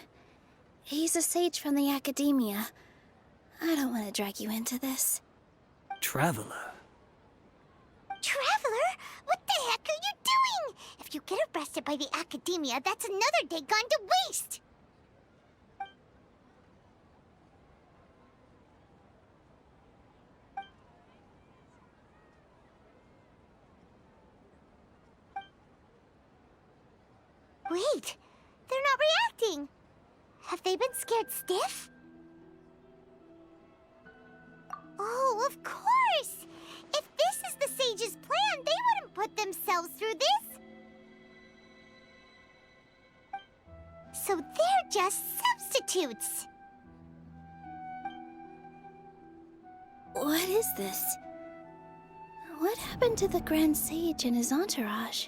He's a sage from the academia. I don't want to drag you into this. Traveler? Traveler? What the heck are you doing? If you get arrested by the academia, that's another day gone to waste! Wait, they're not reacting. Have they been scared stiff? Oh, of course! If this is the sage's plan, they wouldn't put themselves through this. So they're just substitutes. What is this? What happened to the Grand Sage and his entourage?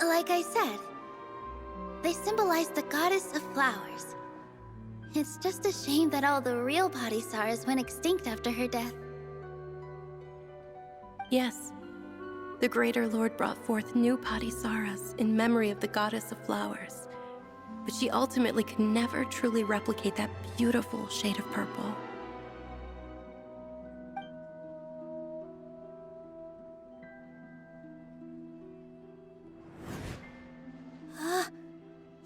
Like I said, they symbolize the goddess of flowers. It's just a shame that all the real Padisaras went extinct after her death. Yes. The Greater Lord brought forth new Padisaras in memory of the goddess of flowers. But she ultimately could never truly replicate that beautiful shade of purple.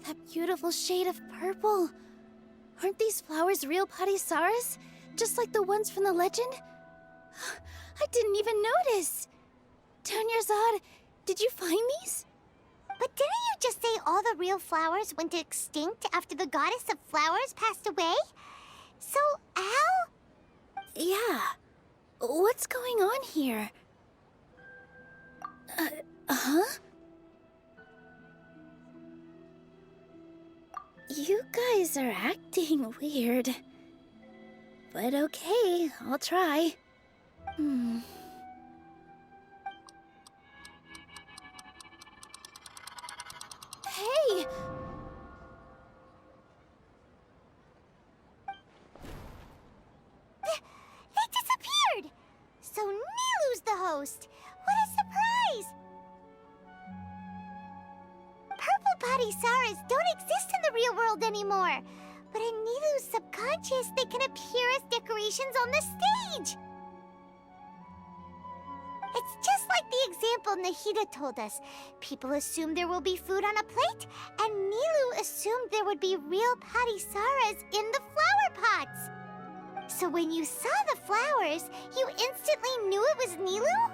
That beautiful shade of purple. Aren't these flowers real Padisaras? Just like the ones from the legend? I didn't even notice. Dunyarzad, did you find these? But didn't you just say all the real flowers went extinct after the goddess of flowers passed away? So, how? Yeah. What's going on here? Huh? You guys are acting weird. But okay, I'll try. Hey! They disappeared! So Nilu's the host! What a surprise! Purple Padisaras don't exist in the real world anymore. But in Nilu's subconscious, they can appear as decorations on the stage. It's just like the example Nahida told us. People assume there will be food on a plate, and Nilu assumed there would be real Padisaras in the flower pots. So when you saw the flowers, you instantly knew it was Nilu?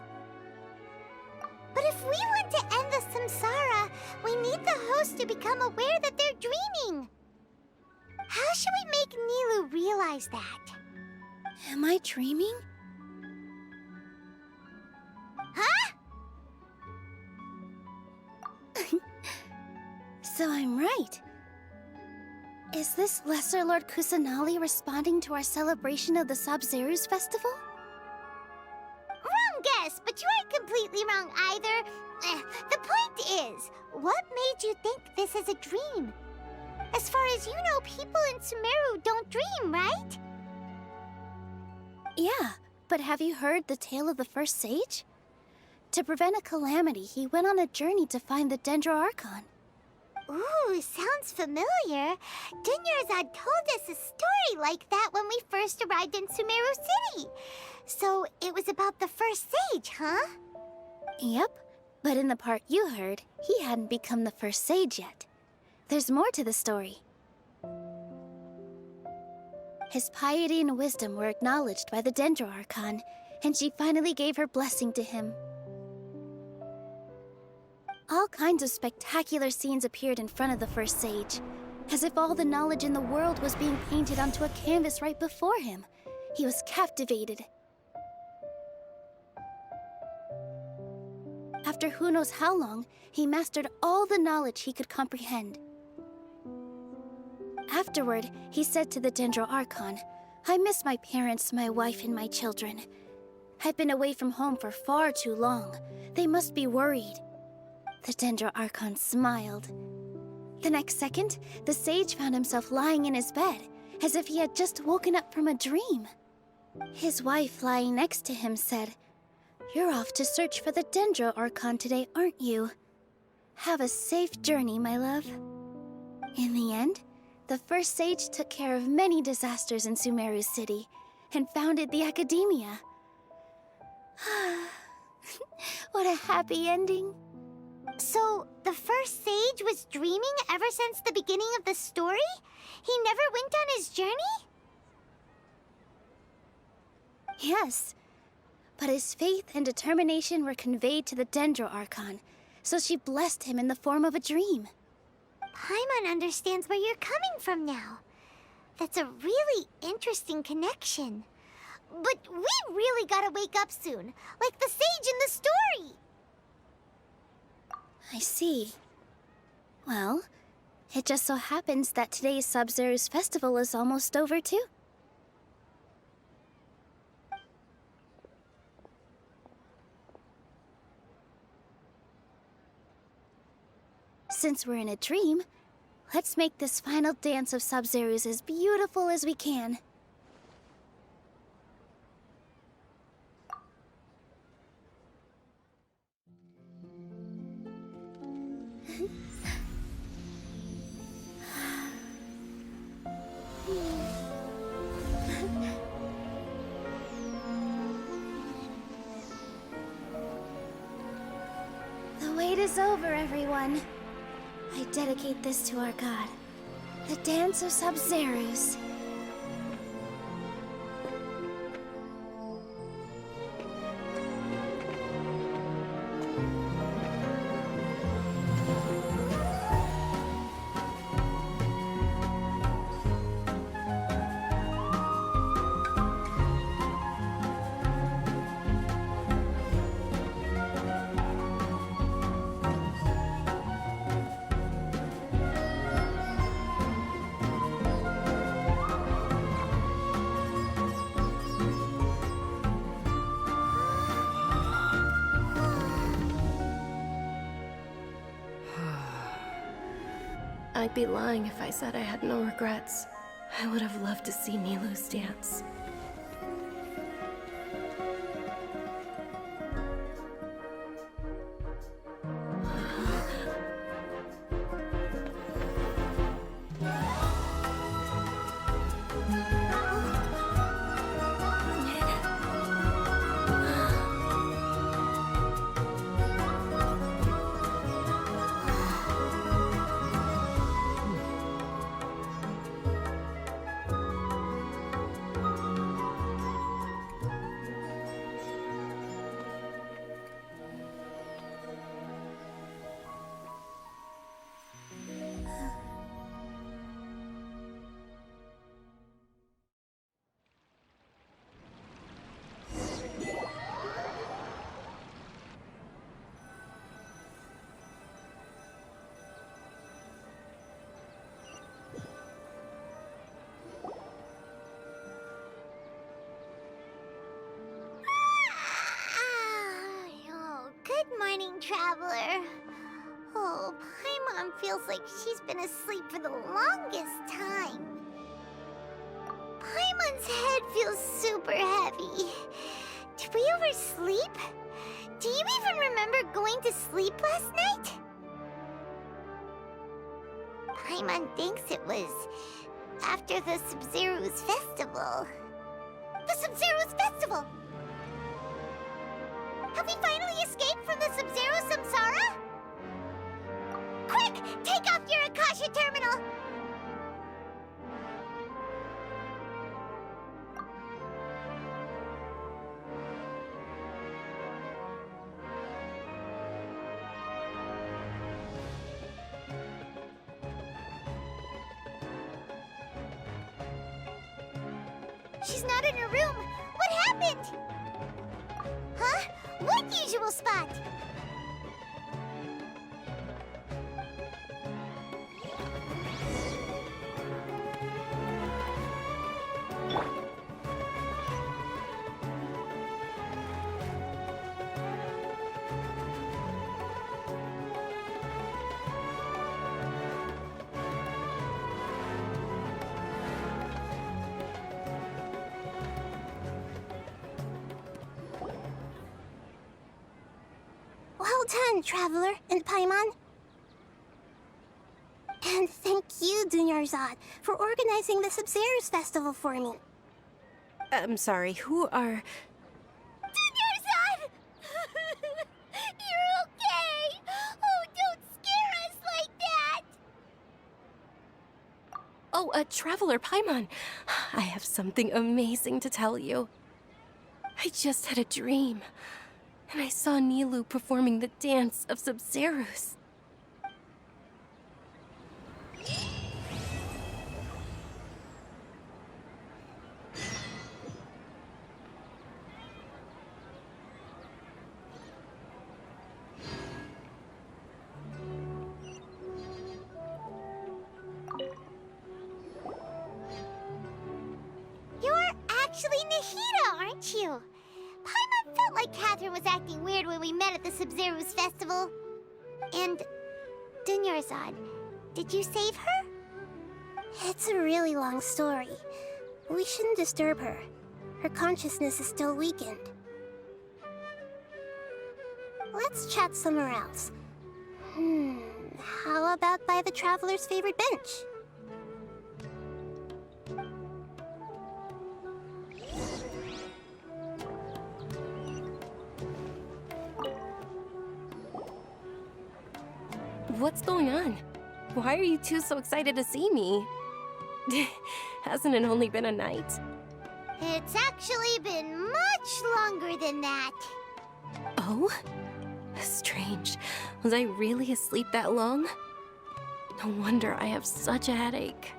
But if we want to end the samsara, we need the host to become aware that they're dreaming. How should we make Nilu realize that? Am I dreaming? Huh? So I'm right. Is this Lesser Lord Kusanali responding to our celebration of the Sabzeruz festival? Wrong dumb guess, but you aren't completely wrong either. The point is, what made you think this is a dream? As far as you know, people in Sumeru don't dream, right? Yeah, but have you heard the tale of the first sage? To prevent a calamity, he went on a journey to find the dendro archon. Ooh, sounds familiar. Dunyarzad told us a story like that when we first arrived in Sumeru City. So it was about the first sage, huh? Yep, but in the part you heard, he hadn't become the first sage yet. There's more to the story. His piety and wisdom were acknowledged by the dendro archon, and she finally gave her blessing to him. All kinds of spectacular scenes appeared in front of the first sage, as if all the knowledge in the world was being painted onto a canvas right before him. He was captivated. After who knows how long, he mastered all the knowledge he could comprehend. Afterward, he said to the dendro archon, "I miss my parents, my wife, and my children. I've been away from home for far too long. They must be worried." The dendro archon smiled. The next second, the sage found himself lying in his bed, as if he had just woken up from a dream. His wife, lying next to him, said, "You're off to search for the dendro archon today, aren't you? Have a safe journey, my love." In the end, the first sage took care of many disasters in Sumeru City and founded the academia. What a happy ending. So, the first sage was dreaming ever since the beginning of the story? He never went on his journey? Yes, but his faith and determination were conveyed to the dendro archon, so she blessed him in the form of a dream. Paimon understands where you're coming from now. That's a really interesting connection. But we really gotta wake up soon, like the sage in the story. I see. Well, it just so happens that today's Sub-Zero's festival is almost over too. Since we're in a dream, let's make this final dance of Sub-Zero's as beautiful as we can. The wait is over, everyone. I dedicate this to our god, the dance of Sub-Zero's. I'd be lying if I said I had no regrets. I would have loved to see Milu's dance. Traveler. Oh, Paimon feels like she's been asleep for the longest time. Paimon's head feels super heavy. Did we oversleep? Do you even remember going to sleep last night? Paimon thinks it was after the Sumeru's festival. The Sumeru's festival! Have we finally escaped from the Sumeru samsara? Quick! Take off your Akasha terminal! She's not in her room. What happened? Huh? What usual spot? Well done, Traveler and Paimon. And thank you, Dunyarzad, for organizing the Sumeru's festival for me. I'm sorry, who are... Dunyarzad! You're okay! Oh, don't scare us like that! Oh, Traveler Paimon. I have something amazing to tell you. I just had a dream. And I saw Nilou performing the dance of Sumeru's. You're actually Nahida, aren't you? Paimon felt like Catherine was acting weird when we met at the Sumeru's festival. And Dunyarzad, did you save her? It's a really long story. We shouldn't disturb her. Her consciousness is still weakened. Let's chat somewhere else. How about by the Traveler's favorite bench? What's going on? Why are you two so excited to see me? Hasn't it only been a night? It's actually been much longer than that. Oh? Strange. Was I really asleep that long? No wonder I have such a headache.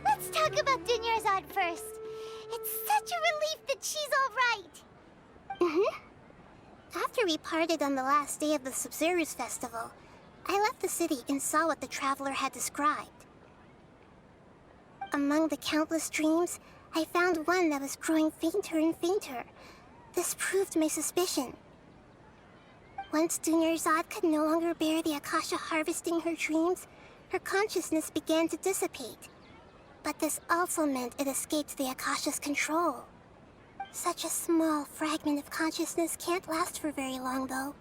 Let's talk about Dunyarzad first. It's such a relief that she's all right. After we parted on the last day of the Sumeru's festival, I left the city and saw what the Traveler had described. Among the countless dreams, I found one that was growing fainter and fainter. This proved my suspicion. Once Dunyarzad could no longer bear the Akasha harvesting her dreams, her consciousness began to dissipate. But this also meant it escaped the Akasha's control. Such a small fragment of consciousness can't last for very long, though.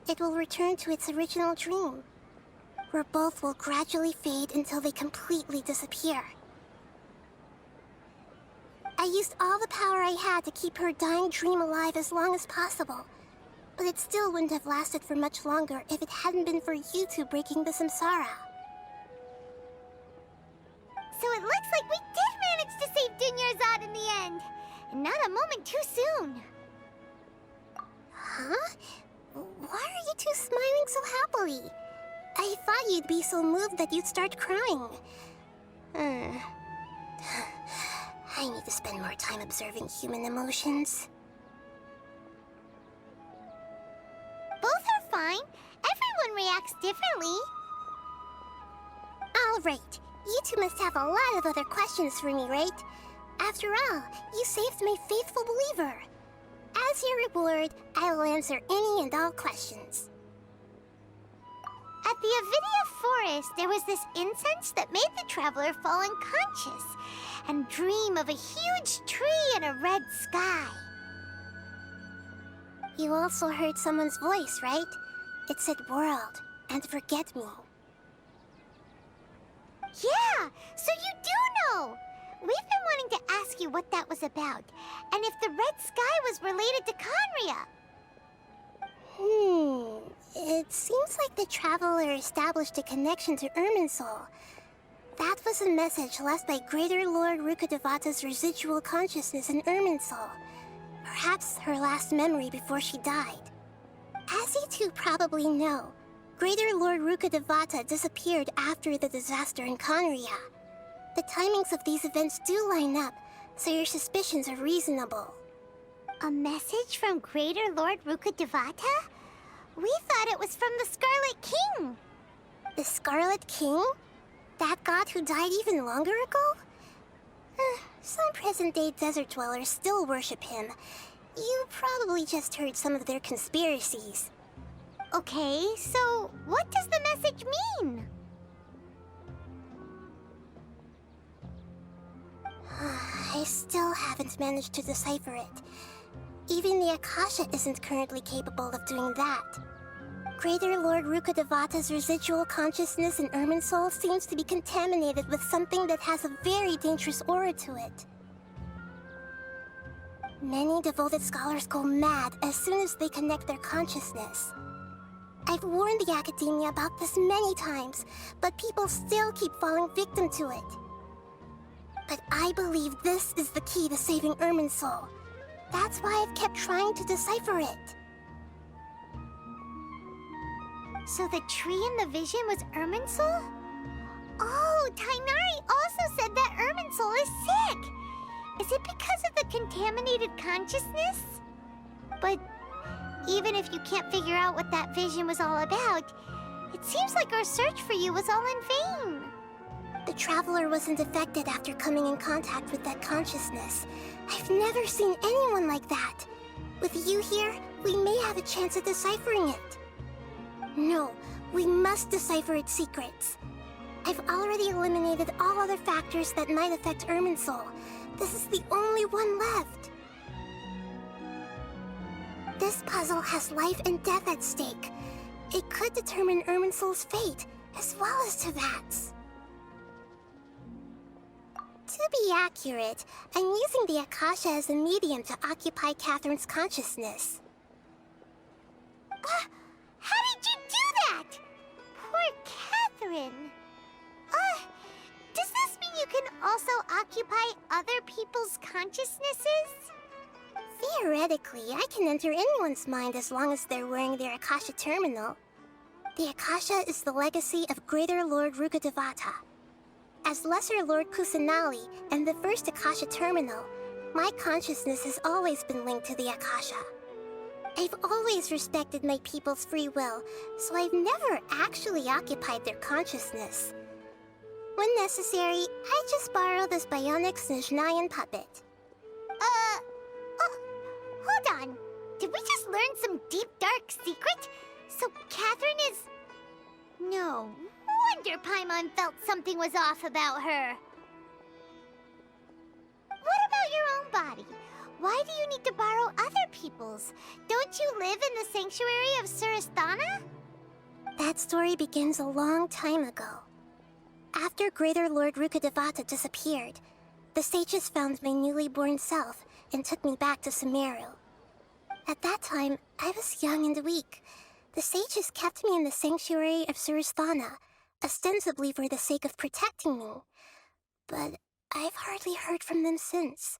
It will return to its original dream, where both will gradually fade until they completely disappear. I used all the power I had to keep her dying dream alive as long as possible. But it still wouldn't have lasted for much longer if it hadn't been for you two breaking the samsara. So it looks like we did manage to save Dunyarzad in the end. And not a moment too soon. Huh? Why are you two smiling so happily? I thought you'd be so moved that you'd start crying. I need to spend more time observing human emotions. Both are fine. Everyone reacts differently. All right. You two must have a lot of other questions for me, right? After all, you saved my faithful believer. As your reward, I will answer any and all questions. At the Avidia forest, there was this incense that made the traveler fall unconscious and dream of a huge tree and a red sky. You also heard someone's voice, right? It said world and forget me. Yeah, so you do know! We've been wanting to ask you what that was about, and if the red sky was related to Conria. It seems like the traveler established a connection to Irminsul. That was a message left by Greater Lord Rukkhadevata's residual consciousness in Irminsul. Perhaps her last memory before she died. As you two probably know, Greater Lord Rukkhadevata disappeared after the disaster in Conria. The timings of these events do line up, so your suspicions are reasonable. A message from Greater Lord Rukkhadevata? We thought it was from the Scarlet King. The Scarlet King? That god who died even longer ago? Some present-day desert dwellers still worship him. You probably just heard some of their conspiracies. Okay, so what does the message mean? I still haven't managed to decipher it. Even the Akasha isn't currently capable of doing that. Greater Lord Rukkhadevata's residual consciousness in Irminsul seems to be contaminated with something that has a very dangerous aura to it. Many devoted scholars go mad as soon as they connect their consciousness. I've warned the Academia about this many times, but people still keep falling victim to it. But I believe this is the key to saving Irminsul. That's why I've kept trying to decipher it. So the tree in the vision was Irminsul? Oh, Tainari also said that Irminsul is sick! Is it because of the contaminated consciousness? But even if you can't figure out what that vision was all about, it seems like our search for you was all in vain. The Traveler wasn't affected after coming in contact with that consciousness. I've never seen anyone like that. With you here, we may have a chance at deciphering it. No, we must decipher its secrets. I've already eliminated all other factors that might affect Irminsul. This is the only one left. This puzzle has life and death at stake. It could determine Irminsul's fate, as well as Tevat's. To be accurate, I'm using the Akasha as a medium to occupy Catherine's consciousness. How did you do that? Poor Catherine. Does this mean you can also occupy other people's consciousnesses? Theoretically, I can enter anyone's mind as long as they're wearing their Akasha terminal. The Akasha is the legacy of Greater Lord Rukkhadevata. As Lesser Lord Kusanali and the first Akasha terminal, my consciousness has always been linked to the Akasha. I've always respected my people's free will, so I've never actually occupied their consciousness. When necessary, I just borrow this bionic Snezhnayan puppet. Hold on. Did we just learn some deep, dark secret? So Catherine is... No wonder Paimon felt something was off about her. What about your own body? Why do you need to borrow other people's? Don't you live in the sanctuary of Surasthana? That story begins a long time ago. After Greater Lord Rukkhadevata disappeared, the sages found my newly born self and took me back to Sumeru. At that time, I was young and weak. The sages kept me in the sanctuary of Suristhana, ostensibly for the sake of protecting me. But I've hardly heard from them since.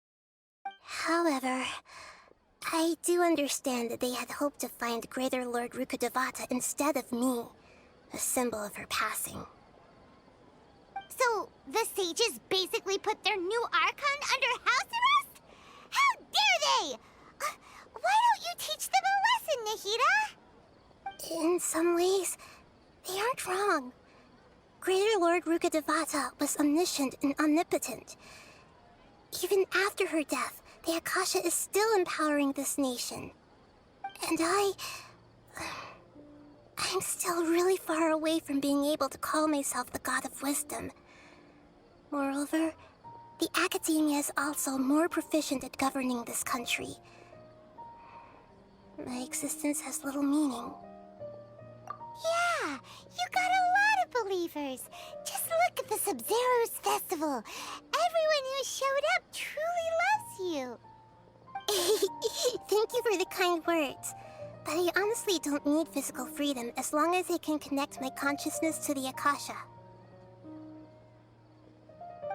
However, I do understand that they had hoped to find Greater Lord Rukkhadevata instead of me, a symbol of her passing. So, the sages basically put their new Archon under house arrest? How dare they! Why don't you teach them a lesson, Nahida? In some ways, they aren't wrong. Greater Lord Rukkhadevata was omniscient and omnipotent. Even after her death, the Akasha is still empowering this nation. And I'm still really far away from being able to call myself the God of Wisdom. Moreover, the Academia is also more proficient at governing this country. My existence has little meaning. Yeah, you got a lot of believers. Just look at the Sub-Zero's festival. Everyone who showed up truly loves you. Thank you for the kind words. But I honestly don't need physical freedom as long as I can connect my consciousness to the Akasha.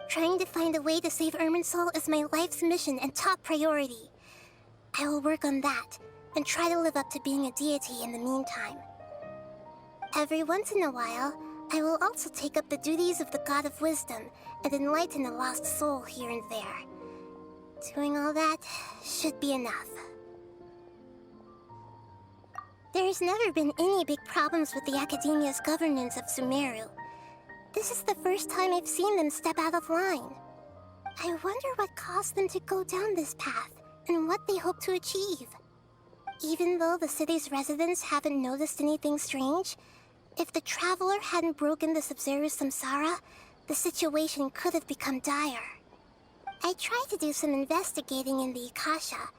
Trying to find a way to save Irminsul is my life's mission and top priority. I will work on that, and try to live up to being a deity in the meantime. Every once in a while, I will also take up the duties of the God of Wisdom and enlighten a lost soul here and there. Doing all that should be enough. There's never been any big problems with the Academia's governance of Sumeru. This is the first time I've seen them step out of line. I wonder what caused them to go down this path, and what they hope to achieve. Even though the city's residents haven't noticed anything strange, if the Traveler hadn't broken the Sub-Zero's samsara, the situation could have become dire. I tried to do some investigating in the Akasha,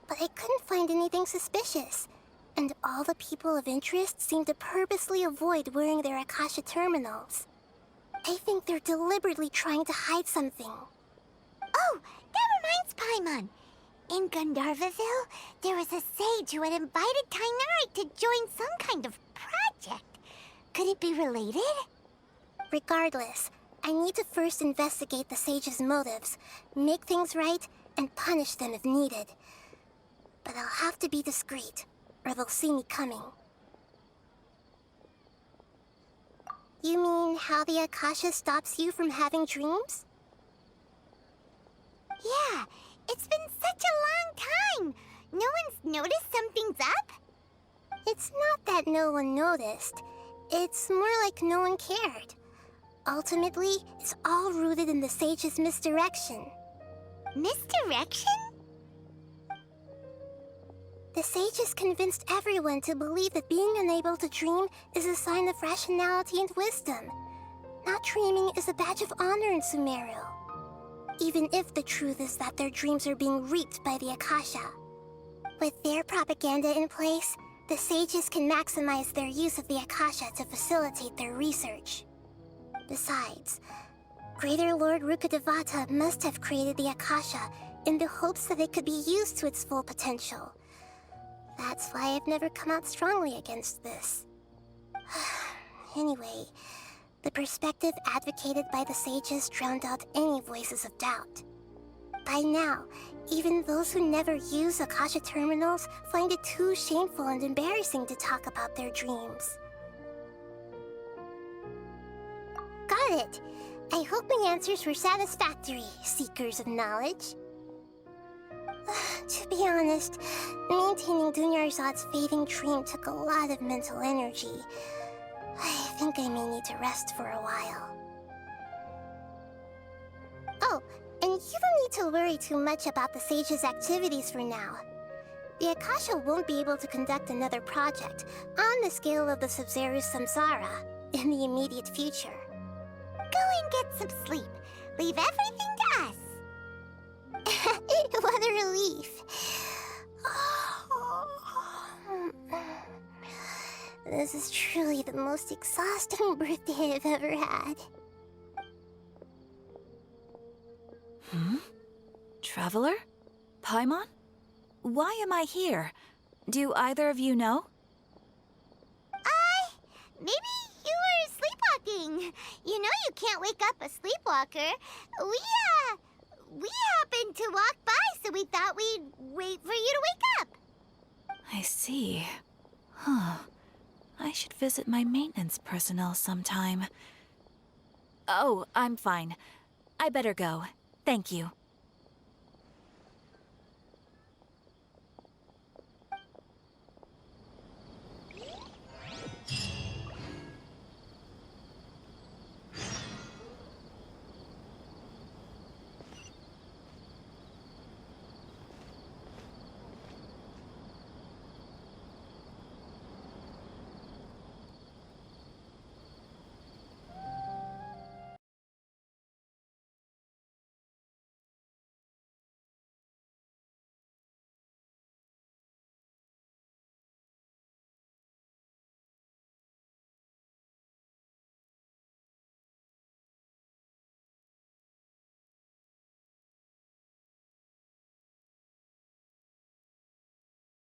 but I couldn't find anything suspicious. And all the people of interest seem to purposely avoid wearing their Akasha terminals. I think they're deliberately trying to hide something. Oh, that reminds Paimon. In Gandharvaville, there was a sage who had invited Tainari to join some kind of project. Could it be related? Regardless, I need to first investigate the sage's motives, make things right, and punish them if needed. But I'll have to be discreet, or they'll see me coming. You mean how the Akasha stops you from having dreams? Yeah, it's been such a long time. No one's noticed something's up? It's not that no one noticed. It's more like no one cared. Ultimately, it's all rooted in the sage's misdirection. Misdirection? The sages convinced everyone to believe that being unable to dream is a sign of rationality and wisdom. Not dreaming is a badge of honor in Sumeru. Even if the truth is that their dreams are being reaped by the Akasha. With their propaganda in place, the sages can maximize their use of the Akasha to facilitate their research. Besides, Greater Lord Rukkhadevata must have created the Akasha in the hopes that it could be used to its full potential. That's why I've never come out strongly against this. Anyway, the perspective advocated by the sages drowned out any voices of doubt. By now, even those who never use Akasha terminals find it too shameful and embarrassing to talk about their dreams. Got it! I hope my answers were satisfactory, seekers of knowledge. To be honest, maintaining Dunyarzad's fading dream took a lot of mental energy. I think I may need to rest for a while. Oh, and you don't need to worry too much about the sage's activities for now. The Akasha won't be able to conduct another project on the scale of the Sub-Zero's samsara in the immediate future. Go and get some sleep. Leave everything to us. What a relief. This is truly the most exhausting birthday I've ever had. Traveler? Paimon? Why am I here? Do either of you know? Maybe you were sleepwalking. You know you can't wake up a sleepwalker. We happened to walk by, so we thought we'd wait for you to wake up. I see. Huh. I should visit my maintenance personnel sometime. Oh, I'm fine. I better go. Thank you.